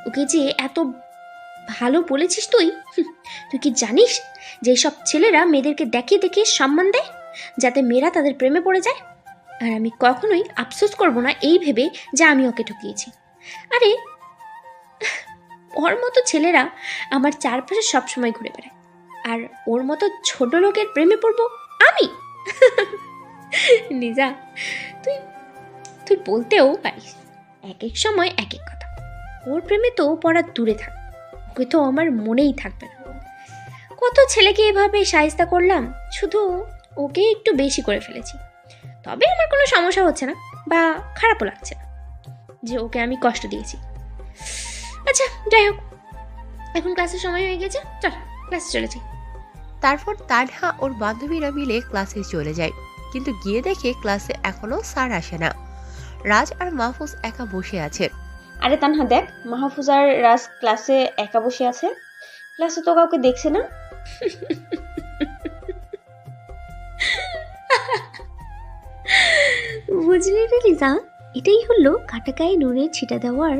ওকে যে এত ভালো বলেছিস তুই, তুই কি জানিস যে সব ছেলেরা মেয়েদেরকে দেখিয়ে দেখিয়ে সম্মান দেয় যাতে মেয়েরা তাদের প্রেমে পড়ে যায়। আর আমি কখনোই আফসোস করব না এই ভেবে যে আমি ওকে ঠকিয়েছি। আরে ওর মতো ছেলেরা আমার চারপাশে সবসময় ঘুরে বেড়ায়, আর ওর মতো ছোট লোকের প্রেমে পড়বো আমি? নিজা, তুই তুই বলতেও পারিস এক এক সময় এক এক কথা। ওর প্রেমে তো পড়া দূরে থাক, ওকে তো আমার মনেই থাকবে না। কত ছেলেকে এভাবে শায়েস্তা করলাম শুধু ওকে একটু বেশি করে ফেলেছি। তবে আমার কোনো সমস্যা হচ্ছে না বা খারাপও লাগছে না যে ওকে আমি কষ্ট দিয়েছি। আচ্ছা যাই হোক, এখন ক্লাসের সময় হয়ে গেছে, চল ক্লাসে চলেছি। তারপর তানহা ওর বান্ধবীরা মিলে ক্লাসে চলে যায়, কিন্তু গিয়ে দেখে ক্লাসে এখনো স্যার আসে না। রাজ আর মাহফুজ একা বসে আছে। আরে তানহা দেখ, মাহফুজ আর রাজ ক্লাসে একা বসে আছে, ক্লাসে তো কাউকে দেখছে না। বুঝলি রে লিজা, এটাই হলো কাটা গায়ে নুনের ছিটা দেওয়ার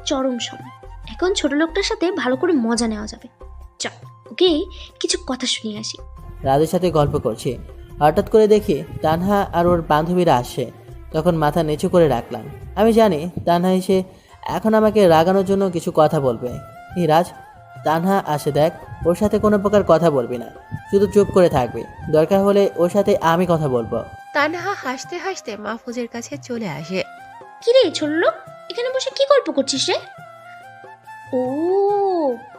চরম সময়। এখন ছোট লোকটার সাথে ভালো করে মজা নেওয়া যাবে। চল ওকে কিছু কথা শুনিয়ে আসি। রাজের সাথে গল্প করছি, হঠাৎ করে দেখি তানহা আর ওর বান্ধবীরা আসে। তখন মাথা নিচু করে রাখলাম। আমি জানি তানহা এসে এখন আমাকে রাগানোর জন্য কিছু কথা বলবে। এই রাজ, তানহা আসে দেখ, ওর সাথে কোনো প্রকার কথা বলবি না, শুধু চুপ করে থাকবি, দরকার হলে ওর সাথে আমি কথা বলবো। তানহা হাসতে হাসতে মাহফুজের কাছে চলে আসে। কি রে ছোট লোক, এখানে বসে কি গল্প করছিস রে? ও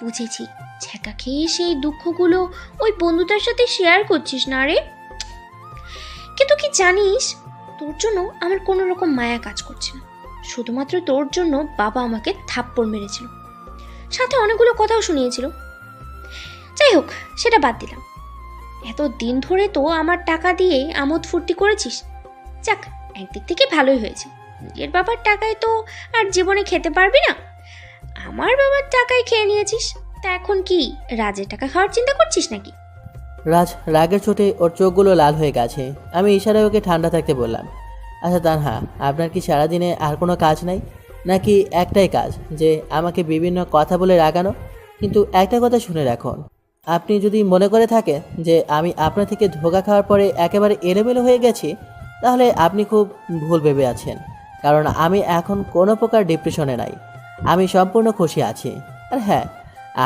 বুঝেছি, ছ্যাঁকা খেয়ে সেই দুঃখগুলো ওই বন্ধুটার সাথে শেয়ার করছিস না রে। কিন্তু কি জানিস, তোর জন্য আমার কোনো রকম মায়া কাজ করছে না। শুধুমাত্র তোর জন্য বাবা আমাকে থাপ্পড় মেরেছিল, সাথে অনেকগুলো কথাও শুনিয়েছিল। যাই হোক, সেটা বাদ দিলাম। এত দিন ধরে তো আমার টাকা দিয়ে আমোদ ফুর্তি করেছিস, যাক একদিক থেকে ভালোই হয়েছে। নিজের বাবার টাকায় তো আর জীবনে খেতে পারবি না, আমার বাবার টাকায় খেয়ে নিয়েছিস। তা এখন কি রাজের টাকা খাওয়ার চিন্তা করছিস নাকি? রাজ রাগের চোটে ওর চোখগুলো লাল হয়ে গেছে। আমি ইশারায় ওকে ঠান্ডা থাকতে বললাম। আচ্ছা তানহা, আপনার কি সারাদিনে আর কোনো কাজ নাই, নাকি একটাই কাজ যে আমাকে বিভিন্ন কথা বলে রাগানো? কিন্তু একটা কথা শুনে রাখুন, আপনি যদি মনে করে থাকেন যে আমি আপনার থেকে ধোঁকা খাওয়ার পরে একেবারে এলোমেলো হয়ে গেছি, তাহলে আপনি খুব ভুল ভেবে আছেন। কারণ আমি এখন কোনো প্রকার ডিপ্রেশনে নাই, আমি সম্পূর্ণ খুশি আছি। আর হ্যাঁ,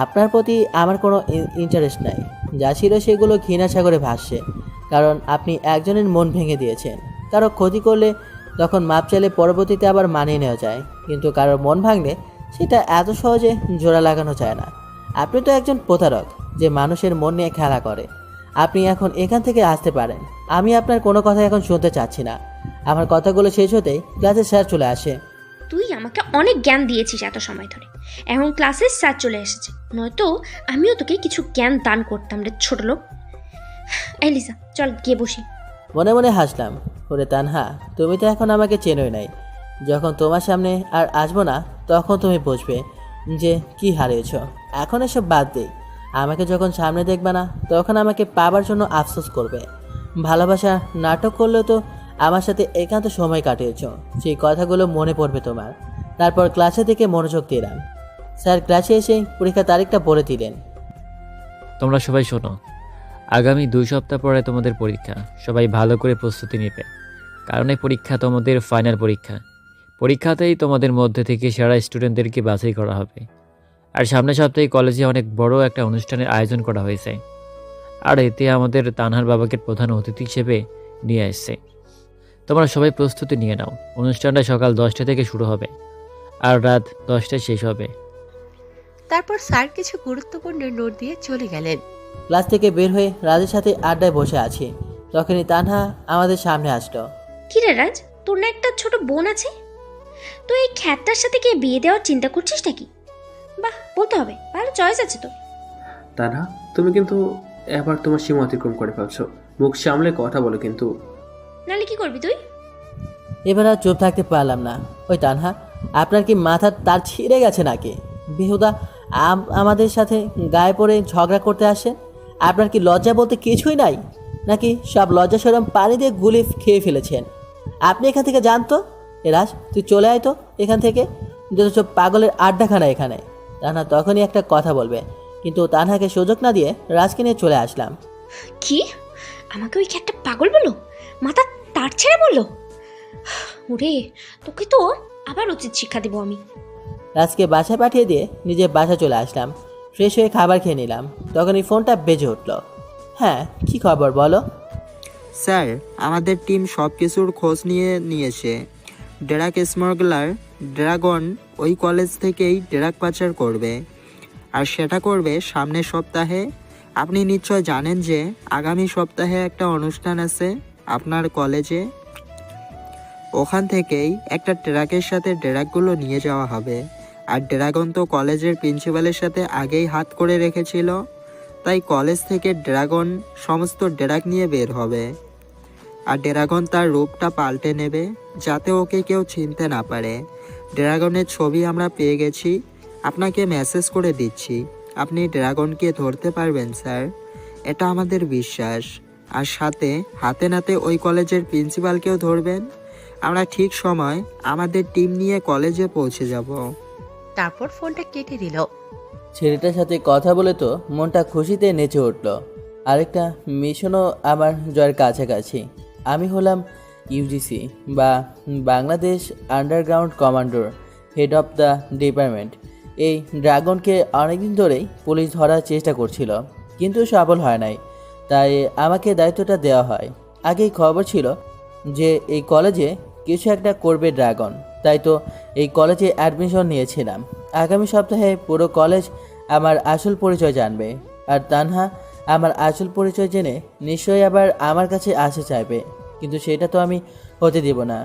আপনার প্রতি আমার কোনো ইন্টারেস্ট নাই, যা ছিল সেগুলো ঘৃণা সাগরে ভাসছে। কারণ আপনি একজনের মন ভেঙে দিয়েছেন। কারো ক্ষতি করলে তখন মাপ চাইলে পরবর্তীতে আবার মানিয়ে নেওয়া যায়, কিন্তু কারোর মন ভাঙলে সেটা এত সহজে জোড়া লাগানো যায় না। আপনি তো একজন প্রতারক যে মানুষের মন নিয়ে খেলা করে। আপনি এখন এখান থেকে আসতে পারেন, আমি আপনার কোনো কথা এখন শুনতে চাচ্ছি না। আমার কথাগুলো শেষ হতেই ক্লাসের স্যার চলে আসে। তুই আমাকে অনেক জ্ঞান দিয়েছিস এত সময় ধরে, এখন ক্লাসের স্যার চলে এসেছে, নয়তো আমিও তোকে কিছু জ্ঞান দান করতাম রে ছোট লোক। এই লিজা, চল গিয়ে বসি। মনে মনে হাসলাম, ওরে তানহা, তুমি তো এখন আমাকে চেনোই নাই। যখন তোমার সামনে আর আসবো না, তখন তুমি বুঝবে যে কি হারিয়েছ। এখন এসব বাদ দিই, আমাকে যখন সামনে দেখবে না, তখন আমাকে পাবার জন্য আফসোস করবে। ভালোবাসা নাটক করলেও তো আমার সাথে একান্ত সময় কাটিয়েছ, সেই কথাগুলো মনে পড়বে তোমার। তারপর ক্লাসে থেকে মনোযোগ দিলাম। স্যার ক্লাসে এসে পরীক্ষার তারিখটা বলে দিলেন। তোমরা সবাই শোনো, আগামী 2 সপ্তাহ পরে তোমাদের পরীক্ষা। সবাই ভালো করে প্রস্তুতি নেবে, কারণ এই পরীক্ষা তোমাদের ফাইনাল পরীক্ষা। পরীক্ষাতেই তোমাদের মধ্যে থেকে সেরা স্টুডেন্টদেরকে বাছাই করা হবে। আর সামনের সপ্তাহে কলেজে অনেক বড় একটা অনুষ্ঠানের আয়োজন করা হয়েছে, আর এতে আমাদের তানহার বাবাকে প্রধান অতিথি হিসেবে নিয়ে আসছে। তোমরা সবাই প্রস্তুতি নিয়ে নাও। অনুষ্ঠানটা সকাল 10টা থেকে শুরু হবে আর রাত 10টায় শেষ হবে। তারপর স্যার কিছু গুরুত্বপূর্ণ নোট দিয়ে চলে গেলেন। ক্লাস থেকে বের হয়ে রাজের সাথে আড্ডায় বসে আছি, তখনই তানহা আমাদের সামনে আসলো। কি রে রাজ, তোর না একটা ছোট বোন আছে, তো এই খ্যাতটার সাথে কি বিয়ে দেওয়ার চিন্তা করছিস নাকি? বাহ, বলতে হবে, ভালো চয়েস আছে তোর। তানহা, তুমি কিন্তু এবার তোমার সীমা অতিক্রম করে ফেলছো। মুখ সামলে কথা বলো কিন্তু। নালে কি করবি তুই? এবার আর চুপ থাকতে পারলাম না। ওই তানহা, আপনার কি মাথার তার ছিঁড়ে গেছে নাকি? বেহুদা আমাদের সাথে গায়ে পড়ে ঝগড়া করতে আসেন? আপনার কি লজ্জা বলতে কিছুই নাই, নাকি সব লজ্জা সরম পানি দিয়ে গুলি খেয়ে ফেলেছেন? আপনি এখান থেকে যান তো। রাজ, তুই চলে আয় তো এখান থেকে, যত পাগলের আড্ডাখানা এখানে। তানহা তখনই একটা কথা বলবে, কিন্তু তানহাকে সুযোগ না দিয়ে রাজকে নিয়ে চলে আসলাম। কি, আমাকে ওই খ্যাতটা পাগল বললো, মাথা তার ছেড়ে বললো? ওরে, তোকে তো আবার উচিত শিক্ষা দেবো আমি। রাজকে বাসায় পাঠিয়ে দিয়ে নিজে বাসা চলে আসলাম। ফ্রেশ হয়ে খাবার খেয়ে নিলাম, তখনই ফোনটা বেজে উঠল। হ্যাঁ, কি খবর বলো? স্যার, আমাদের টিম সব কিছুর খোঁজ নিয়েছে। ড্রাগ স্মাগলার ড্রাগন ওই কলেজ থেকেই ড্রাগ পাচার করবে, আর সেটা করবে সামনের সপ্তাহে আপনি নিশ্চয় জানেন যে আগামী সপ্তাহে একটা অনুষ্ঠান আছে আপনার কলেজে। ওখান থেকেই একটা ট্রাকের সাথে ড্রাগগুলো নিয়ে যাওয়া হবে। আর ড্রাগন তো কলেজের প্রিন্সিপালের সাথে আগেই হাত করে রেখেছিল, তাই কলেজ থেকে ড্রাগন সমস্ত ড্রাগ নিয়ে বের হবে। আর ড্রাগন তার রূপটা পাল্টে নেবে যাতে ওকে কেউ চিনতে না পারে। ড্রাগনের ছবি আমরা পেয়ে গেছি, আপনাকে মেসেজ করে দিচ্ছি। আপনি ড্রাগনকে ধরতে পারবেন স্যার, এটা আমাদের বিশ্বাস। আর সাথে হাতে নাতে ওই কলেজের প্রিন্সিপালকেও ধরবেন। আমরা ঠিক সময় আমাদের টিম নিয়ে কলেজে পৌঁছে যাব। তারপর ফোনটা কেটে দিল। ছেলেটার সাথে কথা বলে তো মনটা খুশিতে নেচে উঠল। আরেকটা মিশনও আমার জয়ের কাছাকাছি। আমি হলাম ইউজিসি বা Bangladesh underground commander, head of the department. এই ড্রাগনকে অনেকদিন ধরেই পুলিশ ধরার চেষ্টা করছিল, কিন্তু সফল হয় নাই। তাই আমাকে দায়িত্বটা দেওয়া হয়। আগেই খবর ছিল যে এই কলেজে কিছু একটা করবে ড্রাগন, তাই তো এই কলেজে অ্যাডমিশন নিয়েছিলাম। আগামী সপ্তাহে পুরো কলেজ আমার আসল পরিচয় জানবে। আর তানহা আমার আসল পরিচয় জেনে নিশ্চয়ই আবার আমার কাছে আসতে চাইবে, কিন্তু সেটা তো আমি হতে দিব না।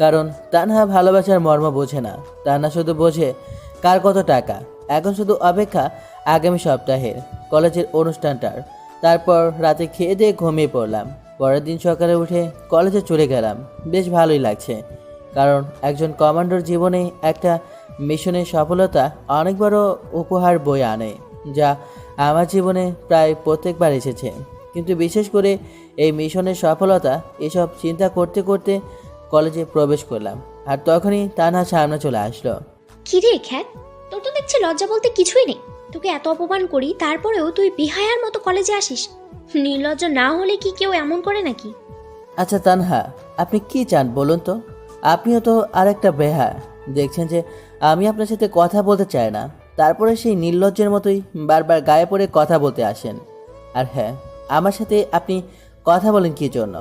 কারণ তানহা ভালোবাসার মর্ম বোঝে না। তানহা শুধু বোঝে কার কত টাকা। এখন শুধু অপেক্ষা আগামী সপ্তাহের কলেজের অনুষ্ঠানটার। তারপর রাতে খেয়ে দিয়ে ঘুমিয়ে পড়লাম। পরের দিন সকালে উঠে কলেজে চলে গেলাম। বেশ ভালোই লাগছে, কারণ একজন কমান্ডোর জীবনে একটা মিশনের সফলতা অনেক বড় উপহার বয়ে আনে, যা আমার জীবনে প্রায় প্রত্যেকবার এসেছে। কিন্তু বিশেষ করে এই মিশনের সফলতা, এসব চিন্তা করতে করতে কলেজে প্রবেশ করলাম। আর তখনই তানহা সামনে চলে আসলো। কি রে খ্যাত, তোর তো দেখছি লজ্জা বলতে কিছুই নেই। তোকে এত অপমান করি, তারপরেও তুই বিহায়ার মতো কলেজে আসিস। নির্লজ্জ না হলে কি কেউ এমন করে নাকি? আচ্ছা তানহা, আপনি কি চান বলুন তো? আপনিও তো আরেকটা বেহা। দেখছেন যে আমি আপনার সাথে কথা বলতে চাই না, তারপরে সেই নির্লজ্জের মতোই বারবার গায়ে পড়ে কথা বলতে আসেন। আর হ্যাঁ, আমার সাথে আপনি কথা বলেন কী জন্য?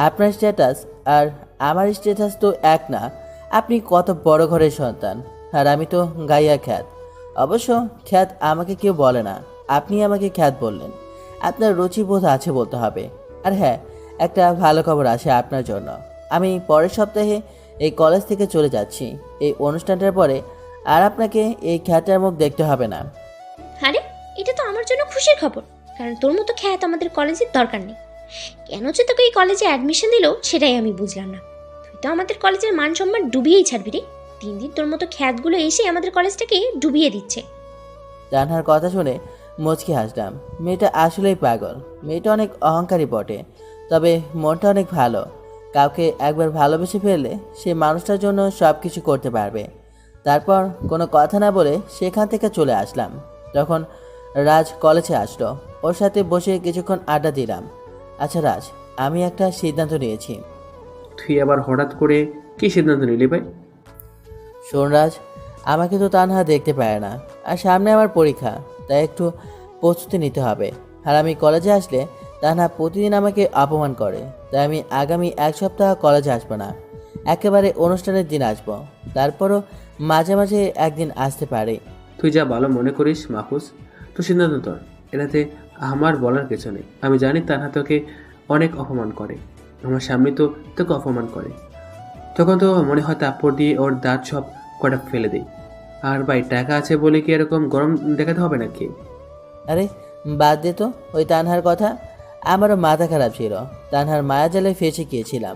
আপনার স্ট্যাটাস আর আমার স্ট্যাটাস তো এক না। আপনি কত বড় ঘরের সন্তান, আর আমি তো গাইয়া খ্যাত। অবশ্য খ্যাত আমাকে কেউ বলে না, আপনি আমাকে খ্যাত বললেন। আপনার রুচিবোধ আছে বলতে হবে। আর হ্যাঁ, একটা ভালো খবর আছে আপনার জন্য। আমি পরের সপ্তাহে এই কলেজ থেকে চলে যাচ্ছি। এই অনুষ্ঠানটার পরে আর আপনাকে এই খ্যাতের মুখ দেখতে হবে না। আরে, এটা তো আমার জন্য খুশির খবর, কারণ তোর মতো খ্যাত আমাদের কলেজের দরকার নেই। কেন যে তোকে এই কলেজে অ্যাডমিশন দিল সেটাই আমি বুঝলাম না। তুই তো আমাদের কলেজের মান সম্মান ডুবিয়েই ছাড়বি রে। দিন দিন তোর মতো খ্যাতগুলো এসে আমাদের কলেজটাকে ডুবিয়ে দিচ্ছে। তানহার কথা শুনে মুচকি হাসলাম। মেয়েটা আসলেই পাগল। মেয়েটা অনেক অহংকারী বটে, তবে মনটা অনেক ভালো। কাউকে একবার ভালোবেসে ফেললে সে মানুষটার জন্য সব কিছু করতে পারবে। তারপর কোনো কথা না বলে সেখান থেকে চলে আসলাম। তখন রাজ কলেজে আসলো। ওর সাথে বসে কিছুক্ষণ আড্ডা দিলাম। আচ্ছা রাজ, আমি একটা সিদ্ধান্ত নিয়েছি। তুই আবার হঠাৎ করে কি সিদ্ধান্ত নিলি ভাই? শোন রাজ, আমাকে তো তানহা দেখতে পারে না, আর সামনে আমার পরীক্ষা, তাই একটু প্রস্তুতি নিতে হবে। আর আমি কলেজে আসলে তানহা প্রতিদিন আমাকে অপমান করে, তাই আমি আগামী এক সপ্তাহ কলেজে আসবো না। একেবারে অনুষ্ঠানের দিন আসবো, তারপরও মাঝে মাঝে একদিন আসতে পারি। তুই যা ভালো মনে করিস মাহফুজ, তো সিদ্ধান্ত তোর। এটাতে আমার বলার কিছু নেই। আমি জানি তানহা তোকে অনেক অপমান করে, আমার সামনে তো তোকে অপমান করে। তখন তো মনে হয় তাপ্পর দিয়ে ওর দাঁত সব কটা ফেলে দেই। আর ভাই, টাকা আছে বলে কি এরকম গরম দেখাতে হবে নাকি? আরে বাদ দে তো ওই তানহার কথা। আমারও মাথা খারাপ ছিল, তানহার মায়া জালে ফেঁসে গিয়েছিলাম।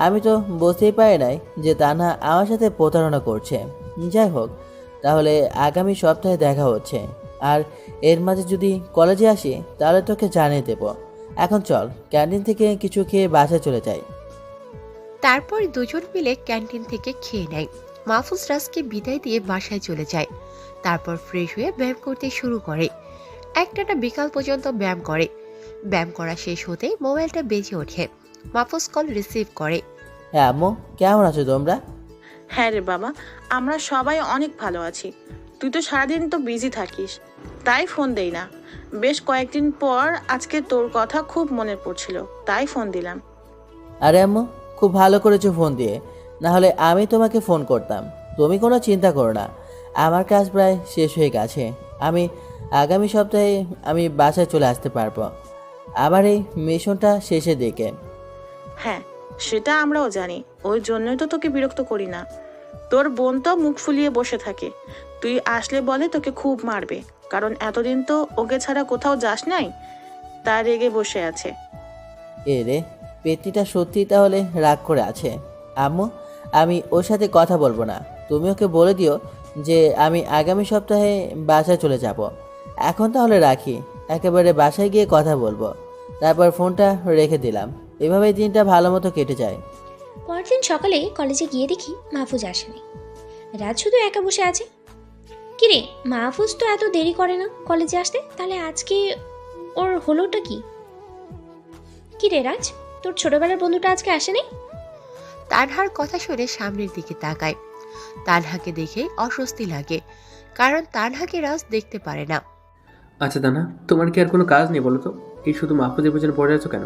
আমি তো বুঝতেই পারি নাই যে তানহা আমার সাথে প্রতারণা করছে। যাই হোক, তাহলে আগামী সপ্তাহে দেখা হচ্ছে। আর এর মাঝে যদি কলেজে আসি তাহলে তোকে জানিয়ে দেবো। এখন চল, ক্যান্টিন থেকে কিছু খেয়ে বাসায় চলে যাই। তারপর দুজন মিলে ক্যান্টিন থেকে খেয়ে নেয়। মাহফুজ রাজকে বিদায় দিয়ে বাসায় চলে যায়। তারপর ফ্রেশ হয়ে ব্যায়াম করতে শুরু করে। একটানা বিকাল পর্যন্ত ব্যায়াম করে। ব্যায়াম করা শেষ হতেই মোবাইলটা বেজে ওঠে। মাহফুজ কল রিসিভ করে। হ্যাঁ আম্মু, কেমন আছো তোমরা? হ্যাঁ রে বাবা, আমরা সবাই অনেক ভালো আছি। তুই তো সারাদিন তো বিজি থাকিস, তাই ফোন দেই না। বেশ কয়েকদিন পর আজকে তোর কথা খুব মনে পড়ছিল, তাই ফোন দিলাম। আরে আম্মু, খুব ভালো করেছো ফোন দিয়ে, না হলে আমি তোমাকে ফোন করতাম। তুমি কোনো চিন্তা করো না, আমার কাজ প্রায় শেষ হয়ে গেছে। আমি আগামী সপ্তাহে আমি বাসায় চলে আসতে পারবো আবার এই মিশনটা শেষের দিকে। হ্যাঁ, সেটা আমরাও জানি, ওই জন্যই তো তোকে বিরক্ত করি না। তোর বোন তো মুখ ফুলিয়ে বসে থাকে, তুই আসলে বলে তোকে খুব মারবে, কারণ এতদিন তো ওকে ছাড়া কোথাও যাস নাই, তার রেগে বসে আছে। এ রে, পেতনিটা সত্যি তাহলে রাগ করে আছে। আম্মু, আমি ওর সাথে কথা বলবো না, তুমি ওকে বলে দিও যে আমি আগামী সপ্তাহে বাসায় চলে যাব। এখন তাহলে রাখি, একেবারে বাসায় গিয়ে কথা বলবো। তারপর ফোনটা রেখে দিলাম। এভাবেই দিনটা ভালো মতো কেটে যায়। পরদিন সকালে কলেজে গিয়ে দেখি মাহফুজ আসেনি। রাজ শুধু একা বসে আছে। কিরে, মাহফুজ তো এত দেরি করে না কলেজে আসতে, তাহলে আজকে ওর হলোটা কি? কিরে রাজ, তোর ছোটবেলার বন্ধুটা আজকে আসেনি? তানহার কথা শুনে সামনের দিকে তাকায়। তানহাকে দেখে অস্বস্তি লাগে, কারণ তানহাকে রাজ দেখতে পারে না। আচ্ছা দানা, তোমার কি আর কোনো কাজ নেই বলো তো? এই শুধু মাহফুজের পেছনে পড়ে আছো কেন?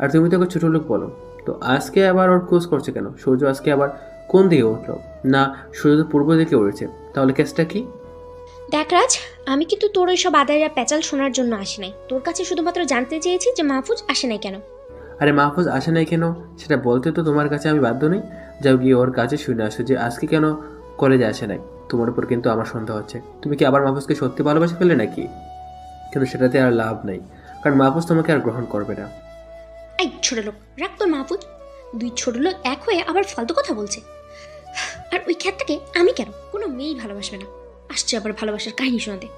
আর তুমি তো ওকে ছোটো লোক বলো, তো আজকে আবার ওর খোঁজ করছে কেন? সূর্য আজকে আবার কোন দিকে উঠলো? না, সূর্য তো পূর্ব দিকে উঠেছে, তাহলে কেসটা কি? দেখ রাজ, আমি কিন্তু তোর ওইসব আদায়রা প্যাচাল শোনার জন্য আসি নাই। তোর কাছে শুধুমাত্র জানতে চেয়েছি যে মাহফুজ আসে নাই কেন। আরে মাহফুজ আসে নাই কেন সেটা বলতে তো তোমার কাছে আমি বাধ্য নই। যাও গিয়ে ওর কাছে শুনে আসো যে আজকে কেন কলেজে আসে নাই। তোমার উপর কিন্তু আমার সন্দেহ হচ্ছে, তুমি কি আবার মাহফুজকে সত্যি ভালোবাসে ফেলে নাকি? কিন্তু সেটাতে আর লাভ নেই, কারণ মাহফুজ তোমাকে আর গ্রহণ করবে না। এই ছোট লোক, রাখ তোর মাহফুজ। দুই ছোট লোক এক হয়ে আবার ফালতু কথা বলছে। আর ওই খ্যাতটাকে আমি কেন, কোনো মেয়েই ভালোবাসবে না। আসছে আবার ভালোবাসার কাহিনী শোনাতে।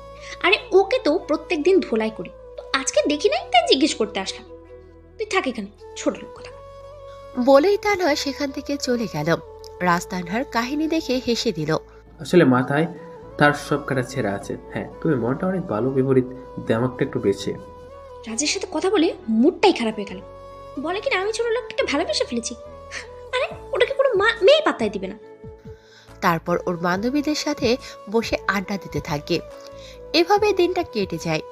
আরে ওকে তো প্রত্যেক দিন ধোলাই করি, তো আজকে দেখি নাই তাই জিজ্ঞেস করতে আসলাম। তুই থাক এখানে, ছোট লোক কথা। বলেই তানহা সেখান থেকে চলে গেল। রাজ তানহার কাহিনী দেখে হেসে দিল। আসলে মাথায় তার সব কাটা ছেঁড়া আছে। হ্যাঁ, তুমি মনটা অনেক ভালো, বিপরীত দেমাগটা একটু বেছে। রাজের সাথে কথা বলে মুডটাই খারাপ হয়ে গেল। বলে কিনা আমি ছোট লোকটাকে ভালোবেসে ফেলেছি। আরে ওটাকে কোনো মেয়ে পাত্তাই দিবে না। তারপর ওর বান্ধবীদের সাথে বসে আড্ডা দিতে থাকে। এভাবে দিনটা কেটে যায়।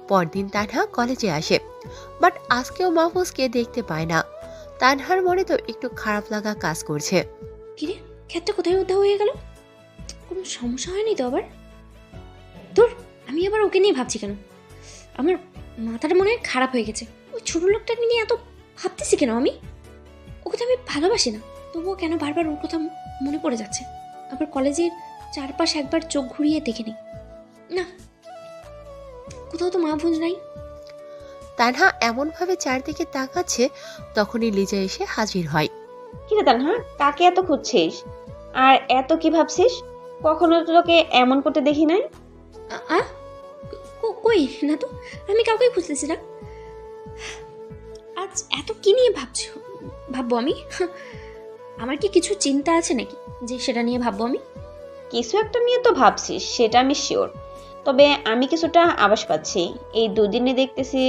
পরদিন তানহা কলেজে আসে, বাট আজকেও মাহফুজকে দেখতে পায় না। তানহার মনে তো একটু খারাপ লাগা কাজ করছে। কিরে, খ্যাতটা কোথায় উদ্ধার হয়ে গেল? কোনো সমস্যা হয়নি তো আবার? তোর আমি আবার ওকে নিয়ে ভাবছি কেন? আমার মাথাটা মনে হয় খারাপ হয়ে গেছে। ওই ছোট লোকটাকে নিয়ে এত ভাবতেছি কেন আমি? ওকে তো আমি ভালোবাসি না, তবুও কেন বারবার ওর কথা মনে পড়ে যাচ্ছে। আবার কলেজের চারপাশ একবার চোখ ঘুরিয়ে দেখে নিই, না কোথাও তো মাহফুজ নাই। তানহা এমন ভাবে চারদিকে তাকাচ্ছে, তখনই লিজা এসে হাজির হয়। কিরে তানহা, কাকে এত খুঁজছিস আর এত কি ভাবছিস? কখনো তো তোকে এমন করতে দেখি নাই। কই না তো, আমি কাউকে খুঁজতেছি না। আজ এত কি নিয়ে ভাববো আমি? আমার কি কিছু চিন্তা আছে নাকি যে সেটা নিয়ে ভাববো আমি? কিছু একটা নিয়ে তো ভাবছিস, সেটা আমি শিওর। তবে আমি কিছুটা আভাস পাচ্ছি। এই দুদিনে দেখতেছি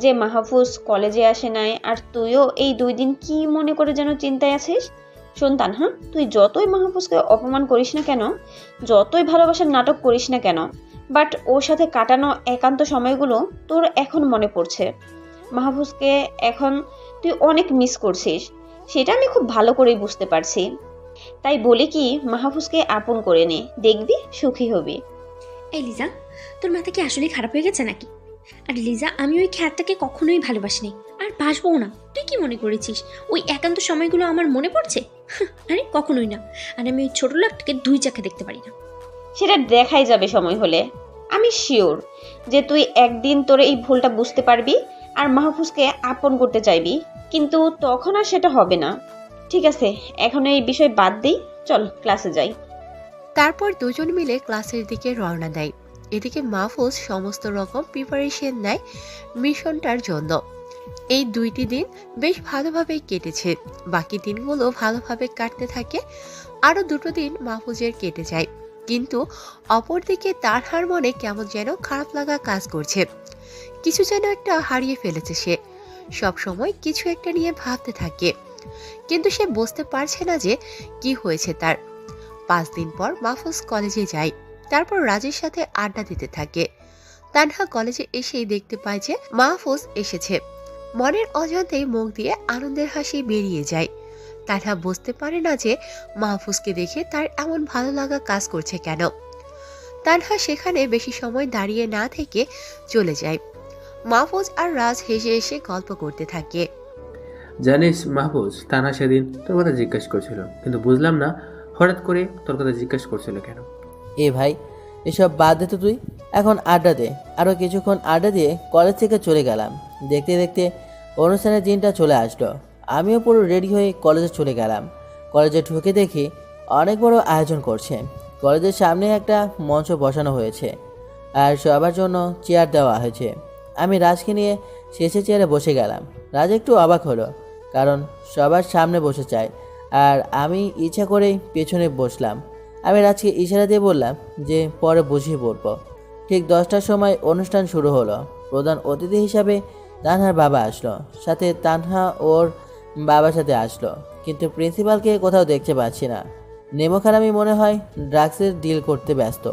যে মাহফুজ কলেজে আসে নাই, আর তুইও এই 2 দিন কি মনে করে যেন চিন্তায় আছিস। শোন তানহা, তুই যতই মাহফুজকে অপমান করিস না কেন, যতই ভালোবাসার নাটক করিস না কেন, বাট ওর সাথে কাটানো একান্ত সময়গুলো তোর এখন মনে পড়ছে। মাহফুজকে এখন তুই অনেক মিস করছিস, সেটা আমি খুব ভালো করেই বুঝতে পারছি। তাই বলি কি, মাহফুজকে আপন করে নে, দেখবি সুখী হবি। এই লিজা, তোর মাথা কি আসলেই খারাপ হয়ে গেছে নাকি? আর লিজা, আমি ওই খ্যাতটাকে কখনোই ভালোবাসিনি, আর বাসবও না। তুই কি মনে করেছিস ওই একান্ত সময়গুলো আমার মনে পড়ছে? আরে কখনোই না। আর আমি ওই ছোট লোকটাকে 2 চোখে দেখতে পারি না। সেটা দেখাই যাবে সময় হলে। আমি শিওর যে তুই একদিন তোর এই ভুলটা বুঝতে পারবি আর মাহফুজকে আপন করতে চাইবি, কিন্তু তখন আর সেটা হবে না। ঠিক আছে, এখন এই বিষয় বাদ দিই, চল ক্লাসে যাই। তারপর দুজন মিলে ক্লাসের দিকে রওনা দেয়। এদিকে মাহফুজ সমস্ত রকম প্রিপারেশন নেয় মিশনটার জন্য। এই 2টি দিন বেশ ভালোভাবে কেটেছে। বাকি দিনগুলো ভালোভাবে কাটতে থাকে। আরও 2টো দিন মাহফুজের কেটে যায়, কিন্তু অপরদিকে তানহার মনে কেমন যেন খারাপ লাগা কাজ করছে। কিছু যেন একটা হারিয়ে ফেলেছে সে। সব সময় কিছু একটা নিয়ে ভাবতে থাকে, কিন্তু সে বুঝতে পারছে না যে কি হয়েছে তার। 5 দিন পর মাহফুজ কলেজে যায়। তারপর রাজের সাথে আড্ডা দিতে থাকে। তানহা কলেজে এসেই দেখতে পায় যে মাহফুজ এসেছে। মনের অজান্তেই মুখ দিয়ে আনন্দের হাসি বেরিয়ে যায়। তানহা বুঝতে পারে না যে মাহফুজকে দেখে তার এমন ভালো লাগা কাজ করছে কেন। তানহা সেখানে বেশি সময় দাঁড়িয়ে না থেকে চলে যায়। মাহফুজ আর রাজ হেসে হেসে গল্প করতে থাকে। জানিস মাহফুজ, তানহা সেদিন তোর কথা জিজ্ঞেস করছিল, কিন্তু বুঝলাম না হঠাৎ করে তোর কথা জিজ্ঞেস করছিল কেন। এ ভাই, এসব বাদ দে তো তুই, এখন আড্ডা দে। আরও কিছুক্ষণ আড্ডা দিয়ে কলেজ থেকে চলে গেলাম। দেখতে দেখতে অনুষ্ঠানের দিনটা চলে আসলো। আমিও পুরো রেডি হয়ে কলেজে চলে গেলাম। কলেজে ঢুকে দেখি অনেক বড় আয়োজন করছে। কলেজের সামনে একটা মঞ্চ বসানো হয়েছে আর সবার জন্য চেয়ার দেওয়া হয়েছে। আমি রাজকে নিয়ে শেষে চেয়ারে বসে গেলাম। রাজ একটু অবাক হলো, কারণ সবার সামনে বসে চায়, আর আমি ইচ্ছা করেই পেছনে বসলাম। আমি রাজকে ইশারা দিয়ে বললাম যে পরে বুঝিয়ে বলবো। ঠিক 10টার সময় অনুষ্ঠান শুরু হলো। প্রধান অতিথি হিসাবে তানহার বাবা আসলো, সাথে তানহা ওর বাবার সাথে আসলো, কিন্তু প্রিন্সিপালকে কোথাও দেখতে পাচ্ছি না। নেমো খারামি মনে হয় ড্রাগসের ডিল করতে ব্যস্ত।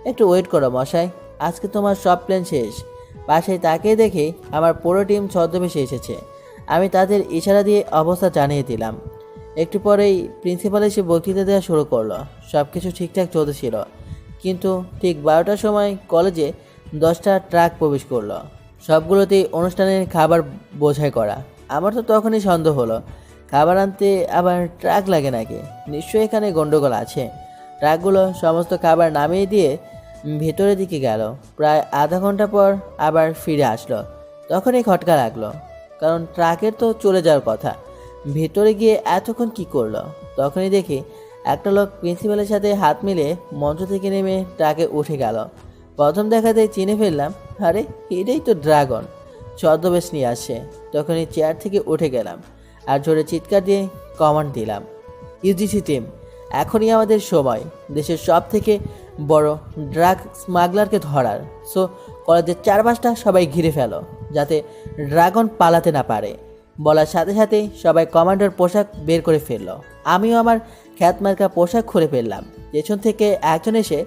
একটু ওয়েট করো মশাই, আজকে তোমার সব প্ল্যান শেষ। পাশে তাকিয়ে দেখি আমার পুরো টিম ছদ্মবেশে এসেছে। আমি তাদের ইশারা দিয়ে অবস্থা জানিয়ে দিলাম। একটু পরেই প্রিন্সিপাল এসে বক্তৃতা দেওয়া শুরু করলো। সব কিছু ঠিকঠাক চলতেছিল, কিন্তু ঠিক 12টার সময় কলেজে 10টা ট্রাক প্রবেশ করলো। সবগুলোতেই অনুষ্ঠানের খাবার বোঝাই করা। আমার তো তখনই সন্দেহ হলো, খাবার আনতে আবার ট্রাক লাগে নাকি? নিশ্চয়ই এখানে গন্ডগোল আছে। ট্রাকগুলো সমস্ত খাবার নামিয়ে দিয়ে ভেতরের দিকে গেল। প্রায় আধা ঘন্টা পর আবার ফিরে আসলো। তখনই খটকা লাগলো, কারণ ট্রাকের তো চলে যাওয়ার কথা। ভেতরে গিয়ে এতক্ষণ কি করলো? তখনই দেখি একটা লোক প্রিন্সিপালের সাথে হাত মিলে মঞ্চ থেকে নেমে ট্রাকে উঠে গেল। প্রথম দেখাতেই চিনে ফেললাম, আরে এটাই তো ড্রাগন, ছদ্মবেশ নিয়ে আসছে। তখনই চেয়ার থেকে উঠে গেলাম আর জোরে চিৎকার দিয়ে কমান্ড দিলাম, ইউজিসি টিম, এখনই আমাদের সময় দেশের সব থেকে বড় ড্রাগ স্মাগলারকে ধরার। সো কলেজের চারপাশটা সবাই ঘিরে ফেলো, যাতে ড্রাগন পালাতে না পারে। বলার সাথে সাথেই সবাই কমান্ডার পোশাক বের করে ফেললো। আমিও আমার খ্যাতমার্কা পোশাক খুলে ফেললাম। পেছন থেকে একজন এসে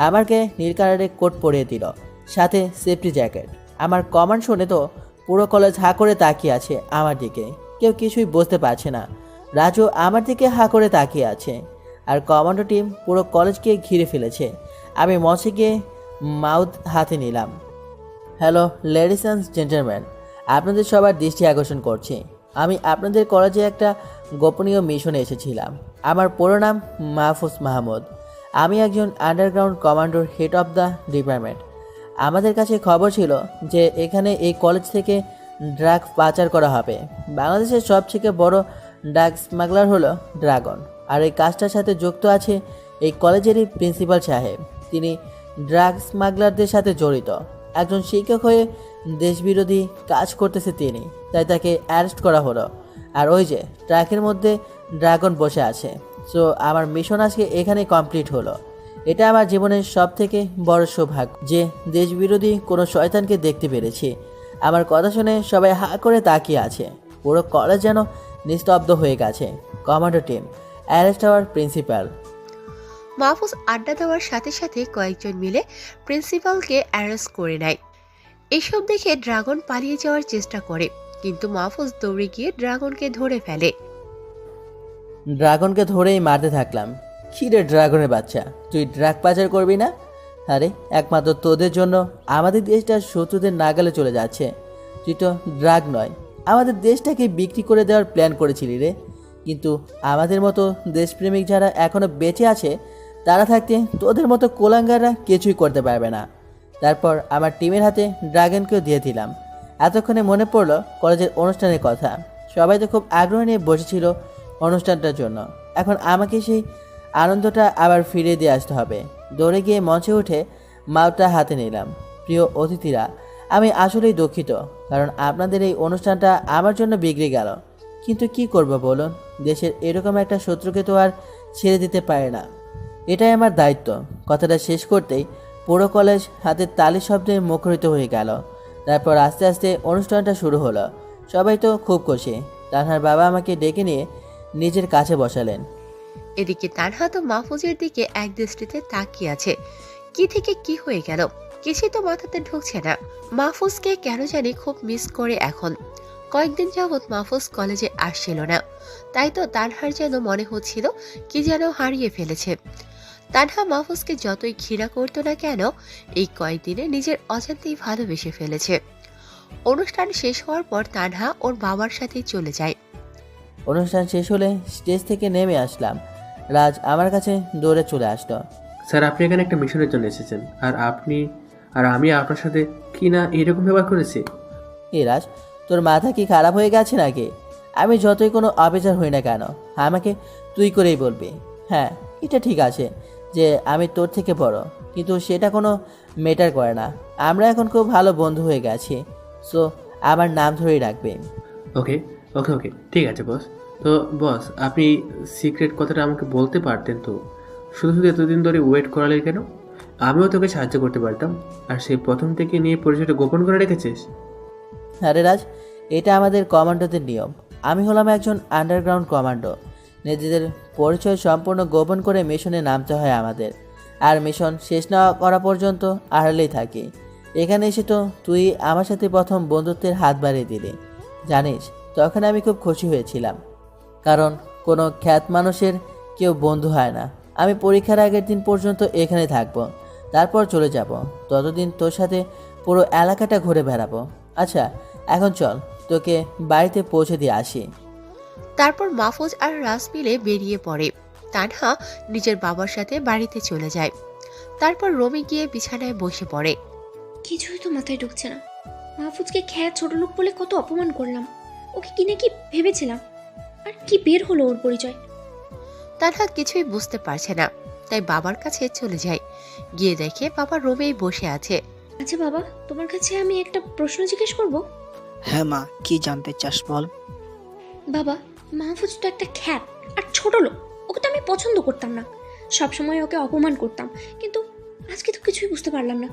আমাকে নীল কালারের কোট পরিয়ে দিল, সাথে সেফটি জ্যাকেট। আমার কমান্ড শুনে তো পুরো কলেজ হাঁ করে তাকিয়ে আছে আমার দিকে। কেউ কিছুই বুঝতে পারছে না। রাজু আমার দিকে হাঁ করে তাকিয়ে আছে, আর কমান্ডো টিম পুরো কলেজকে ঘিরে ফেলেছে। আমি মঞ্চে গিয়ে মাউথ হাতে নিলাম। হ্যালো লেডিস অ্যান্ড জেন্টলম্যান, আপনাদের সবার দৃষ্টি আকর্ষণ করছি। আমি আপনাদের কলেজে একটা গোপনীয় মিশনে এসেছিলাম। আমার পুরো নাম মাহফুজ মাহমুদ। আমি একজন underground commander, head of the department. আমাদের কাছে খবর ছিল যে এখানে এই কলেজ থেকে ড্রাগ পাচার করা হবে। বাংলাদেশের সবথেকে বড় ড্রাগ স্মাগলার হলো ড্রাগন, আর এই কাজটার সাথে যুক্ত আছে এই কলেজেরই প্রিন্সিপাল সাহেব। তিনি ড্রাগ স্মাগলারদের সাথে জড়িত। একজন শিক্ষক হয়ে দেশবিরোধী কাজ করতেছে তিনি, তাই তাকে অ্যারেস্ট করা হলো। আর ওই যে ট্রাকের মধ্যে ড্রাগন বসে আছে। সো আমার মিশন আজকে এখানে কমপ্লিট হলো। এটা আমার জীবনের সব থেকে বড় সৌভাগ্য যে দেশবিরোধী কোনো শয়তানকে দেখতে পেরেছি। আমার কথা শুনে সবাই হা করে তাকিয়ে আছে। পুরো কলেজ যেন নিস্তব্ধ হয়ে গেছে। Commando team, arrest hour principal. Mahfuz আড্ডা দেওয়ার সাথে সাথে কয়েকজন মিলে প্রিন্সিপালকে অ্যারেস্ট করে নেয়। এসব দেখে ড্রাগন পালিয়ে যাওয়ার চেষ্টা করে, কিন্তু মাহফুজ দৌড়ে গিয়ে ড্রাগনকে ধরে ফেলে। ড্রাগনকে ধরেই মারতে থাকলাম। কি রে ড্রাগনের বাচ্চা, তুই ড্রাগ পাচার করবি না? আরে একমাত্র তোদের জন্য আমাদের দেশটা শত্রুদের নাগালে চলে যাচ্ছে। তুই তো ড্রাগ নয়, আমাদের দেশটাকে বিক্রি করে দেওয়ার প্ল্যান করেছিলি রে। কিন্তু আমাদের মতো দেশপ্রেমিক যারা এখনও বেঁচে আছে, তারা থাকতে তোদের মতো কোলাঙ্গাররা কিছুই করতে পারবে না। তারপর আমার টিমের হাতে ড্রাগনকেও দিয়ে দিলাম। এতক্ষণে মনে পড়লো কলেজের অনুষ্ঠানের কথা। সবাই তো খুব আগ্রহ নিয়ে বসেছিল অনুষ্ঠানটার জন্য। এখন আমাকে সেই আনন্দটা আবার ফিরিয়ে দিয়ে আসতে হবে। দৌড়ে গিয়ে মঞ্চে উঠে মাউথটা হাতে নিলাম। প্রিয় অতিথিরা, আমি আসলেই দুঃখিত, কারণ আপনাদের এই অনুষ্ঠানটা আমার জন্য বিগড়ে গেল। কিন্তু কি করব বলুন, দেশের এরকম একটা শত্রুকে তো আর ছেড়ে দিতে পারে না। এটাই আমার দায়িত্ব। কথাটা শেষ করতেই পুরো কলেজ হাতের তালির শব্দে মুখরিত হয়ে গেল। তারপর আস্তে আস্তে অনুষ্ঠানটা শুরু হলো। সবাই তো খুব খুশি। তানহার বাবা আমাকে ডেকে নিয়ে নিজের কাছে বসালেন। এদিকে তানহা তো মাহফুজের দিকে এক দৃষ্টিতে তাকিয়ে আছে। কি থেকে কি হয়ে গেল কিছুই তো মাথাতে ঢুকছে না। মাহফুজকে কেন জানি খুব মিস করে এখন। কয়েকদিন যাবৎ মাহফুজ কলেজে আসছিল না, তাই তো তানহার যেন মনে হচ্ছিল কি যেন হারিয়ে ফেলেছে। তানহা মাহফুজকে যতই ঘৃণা করতো না কেন, এই কয়েকদিনে নিজের অজান্তেই ভালোবেসে ফেলেছে। অনুষ্ঠান শেষ হওয়ার পর তানহা ওর বাবার সাথে চলে যায়। অনুষ্ঠান শেষ হলে স্টেজ থেকে নেমে আসলাম। রাজ আমার কাছে দৌড়ে চলে আসলো। স্যার, আপনি এখানে একটা মিশনের জন্য এসেছেন, আর আমি আপনার সাথে কি না এরকম ব্যবহার করেছি? এ রাজ, তোর মাথা কি খারাপ হয়ে গেছে নাকি? আমি যতই কোনো অবিচার হই না কেন, আমাকে তুই করেই বলবি। হ্যাঁ, এটা ঠিক আছে যে আমি তোর থেকে বড়, কিন্তু সেটা কোনো ম্যাটার করে না। আমরা এখন খুব ভালো বন্ধু হয়ে গেছি, সো আমার নাম ধরেই রাখবে। ওকে ওকে ওকে ঠিক আছে বস। তো বস, আপনি সিক্রেট কথাটা আমাকে বলতে পারতেন তো? শুধু শুধু এতদিন ধরে ওয়েট করালে কেন? আমিও তোকে সাহায্য করতে পারতাম। আর সেই প্রথম থেকে নিয়ে পরিচয়টা গোপন করে রেখেছিস। আরে রাজ, এটা আমাদের কমান্ডোদের নিয়ম। আমি হলাম একজন আন্ডারগ্রাউন্ড কমান্ডো। নিজেদের পরিচয় সম্পূর্ণ গোপন করে মিশনে নামতে হয় আমাদের। আর মিশন শেষ না করা পর্যন্ত আড়ালেই থাকি। এখানে এসে তো তুই আমার সাথে প্রথম বন্ধুত্বের হাত বাড়িয়ে দিলি। জানিস, তখন আমি খুব খুশি হয়েছিলাম, কারণ কোনো খ্যাত মানুষের কেউ বন্ধু হয় না। আমি পরীক্ষার আগের দিন পর্যন্ত এখানে থাকবো, তারপর চলে যাব। ততদিন তোর সাথে পুরো এলাকাটা ঘুরে বেড়াবো। আচ্ছা, এখন চল, তোকে বাড়িতে পৌঁছে দিয়ে আসি। তারপর মাহফুজ আর রাজ মিলে বেরিয়ে পড়ে। তানহা নিজের বাবার সাথে বাড়িতে চলে যায়। তারপর রমি গিয়ে বিছানায় বসে পড়ে। কিছুই তো মাথায় ঢুকছে না। মাহফুজকে খ্যাত ছোট লোক বলে কত অপমান করলাম, ওকে কি না কি ভেবেছিলাম, আর কি বের হলো ওর পরিচয়। তানহা কিছুই বুঝতে পারছে না, তাই বাবার কাছে চলে যায়। গিয়ে দেখে বাবা রুমেই বসে আছে। আচ্ছা বাবা, তোমার কাছে আমি একটা প্রশ্ন জিজ্ঞেস করব? হ্যাঁ মা, কি জানতে চাস বল। বাবা, মাহফুজ তো একটা খ্যাত আর ছোট লোক, ওকে তো আমি পছন্দ করতাম না, সবসময় ওকে অপমান করতাম, কিন্তু আজকে তো কিছুই বুঝতে পারলাম না।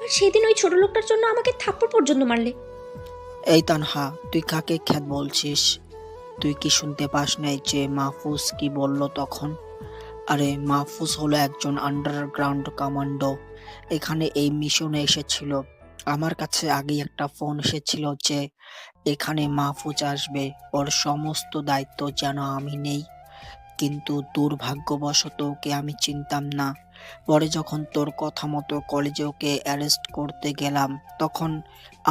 আর সেদিন ওই ছোট লোকটার জন্য আমাকে থাপ্পড় পর্যন্ত মারলে। এই তানহা, তুই কাকে খ্যাত বলছিস? তুই কি শুনতে পাস নাই যে মাহফুজ কি বলল তখন? আরে মাহফুজ হলো একজন আন্ডারগ্রাউন্ড কমান্ডো। এখানে এই মিশনে এসেছিল। আমার কাছে আগেই একটা ফোন এসেছিল যে এখানে মাহফুজ আসবে, ওর সমস্ত দায়িত্ব যেন আমি নেই। কিন্তু দুর্ভাগ্যবশত ওকে আমি চিনতাম না। পরে যখন তোর কথা মতো কলেজে ওকে অ্যারেস্ট করতে গেলাম, তখন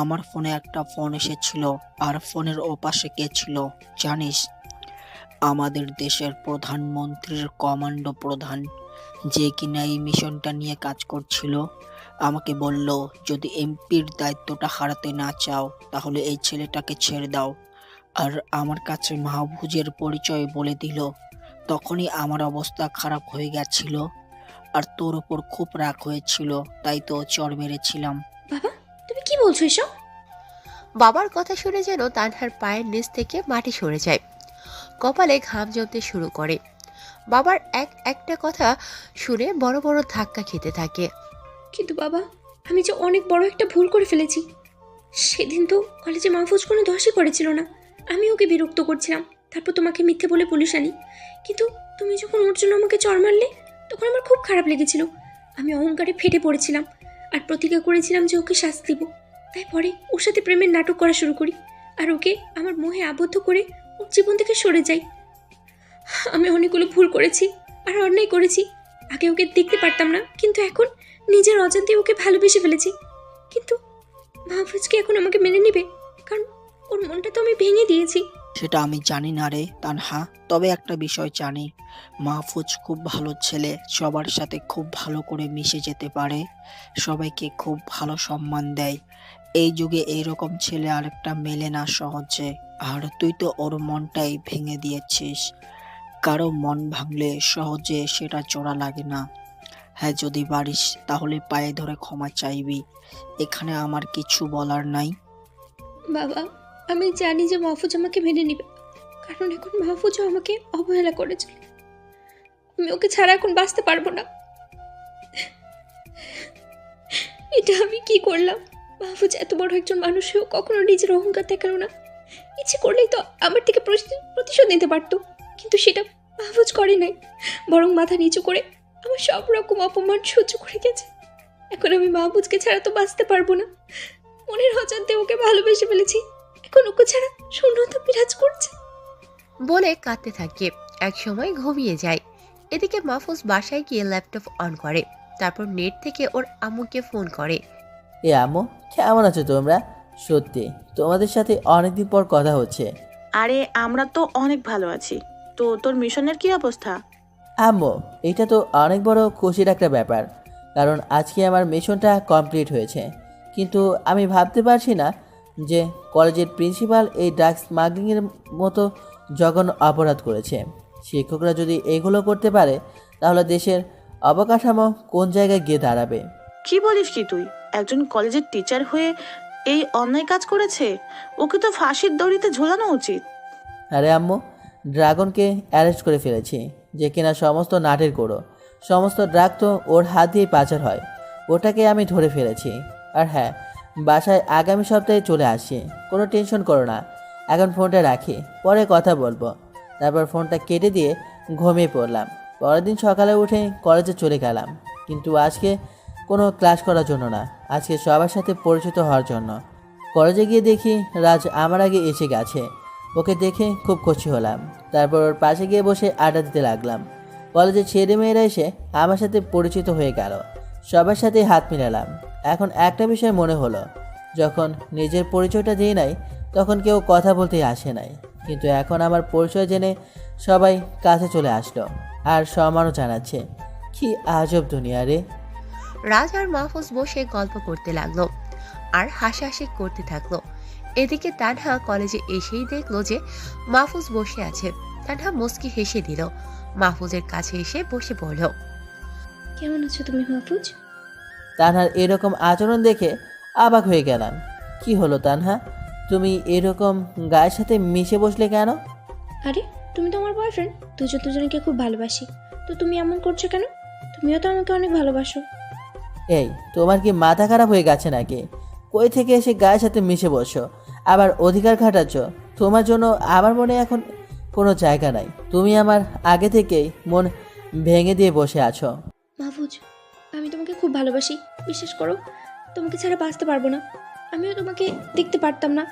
আমার ফোনে একটা ফোন এসেছিল। আর ফোনের ওপাশে কে ছিল জানিস? আমাদের দেশের প্রধানমন্ত্রীর কমান্ডো প্রধান, যে কিনা এই মিশনটা নিয়ে কাজ করছিল। আমাকে বলল, যদি এমপির দায়িত্বটা হারাতে না চাও তাহলে এই ছেলেটাকে ছেড়ে দাও। আর আমার কাছে মাহফুজের পরিচয় বলে দিল। তখনই আমার অবস্থা খারাপ হয়ে গেছিল, আর তোর ওপর খুব রাগ হয়েছিল, তাই তো চড় মেরেছিলাম। বাবা, তুমি কি বলছো এসব? বাবার কথা শুনে যেন তানহার পায়ের নিচ থেকে মাটি সরে যায়। কপালে ঘাম জমতে শুরু করে। বাবার একটা কথা শুনে বড় বড় ধাক্কা খেতে থাকে। কিন্তু বাবা, আমি যে অনেক বড় একটা ভুল করে ফেলেছি। সেদিন তো কলেজে মাহফুজ কোনো দোষই করেছিল না, আমি ওকে বিরক্ত করছিলাম, তারপর তোমাকে মিথ্যে বলে পুলিশ আনি। কিন্তু তুমি যখন ওর জন্য আমাকে চড় মারলে, তখন আমার খুব খারাপ লেগেছিল। আমি অহংকারে ফেটে পড়েছিলাম আর প্রতিজ্ঞা করেছিলাম যে ওকে শাস্তি দেব। তাই পরে ওর সাথে প্রেমের নাটক করা শুরু করি আর ওকে আমার মোহে আবদ্ধ করে ওর জীবন থেকে সরে যাই। আমি অনেকগুলো ভুল করেছি আর অন্যায় করেছি। আগে ওকে দেখতে পারতাম না, কিন্তু এখন নিজের অজান্তে ওকে ভালোবেসে ফেলেছি। কিন্তু মাহফুজ কি এখন আমাকে মেনে নেবে? কারণ ওর মনটা তো আমি ভেঙে দিয়েছি। সেটা আমি জানি না রে তানহা, তবে একটা বিষয় জানি, মাহফুজ খুব ভালো ছেলে, সবার সাথে খুব ভালো করে মিশে যেতে পারে, সবাইকে খুব ভালো সম্মান দেয়। এই যুগে এইরকম ছেলে আরেকটা মেলে না সহজে। আর তুই তো ওর মনটাই ভেঙে দিয়েছিস। কারো মন ভাঙলে সহজে সেটা জোড়া লাগে না। হ্যাঁ, যদি পারিস তাহলে পায়ে ধরে ক্ষমা চাইবি। এখানে আমার কিছু বলার নাই। বাবা, আমি জানি যে মাহফুজ আমাকে মেনে নেবে, কারণ এখন মাহফুজও আমাকে অবহেলা করেছে। আমি ওকে ছাড়া এখন বাঁচতে পারবো না। এটা আমি কি করলাম? মাহফুজ এত বড় একজন মানুষ হয়েও কখনো নিজের অহংকার দেখালো না। ইচ্ছে করলেই তো আমার থেকে প্রতিশোধ নিতে পারতো, কিন্তু সেটা মাহফুজ করে নাই, বরং মাথা নিচু করে আমার সব রকম অপমান সহ্য করে গেছে। এখন আমি মাহফুজকে ছাড়া তো বাঁচতে পারবো না। মনের অজান্তে ওকে ভালোবেসে ফেলেছি, এখন ওকে ছাড়া শূন্যতা বিরাজ করছে। বলে কাঁদতে থাকে। এক সময় ঘুমিয়ে যায়। এদিকে মাহফুজ বাসায় গিয়ে ল্যাপটপ অন করে, তারপর নেট থেকে ওর আম্মুকে ফোন করে। এ আম্মু, কেমন আছো তোমরা? সত্যি তোমাদের সাথে অনেকদিন পর কথা হচ্ছে। আরে আমরা তো অনেক ভালো আছি। তো তোর মিশনের কি অবস্থা? আম্মু, এটা তো অনেক বড় খুশির একটা ব্যাপার, কারণ আজকে আমার মিশনটা কমপ্লিট হয়েছে। কিন্তু আমি ভাবতে পারছি না যে কলেজের প্রিন্সিপাল এই ড্রাগস স্মাগলিংয়ের মতো জঘন্য অপরাধ করেছে। শিক্ষকরা যদি এগুলো করতে পারে তাহলে দেশের অবকাঠামো কোন জায়গায় গিয়ে দাঁড়াবে? কি বলিস কি তুই? একজন কলেজের টিচার হয়ে এই অন্যায় কাজ করেছে। ওকে তো ফাঁসির দড়িতে ঝোলানো উচিত। আরে আম্মু, ড্রাগনকে অ্যারেস্ট করে ফেলেছি, যে কিনা সমস্ত নাটের গোড়ো। সমস্ত ড্রাগ তো ওর হাত দিয়েই পাচার হয়। ওটাকে আমি ধরে ফেলেছি। আর হ্যাঁ, বাসায় আগামী সপ্তাহে চলে আসছি। কোনো টেনশন করো না। এখন ফোনটা রাখি, পরে কথা বলবো। তারপর ফোনটা কেটে দিয়ে ঘুমিয়ে পড়লাম। পরের দিন সকালে উঠে কলেজে চলে গেলাম, কিন্তু আজকে কোনো ক্লাস করার জন্য না, আজকে সবার সাথে পরিচিত হওয়ার জন্য। কলেজে গিয়ে দেখি রাজ আমার আগে এসে গেছে। ওকে দেখে খুব খুশি হলাম। তারপর ওর পাশে গিয়ে বসে আড্ডা দিতে লাগলাম। কলেজের ছেলেমেয়েরা এসে আমার সাথে পরিচিত হয়ে গেল। সবার সাথে হাত মিলালাম। এখন একটা বিষয় মনে হলো, যখন নিজের পরিচয়টা দিয়ে নাই তখন কেউ কথা বলতে আসে নাই, কিন্তু এখন আমার পরিচয় জেনে সবাই কাছে চলে আসলো আর সম্মানও জানাচ্ছে। কি আজব দুনিয়া রে। রাজ আর মাহফুজ বসে গল্প করতে লাগলো আর হাসাহাসি করতে থাকলো। এদিকে তানহা কলেজে এসেই দেখলো যে মাহফুজ বসে আছে। তানহা মুস্কি হেসে দিল। মাহফুজের কাছে এসে বসে পড়ল। কেমন আছো তুমি মাহফুজ? তানহার এরকম আচরণ দেখে অবাক হয়ে গেলাম। কি হলো তানহা, তুমি এরকম গায়ের সাথে মিশে বসলে কেন? আরে তুমি তো আমার বয়ফ্রেন্ড, দুজন দুজনকে খুব ভালোবাসি, তো তুমি এমন করছো কেন? তুমিও তো আমাকে অনেক ভালোবাসো। এই, তোমার কি মাথা খারাপ হয়ে গেছে নাকি? কই থেকে এসে গায়ের সাথে মিশে বসো, আবার অধিকার খাটাচ্ছ? তোমার জন্য আমার মনে এখন কোনো জায়গা নাই। তুমি আমার আগে থেকেই মন ভেঙে দিয়ে বসে আছো। মাহফুজ, আমি তোমাকে খুব ভালোবাসি, বিশ্বাস করো। তোমাকে ছাড়া বাঁচতে পারবো না। আমিও তোমাকে দেখতে পারতাম না।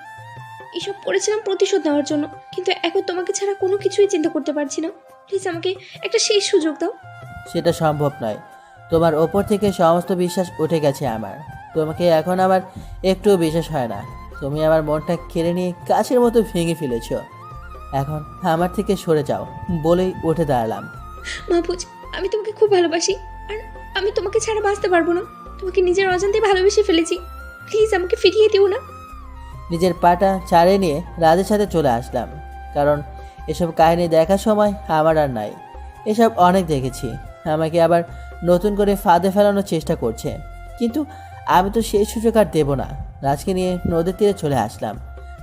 এসব করেছিলাম প্রতিশোধ নেওয়ার জন্য, কিন্তু এখন তোমাকে ছাড়া কোনো কিছুই চিন্তা করতে পারছি না। প্লিজ আমাকে একটা শেষ সুযোগ দাও। সেটা সম্ভব নয়। তোমার ওপর থেকে সমস্ত বিশ্বাস উঠে গেছে আমার। তোমাকে এখন আমার একটুও বিশ্বাস হয় না। তুমি আমার মনটা কেড়ে নিয়ে কাছের মতো ভেঙে ফেলেছ। এখন আমার থেকে সরে যাও বলেই উঠে দাঁড়ালাম। মাহফুজ, আমি তোমাকে খুব ভালোবাসি, আর আমি তোমাকে ছাড়া বাঁচতে পারবো না। তোমাকে নিজের অজান্তে ভালোবেসে ফেলেছি। প্লিজ আমাকে ফিরিয়ে দিও না। নিজের পাটা ছাড়িয়ে নিয়ে রাজের সাথে চলে আসলাম, কারণ এসব কাহিনী দেখার সময় আমার আর নাই। এসব অনেক দেখেছি। আমাকে আবার নতুন করে ফাঁদে ফেলানোর চেষ্টা করছে, কিন্তু আমি তো সেই সুযোগ আর দেবো না। রাজকে নিয়ে নদীর তীরে চলে আসলাম।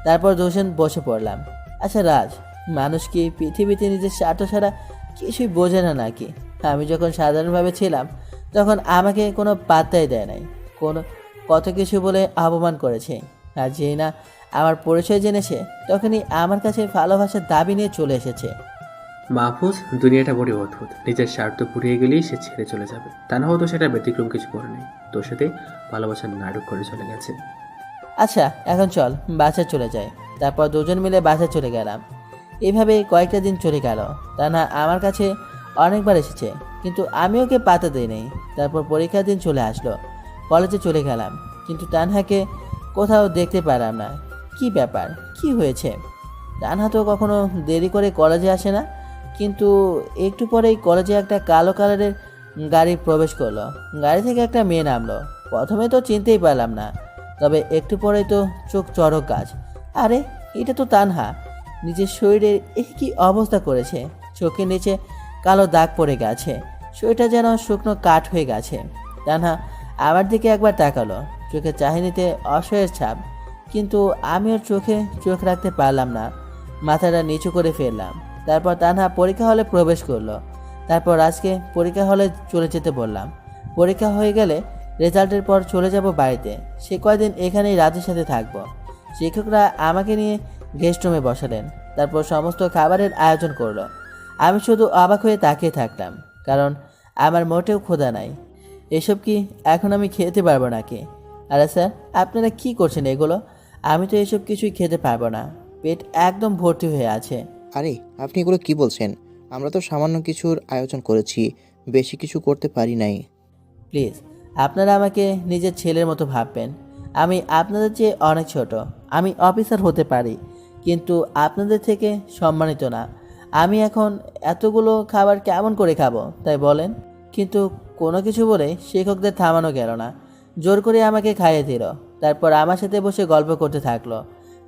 তারপর দুজন বসে পড়লাম। আচ্ছা রাজ, মানুষ কি পৃথিবীতে নিজের স্বার্থ ছাড়া কিছুই বোঝে না নাকি? আমি যখন সাধারণভাবে ছিলাম তখন আমাকে কোনো পাত্তাই দেয় নাই, কত কিছু বলে অপমান করেছে। আর যেই না আমার পরিচয় জেনেছে তখনই আমার কাছে ভালোবাসার দাবি নিয়ে চলে এসেছে। মাহফুজ, দুনিয়াটা বড় অদ্ভুত। নিজের স্বার্থ ফুরিয়ে গেলেই সে ছেড়ে চলে যাবে। তা না হয়তো সেটা ব্যতিক্রম কিছু করে নেই, তোর সাথে ভালোবাসার নাটক করে চলে গেছে। আচ্ছা এখন চল বাসায় চলে যাই। তারপর দুজন মিলে বাসায় চলে গেলাম। এইভাবে কয়েকটা দিন চলে গেল। তা না আমার কাছে অনেকবার এসেছে, কিন্তু আমি ওকে পাতা দিই নাই। তারপর পরীক্ষার দিন চলে আসলো। কলেজে চলে গেলাম, কিন্তু তানহাকে কোথাও দেখতে পেলাম না। কি ব্যাপার, কি হয়েছে? তানহা তো কখনো দেরি করে কলেজে আসে না, কিন্তু একটু পরেই কলেজে একটা কালো কালারের গাড়ি প্রবেশ করলো। গাড়ি থেকে একটা মেয়ে নামলো। প্রথমে তো চিনতেই পারলাম না, তবে একটু পরেই তো চোখ চড়ক গাছ। আরে এটা তো তানহা। নিজের শরীরের কি অবস্থা করেছে! চোখের নিচে কালো দাগ পড়ে গেছে, শরীরটা যেন শুকনো কাঠ হয়ে গেছে। তানহা আমার দিকে একবার তাকালো, চোখে চাহিনিতে অসহায়ের ছাপ, কিন্তু আমি ওর চোখে চোখ রাখতে পারলাম না। মাথাটা নিচু করে ফেললাম। তারপর তানহা পরীক্ষা হলে প্রবেশ করলো। তারপর আজকে পরীক্ষা হলে চলে যেতে বললাম। পরীক্ষা হয়ে গেলে রেজাল্টের পর চলে যাব বাড়িতে। সে কয়দিন এখানেই রাজের সাথে থাকবো। শিক্ষকরা আমাকে নিয়ে গেস্ট রুমে বসালেন। তারপর সমস্ত খাবারের আয়োজন করলো। আমি শুধু অবাক হয়ে তাকিয়ে থাকলাম, কারণ আমার মোটেও ক্ষুধা নাই। এসব কি এখন আমি খেতে পারবো নাকি? আরে স্যার, আপনারা কি করছেন এগুলো? আমি তো এসব কিছুই খেতে পারবো না। পেট একদম ভর্তি হয়ে আছে। আরে আপনি এগুলো কি বলছেন? আমরা তো সামান্য কিছুর আয়োজন করেছি, বেশি কিছু করতে পারি নাই। প্লিজ আপনারা আমাকে নিজের ছেলের মতো ভাববেন। আমি আপনাদের চেয়ে অনেক ছোট। আমি অফিসার হতে পারি, কিন্তু আপনাদের থেকে সম্মানিত না। আমি এখন এতগুলো খাবার কেমন করে খাবো তাই বলেন? কিন্তু কোনো কিছু বলে শিক্ষকদের থামানো গেল না। জোর করে আমাকে খাইয়ে দিল, তারপর আমার সাথে বসে গল্প করতে থাকলো।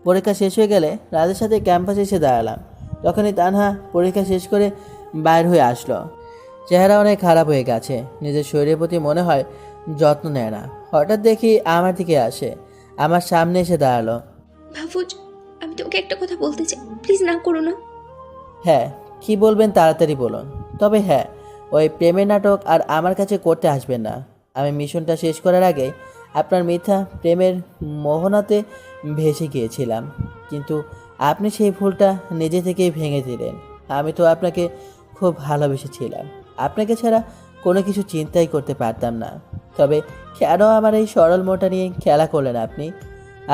পরীক্ষা শেষ হয়ে গেলে রাজের সাথে ক্যাম্পাসে এসে দাঁড়ালাম। তখনই তানহা পরীক্ষা শেষ করে বাইর হয়ে আসলো। চেহারা অনেক খারাপ হয়ে গেছে, নিজের শরীরের প্রতি মনে হয় যত্ন নেয় না। হঠাৎ দেখি আমার দিকে আসে, আমার সামনে এসে দাঁড়ালো। মাহফুজ, আমি তোমাকে একটা কথা বলতে চাই, প্লিজ না করো না। হ্যাঁ, কি বলবেন তাড়াতাড়ি বলুন। তবে হ্যাঁ, ওই প্রেমের নাটক আর আমার কাছে করতে আসবেন না। আমি মিশনটা শেষ করার আগে আপনার মিথ্যা প্রেমের মোহনাতে ভেসে গিয়েছিলাম, কিন্তু আপনি সেই ভুলটা নিজে থেকেই ভেঙে দিলেন। আমি তো আপনাকে খুব ভালোবেসেছিলাম, আপনাকে ছাড়া কোনো কিছু চিন্তাই করতে পারতাম না। তবে কেন আমার এই সরল মোটা নিয়ে খেলা করলেন আপনি?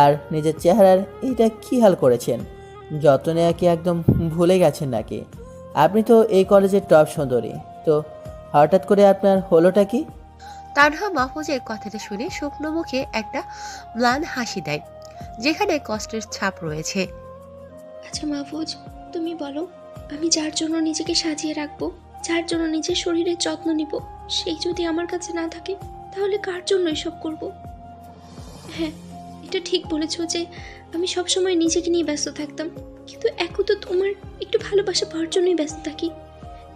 আর নিজের চেহারার এইটা কী হাল করেছেন? যত্ন নেওয়া কি একদম ভুলে গেছেন নাকি? আপনি তো এই কলেজের টপ সুন্দরী, তো হঠাৎ করে আপনার হলোটা কি? তানহা মাহফুজের কথাটা শুনে শুকনো মুখে একটা ম্লান হাসি দেয়, যেখানে কষ্টের ছাপ রয়েছে। আচ্ছা মাহফুজ, তুমি বলো, আমি যার জন্য নিজেকে সাজিয়ে রাখবো, যার জন্য নিজের শরীরের যত্ন নিব, সেই যদি আমার কাছে না থাকে, তাহলে কার জন্য এসব করব? হ্যাঁ, এটা ঠিক বলেছো যে আমি সবসময় নিজেকে নিয়ে ব্যস্ত থাকতাম, কিন্তু এখন তো তোমার একটু ভালোবাসা পাওয়ার জন্যই ব্যস্ত থাকি,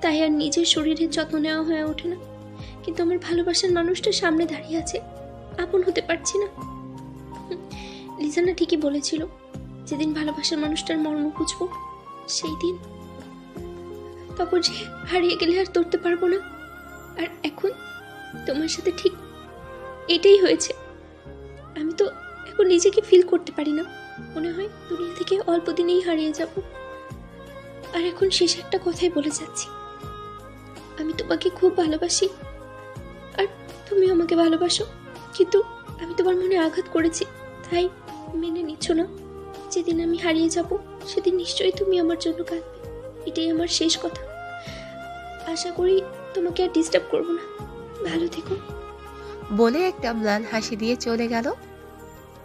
তাই আর নিজের শরীরের যত্ন নেওয়া হয়ে ওঠে না। কিন্তু আমার ভালোবাসার মানুষটা সামনে দাঁড়িয়ে আছে, আপন হতে পারছি না। লিজানা ঠিকই বলেছিল, যেদিন ভালোবাসার মানুষটার মর্ম বুঝবো সেই দিন। তখন যে হারিয়ে গেলে আর ধরতে পারবো না। আর এখন তোমার সাথে ঠিক এটাই হয়েছে। আমি তো এখন নিজেকে ফিল করতে পারি না, মনে হয় দুনিয়া থেকে অল্প দিনেই হারিয়ে যাব। আর এখন শেষ একটা কথাই বলে যাচ্ছি, আমি তোমাকে খুব ভালোবাসি, আর তুমি আমাকে ভালোবাসো, কিন্তু আমি তোমার মনে আঘাত করেছি, তাই মেনে নিচ্ছ না। যেদিন আমি হারিয়ে যাব সেদিন নিশ্চয়ই তুমি আমার জন্য কাঁদবে। এটাই আমার শেষ কথা। আশা করি তোমাকে আর ডিস্টার্ব করব না। ভালো থেকো। বলে একটা ম্লান হাসি দিয়ে চলে গেল।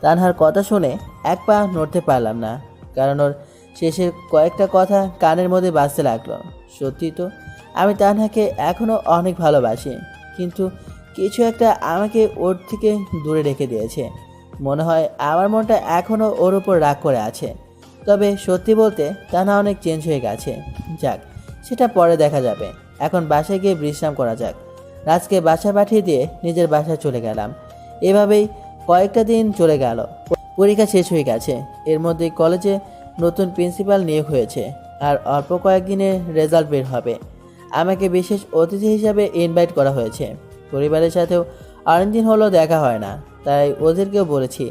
তানহার কথা শুনে এক পা নড়তে পারলাম না, কারণ ওর শেষের কয়েকটা কথা কানের মধ্যে বাজতে লাগলো। সত্যি তো আমি তানহাকে এখনও অনেক ভালোবাসি, কিন্তু কিছু একটা আমাকে ওর থেকে দূরে রেখে দিয়েছে। মনে হয় আমার মনটা এখনও ওর উপর রাগ করে আছে। তবে সত্যি বলতে তানহা অনেক চেঞ্জ হয়ে গেছে। যাক, সেটা পরে দেখা যাবে। এখন বাসায় গিয়ে বিশ্রাম করা যাক। রাজকে বাসা পাঠিয়ে দিয়ে নিজের বাসায় চলে গেলাম। এভাবেই কয়েকটা দিন চলে গেল। পরীক্ষা শেষ হয়ে গেছে, এর মধ্যে কলেজে নতুন প্রিন্সিপাল নিয়োগ হয়েছে, আর অল্প কয়েকদিনে রেজাল্ট বের হবে। আমাকে বিশেষ অতিথি হিসাবে ইনভাইট করা হয়েছে। পরিবারের সাথেও অনেকদিন হলো দেখা হয় না, তাই ওদেরকেও বলেছি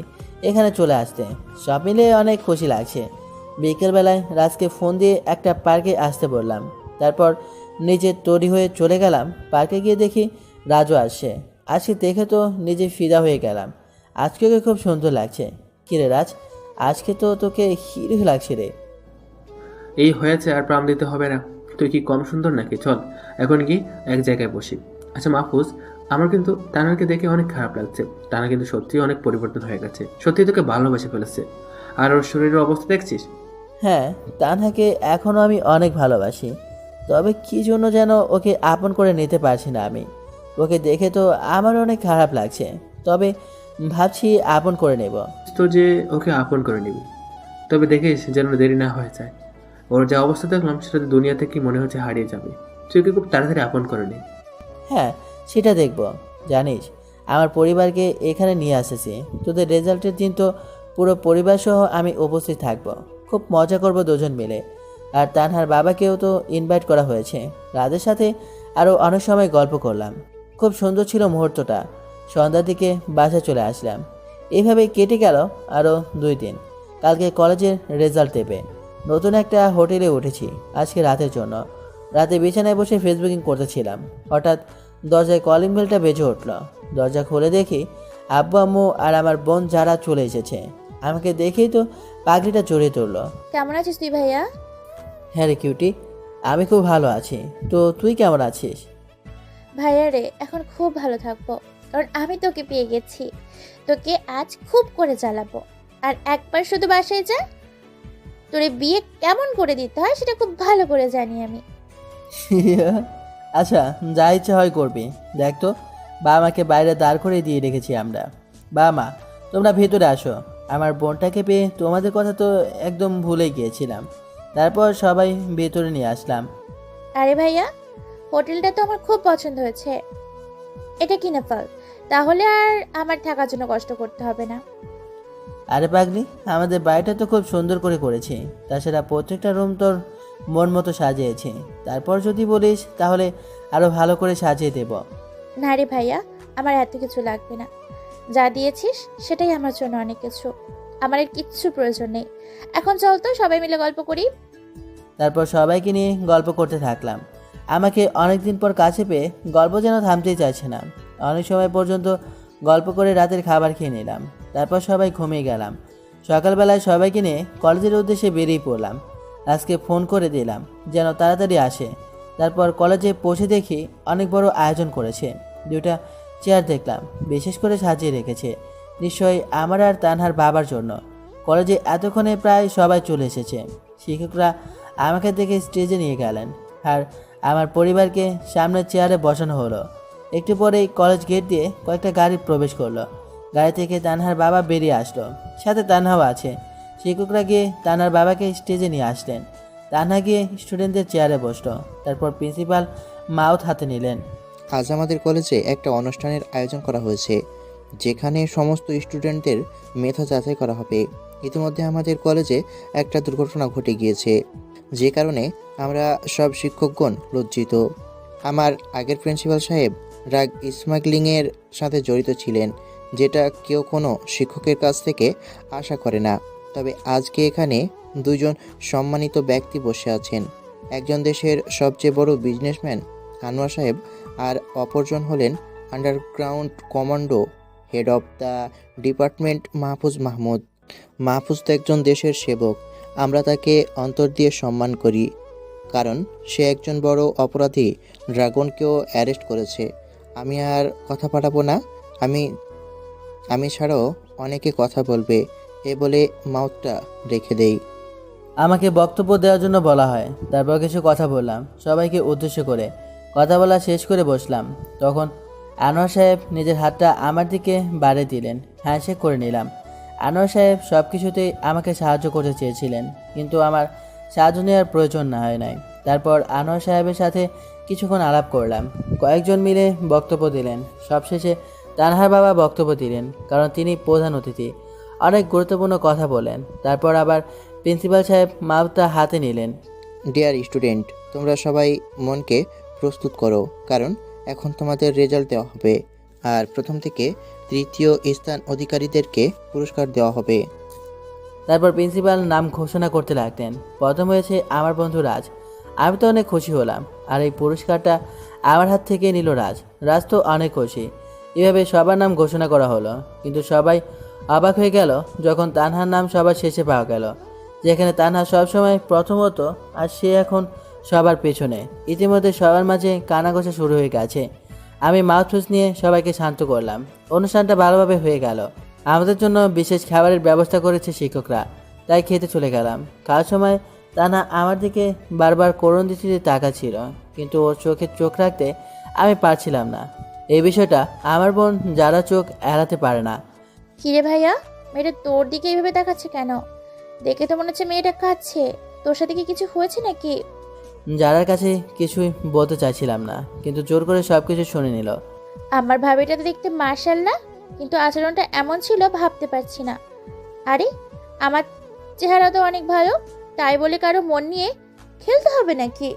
এখানে চলে আসতে। সব মিলিয়ে অনেক খুশি লাগছে। বিকেলবেলায় রাজকে ফোন দিয়ে একটা পার্কে আসতে বললাম, তারপর নিজে তৈরি হয়ে চলে গেলাম। পার্কে গিয়ে দেখি রাজু আসছে। আজকে দেখে তো নিজে ফিদা হয়ে গেলাম। আজকে ওকে খুব সুন্দর লাগছে। কিরে রাজ, আজকে তো তোকে হিরো লাগছে রে। এই হয়েছে, আর প্রাণ দিতে হবে না। তুই কি কম সুন্দর নাকি? চল এখন কি এক জায়গায় বসি। আচ্ছা মাহফুজ, আমার কিন্তু তানাকে দেখে অনেক খারাপ লাগছে। টানা কিন্তু সত্যিই অনেক পরিবর্তন হয়ে গেছে, সত্যি তোকে ভালোবেসে ফেলেছে। আর ওর শরীরের অবস্থা দেখছিস? হ্যাঁ, তানহাকে এখনও আমি অনেক ভালোবাসি, তবে কী জন্য যেন ওকে আপন করে নিতে পারছি না আমি। ওকে দেখে তো আমার অনেক খারাপ লাগছে, তবে ভাবছি আপন করে নেব। তো যে ওকে আপন করে নিবি, তবে দেখিস যেন দেরি না হয়ে যায়। ওর যা অবস্থা দেখলাম সেটাতে দুনিয়া থেকে মনে হচ্ছে হারিয়ে যাবে। তুই ওকে খুব তাড়াতাড়ি আপন করে নে। হ্যাঁ, সেটা দেখব। জানিস, আমার পরিবারকে এখানে নিয়ে আসেছি। তোদের রেজাল্টের দিন তো পুরো পরিবার সহ আমি উপস্থিত থাকব। খুব মজা করব দুজন মিলে। আর তানহার বাবাকেও তো ইনভাইট করা হয়েছে। রাজের সাথে আরও অনেক সময় গল্প করলাম। খুব সুন্দর ছিল মুহূর্তটা। সন্ধ্যার দিকে বাসায় চলে আসলাম। এইভাবে কেটে গেল আরও 2 দিন। কালকে কলেজের রেজাল্ট দেবে। নতুন একটা হোটেলে উঠেছি আজকে রাতের জন্য। রাতে বিছানায় বসে ফেসবুকিং করতেছিলাম, হঠাৎ দরজায় কলিং বেলটা বেজে উঠল। দরজা খুলে দেখি আব্বু আম্মু আর আমার বোন যারা চলে এসেছে। আমাকে দেখেই তো পাগড়িটা জড়িয়ে তুললো। কেমন আছিস তুই ভাইয়া? হ্যাঁ রে কিউটি, আমি খুব ভালো আছি। তো তুই কেমন আছিস? ভাইয়া রে, এখন খুব ভালো থাকবো, কারণ আমি তোকে পেয়ে গেছি। তোকে আজ খুব করে জ্বালাবো। আর একবার শুধু বাসায় যা, তোরে বিয়ে কেমন করে দিতে হয় সেটা খুব ভালো করে জানি আমি। আচ্ছা, যা ইচ্ছা হয় করবি। দেখ তো, বাবা মাকে বাইরে দাঁড় করে দিয়ে রেখেছি আমরা। বাবা মা, তোমরা ভেতরে আসো। আমার বোনটাকে পেয়ে তোমাদের কথা তো একদম ভুলে গিয়েছিলাম। তারপর সবাই ভেতরে নিয়ে আসলাম। আরে ভাইয়া, হোটেলটা তো আমার খুব পছন্দ হয়েছে, এটা কিনে ফেল, তাহলে আর আমার থাকার জন্য কষ্ট করতে হবে না। আরে পাগলি, আমাদের বাড়িটা তো খুব সুন্দর করে করেছি। তাছাড়া প্রত্যেকটা রুম তোর মন মতো সাজিয়েছি। তারপর যদি বলিস তাহলে আরও ভালো করে সাজিয়ে দেব। না রে ভাইয়া, আমার এত কিছু লাগবে না। যা দিয়েছিস সেটাই আমার জন্য অনেক কিছু। আমার আর কিচ্ছু প্রয়োজন নেই। এখন চল তো সবাই মিলে গল্প করি। তারপর সবাইকে নিয়ে গল্প করতে থাকলাম। আমাকে অনেকদিন পর কাছে পেয়ে গল্প যেন থামতেই চাইছে না। অনেক সময় পর্যন্ত গল্প করে রাতের খাবার খেয়ে নিলাম। তারপর সবাই ঘুমিয়ে গেলাম। সকালবেলায় সবাইকে নিয়ে কলেজের উদ্দেশ্যে বেরিয়ে পড়লাম। আজকে ফোন করে দিলাম যেন তাড়াতাড়ি আসে। তারপর কলেজে পৌঁছে দেখি অনেক বড় আয়োজন করেছে। দুটা চেয়ার দেখলাম, বিশেষ করে সাজিয়ে রেখেছে। নিশ্চয়ই আমার আর তানহার বাবার জন্য। কলেজে এতক্ষণে প্রায় সবাই চলে এসেছে। শিক্ষকরা আমাকে দেখে স্টেজে নিয়ে গেলেন আর আমার পরিবারকে সামনের চেয়ারে বসানো হলো। একটু পরেই কলেজ গেট দিয়ে কয়েকটা গাড়ি প্রবেশ করলো। গাড়ি থেকে তানহার বাবা বেরিয়ে আসলো, সাথে তানহাও আছে। শিক্ষকরা গিয়ে তানহার বাবাকে স্টেজে নিয়ে আসলেন। তানহা গিয়ে স্টুডেন্টদের চেয়ারে বসলো। তারপর প্রিন্সিপাল মাউথ হাতে নিলেন। আজ আমাদের কলেজে একটা অনুষ্ঠানের আয়োজন করা হয়েছে, যেখানে সমস্ত স্টুডেন্টদের মেধা যাচাই করা হবে। ইতিমধ্যে আমাদের কলেজে একটা দুর্ঘটনা ঘটে গিয়েছে, যে কারণে আমরা সব শিক্ষকগণ লজ্জিত। আমার আগের প্রিন্সিপাল সাহেব ড্রাগ স্মাগলিংয়ের সাথে জড়িত ছিলেন, যেটা কেউ কোনো শিক্ষকের কাছ থেকে আশা করে না। তবে আজকে এখানে দুজন সম্মানিত ব্যক্তি বসে আছেন। একজন দেশের সবচেয়ে বড় বিজনেসম্যান আনোয়ার সাহেব, আর অপরজন হলেন underground commando head of the department Mahfuz Mahmud. Mahfuz তো একজন দেশের সেবক। আমরা তাকে অন্তর দিয়ে সম্মান করি, কারণ সে একজন বড় অপরাধী ড্রাগনকেও অ্যারেস্ট করেছে। আমি আর কথা পাঠাবো না, আমি ছাড়াও অনেকে কথা বলবে, এ বলে মাউথটা রেখে দেই। আমাকে বক্তব্য দেওয়ার জন্য বলা হয়। তারপর কিছু কথা বললাম সবাইকে উদ্দেশ্য করে। কথা বলা শেষ করে বসলাম। তখন আনোয়ার সাহেব নিজের হাতটা আমার দিকে বাড়িয়ে দিলেন। হ্যান্ডশেক করে নিলাম। আনোয়ার সাহেব সব কিছুতেই আমাকে সাহায্য করতে চেয়েছিলেন, কিন্তু আমার সাহায্য নেওয়ার প্রয়োজন না হয় নাই। তারপর আনোয়ার সাহেবের সাথে কিছুক্ষণ আলাপ করলাম। কয়েকজন মিলে বক্তব্য দিলেন। সবশেষে তানহার বাবা বক্তব্য দিলেন, কারণ তিনি প্রধান অতিথি। অনেক গুরুত্বপূর্ণ কথা বলেন। তারপর আবার প্রিন্সিপাল সাহেব মাউথটা হাতে নিলেন। ডিয়ার স্টুডেন্ট, তোমরা সবাই মনকে প্রস্তুত করো, কারণ এখন তোমাদের রেজাল্ট দেওয়া হবে, আর প্রথম থেকে তৃতীয় স্থান অধিকারীদেরকে পুরস্কার দেওয়া হবে। তারপর প্রিন্সিপাল নাম ঘোষণা করতে লাগলেন। প্রথম হয়েছে আমার বন্ধু রাজ। আমি তো অনেক খুশি হলাম, আর এই পুরস্কারটা আমার হাত থেকে নিল রাজ। রাজ তো অনেক খুশি। এভাবে সবার নাম ঘোষণা করা হলো, কিন্তু সবাই অবাক হয়ে গেল যখন তানহার নাম সবার শেষে পাওয়া গেল, যেখানে তানহা সবসময় প্রথমত, আর সে এখন সবার পেছনে। ইতিমধ্যে সবার মাঝে কানাঘোষা শুরু হয়ে গেছে। আমি মাউথফুস নিয়ে সবাইকে শান্ত করলাম। অনুষ্ঠানটা ভালোভাবে হয়ে গেল। আমাদের জন্য বিশেষ খাবারের ব্যবস্থা করেছে শিক্ষকরা, তাই খেতে চলে গেলাম। খাওয়ার সময় তানহা আমার দিকে বারবার করুণ দৃষ্টিতে তাকাচ্ছিল, কিন্তু ওর চোখে চোখ রাখতে আমি পারছিলাম না। এই বিষয়টা আমার বোন যারা চোখ এড়াতে পারে না। কিরে ভাইয়া, মেয়েটা তোর দিকে এইভাবে দেখাচ্ছে কেন? দেখে তো মনে হচ্ছে মেয়েটা কাঁদছে। তোর সাথে কি কিছু হয়েছে নাকি? যারার কাছে কিছুই বলতে চাইছিলাম না, কিন্তু জোর করে সব কিছু শুনে নিল। আমার ভাবিটা তো দেখতে মাশাআল্লাহ, কিন্তু আচরণটা এমন ছিল ভাবতে পারছি না। আরে, আমার চেহারা তো অনেক ভালো, তাই বলে কারো মন নিয়ে খেলতে হবে নাকি?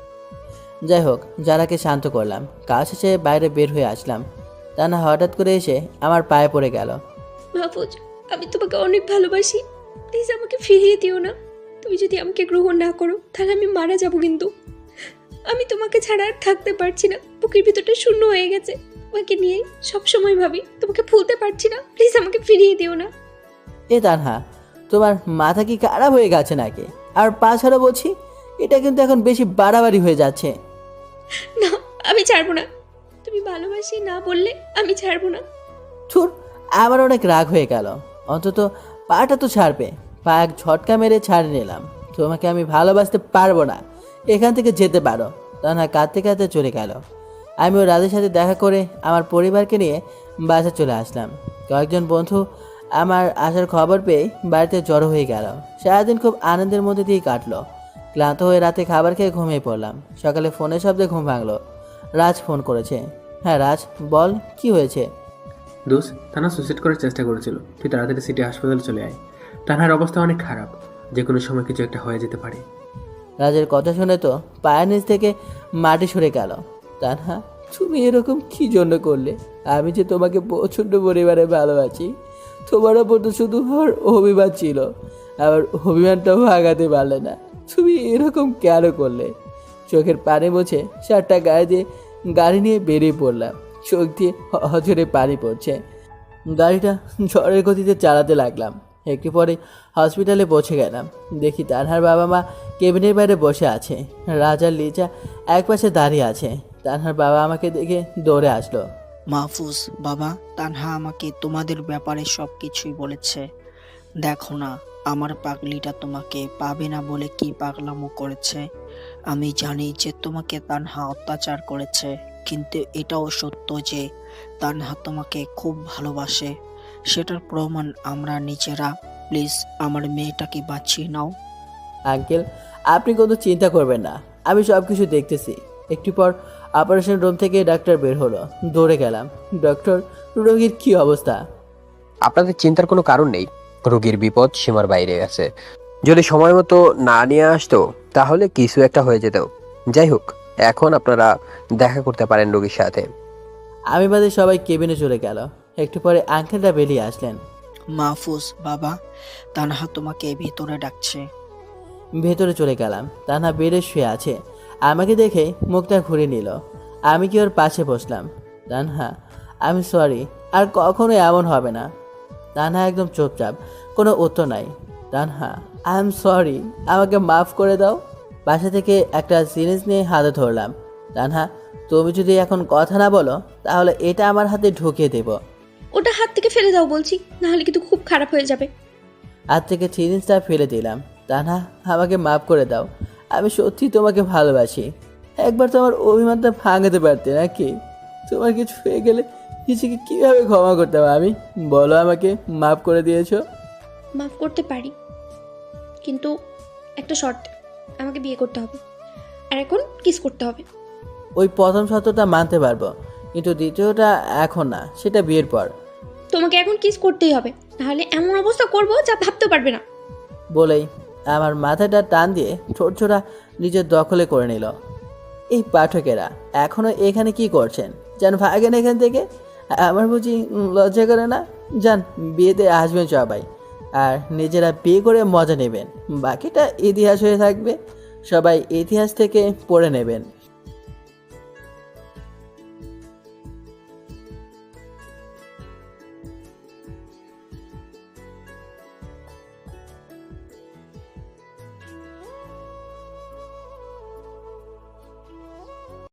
যাই হোক, যারাকে শান্ত করলাম। কাজ শেষে বাইরে বের হয়ে আসলাম। তানা হঠাৎ করে এসে আমার পায়ে পড়ে গেল। মাহফুজ, আমি তোমাকে অনেক ভালোবাসি, প্লিজ আমাকে ফিরিয়ে দিও না। তুমি যদি আমাকে গ্রহণ না করো তাহলে আমি মারা যাব। কিন্তু আমি তোমাকে ছাড়া আর থাকতে পারছি না। বুকের ভিতরটা শূন্য হয়ে গেছে। তোমাকে নিয়ে সবসময় ভাবি, তোমাকে ভুলতে পারছি না। প্লিজ আমাকে ফিরিয়ে দিও না। এ তানহা, তোমার মাথা কি খারাপ হয়ে গেছে নাকি? আর পা ছাড়া বলছি, এটা কিন্তু এখন বেশি বাড়াবাড়ি হয়ে যাচ্ছে। না, আমি ছাড়বো না। তুমি ভালোবাসি না বললে আমি ছাড়বো না। ছুর, আমার অনেক রাগ হয়ে গেল। অন্তত পাটা তো ছাড়বে। পা এক ঝটকা মেরে ছাড়ে নিলাম। তোমাকে আমি ভালোবাসতে পারবো না, এখান থেকে যেতে পারো। তানহা কাঁদতে কাঁদতে চলে গেল। আমিও রাজের সাথে দেখা করে আমার পরিবারকে নিয়ে বাসা চলে আসলাম। কয়েকজন বন্ধু আমার আসার খবর পেয়ে বাড়িতে জড়ো হয়ে গেল। সারাদিন খুব আনন্দের মধ্যে দিয়ে কাটলো। ক্লান্ত হয়ে রাতে খাবার খেয়ে ঘুমিয়ে পড়লাম। সকালে ফোনের শব্দে ঘুম ভাঙলো। রাজ ফোন করেছে। হ্যাঁ রাজ, বল কি হয়েছে? দোষ, তানহা সুইসাইড করার চেষ্টা করেছিল। তুই তাড়াতাড়ি সিটি হাসপাতালে চলে আয়। তানহার অবস্থা অনেক খারাপ, যে কোনো সময় কিছু একটা হয়ে যেতে পারে। রাজের কথা শুনে তো পায়ের নিচ থেকে মাটি সরে গেল। তানহা, তুমি এরকম কি জন্য করলে? আমি যে তোমাকে প্রচণ্ড পরিবারে ভালোবাসি। তোমার ওপর তো শুধু আমার অভিমান ছিল, আবার অভিমানটাও ভাগাতে পারলে না। তুমি এরকম কেন করলে? চোখের পানি মুছে শার্টটা গায়ে দিয়ে গাড়ি নিয়ে বেরিয়ে পড়লাম। চোখ দিয়ে অঝরে পানি পড়ছে। গাড়িটা ঝড়ের গতিতে চালাতে লাগলাম। একটু পরে হসপিটালে পৌঁছে গেলাম। দেখি তানহার বাবা মা কেবিনের বাইরে বসে আছে। রাজ আর লিজা একপাশে দাঁড়িয়ে আছে। তানহার বাবা আমাকে দেখে দৌড়ে আসলো। মাহফুজ বাবা, তানহা আমাকে তোমাদের ব্যাপারে সব কিছুই বলেছে। দেখো না, আমার পাগলিটা তোমাকে পাবে না বলে কি পাগলামো করেছে। আমি জানি যে তোমাকে তানহা অত্যাচার করেছে, কিন্তু এটাও সত্য যে তানহা তোমাকে খুব ভালোবাসে। সেটার প্রমাণ আমরা নিজেরা। প্লিজ আমার মেয়েটাকে বাঁচিয়ে নাও। আঙ্কেল, আপনি কোনো চিন্তা করবেন না, আমি সব কিছু দেখতেছি। একটু পর অপারেশন রুম থেকে ডাক্তার বের হলো। দৌড়ে গেলাম। ডক্টর, রোগীর কি অবস্থা? আপনাদের চিন্তার কোনো কারণ নেই, রোগীর বিপদ সীমার বাইরে গেছে। যদি সময় মতো না নিয়ে আসতো তাহলে কিছু একটা হয়ে যেত। যাই হোক, এখন আপনারা দেখা করতে পারেন রোগীর সাথে। আমি বাদে সবাই কেবিনে চলে গেল। একটু পরে আঙ্কেলটা বেরিয়ে আসলেন। মাহফুজ বাবা, তানহা তোমাকে ভিতরে ডাকছে। ভেতরে চলে গেলাম। তানহা বেডে শুয়ে আছে। আমাকে দেখে মুখটা ঘুরে নিল। আমি কি ওর পাশে বসলাম। তানহা, আমি সরি, আর কখনো এমন হবে না। তানহা একদম চুপচাপ, কোনো উত্তর নাই। তানহা, আই এম সরি, আমাকে মাফ করে দাও। বাসা থেকে একটা সিরিঞ্জ নিয়ে হাতে ধরলাম। তানহা, তুমি যদি এখন কথা না বলো তাহলে এটা আমার হাতে ঢুকিয়ে দেব। ওটা হাত থেকে ফেলে দাও বলছি, নাহলে কিন্তু খুব খারাপ হয়ে যাবে। হাত থেকে সিরিঞ্জটা ফেলে দিলাম। তানহা, আমাকে মাফ করে দাও, আমি সত্যি তোমাকে ভালোবাসি। একবার তো আমার অভিমানটা ভাঙাতে পারতে নাকি? তোমার কিছু হয়ে গেলে নিজেকে কীভাবে ক্ষমা করতে হবে আমি? বলো, আমাকে মাফ করে দিয়েছো। মাফ করতে পারি, কিন্তু একটা শর্ত, আমাকে বিয়ে করতে হবে, আর এখন কিস করতে হবে। ওই প্রথম শর্তটা মানতে পারবো, কিন্তু দ্বিতীয়টা এখন না, সেটা বিয়ের পর। তোমাকে এখন কিস করতেই হবে, নাহলে এমন অবস্থা করবো যা ভাবতে পারবে না। বলেই আমার মাথাটা টান দিয়ে ঠোঁট ছোড়া নিজের দখলে করে নিল। এই পাঠকেরা এখনো এখানে কি করছেন? যেন ভাগেন এখান থেকে। আমার বুঝি লজ্জা করে না? যান, বিয়েতে আসবেন সবাই, আর নিজেরা বিয়ে করে মজা নেবেন। বাকিটা ইতিহাস হয়ে থাকবে, সবাই ইতিহাস থেকে পড়ে নেবেন।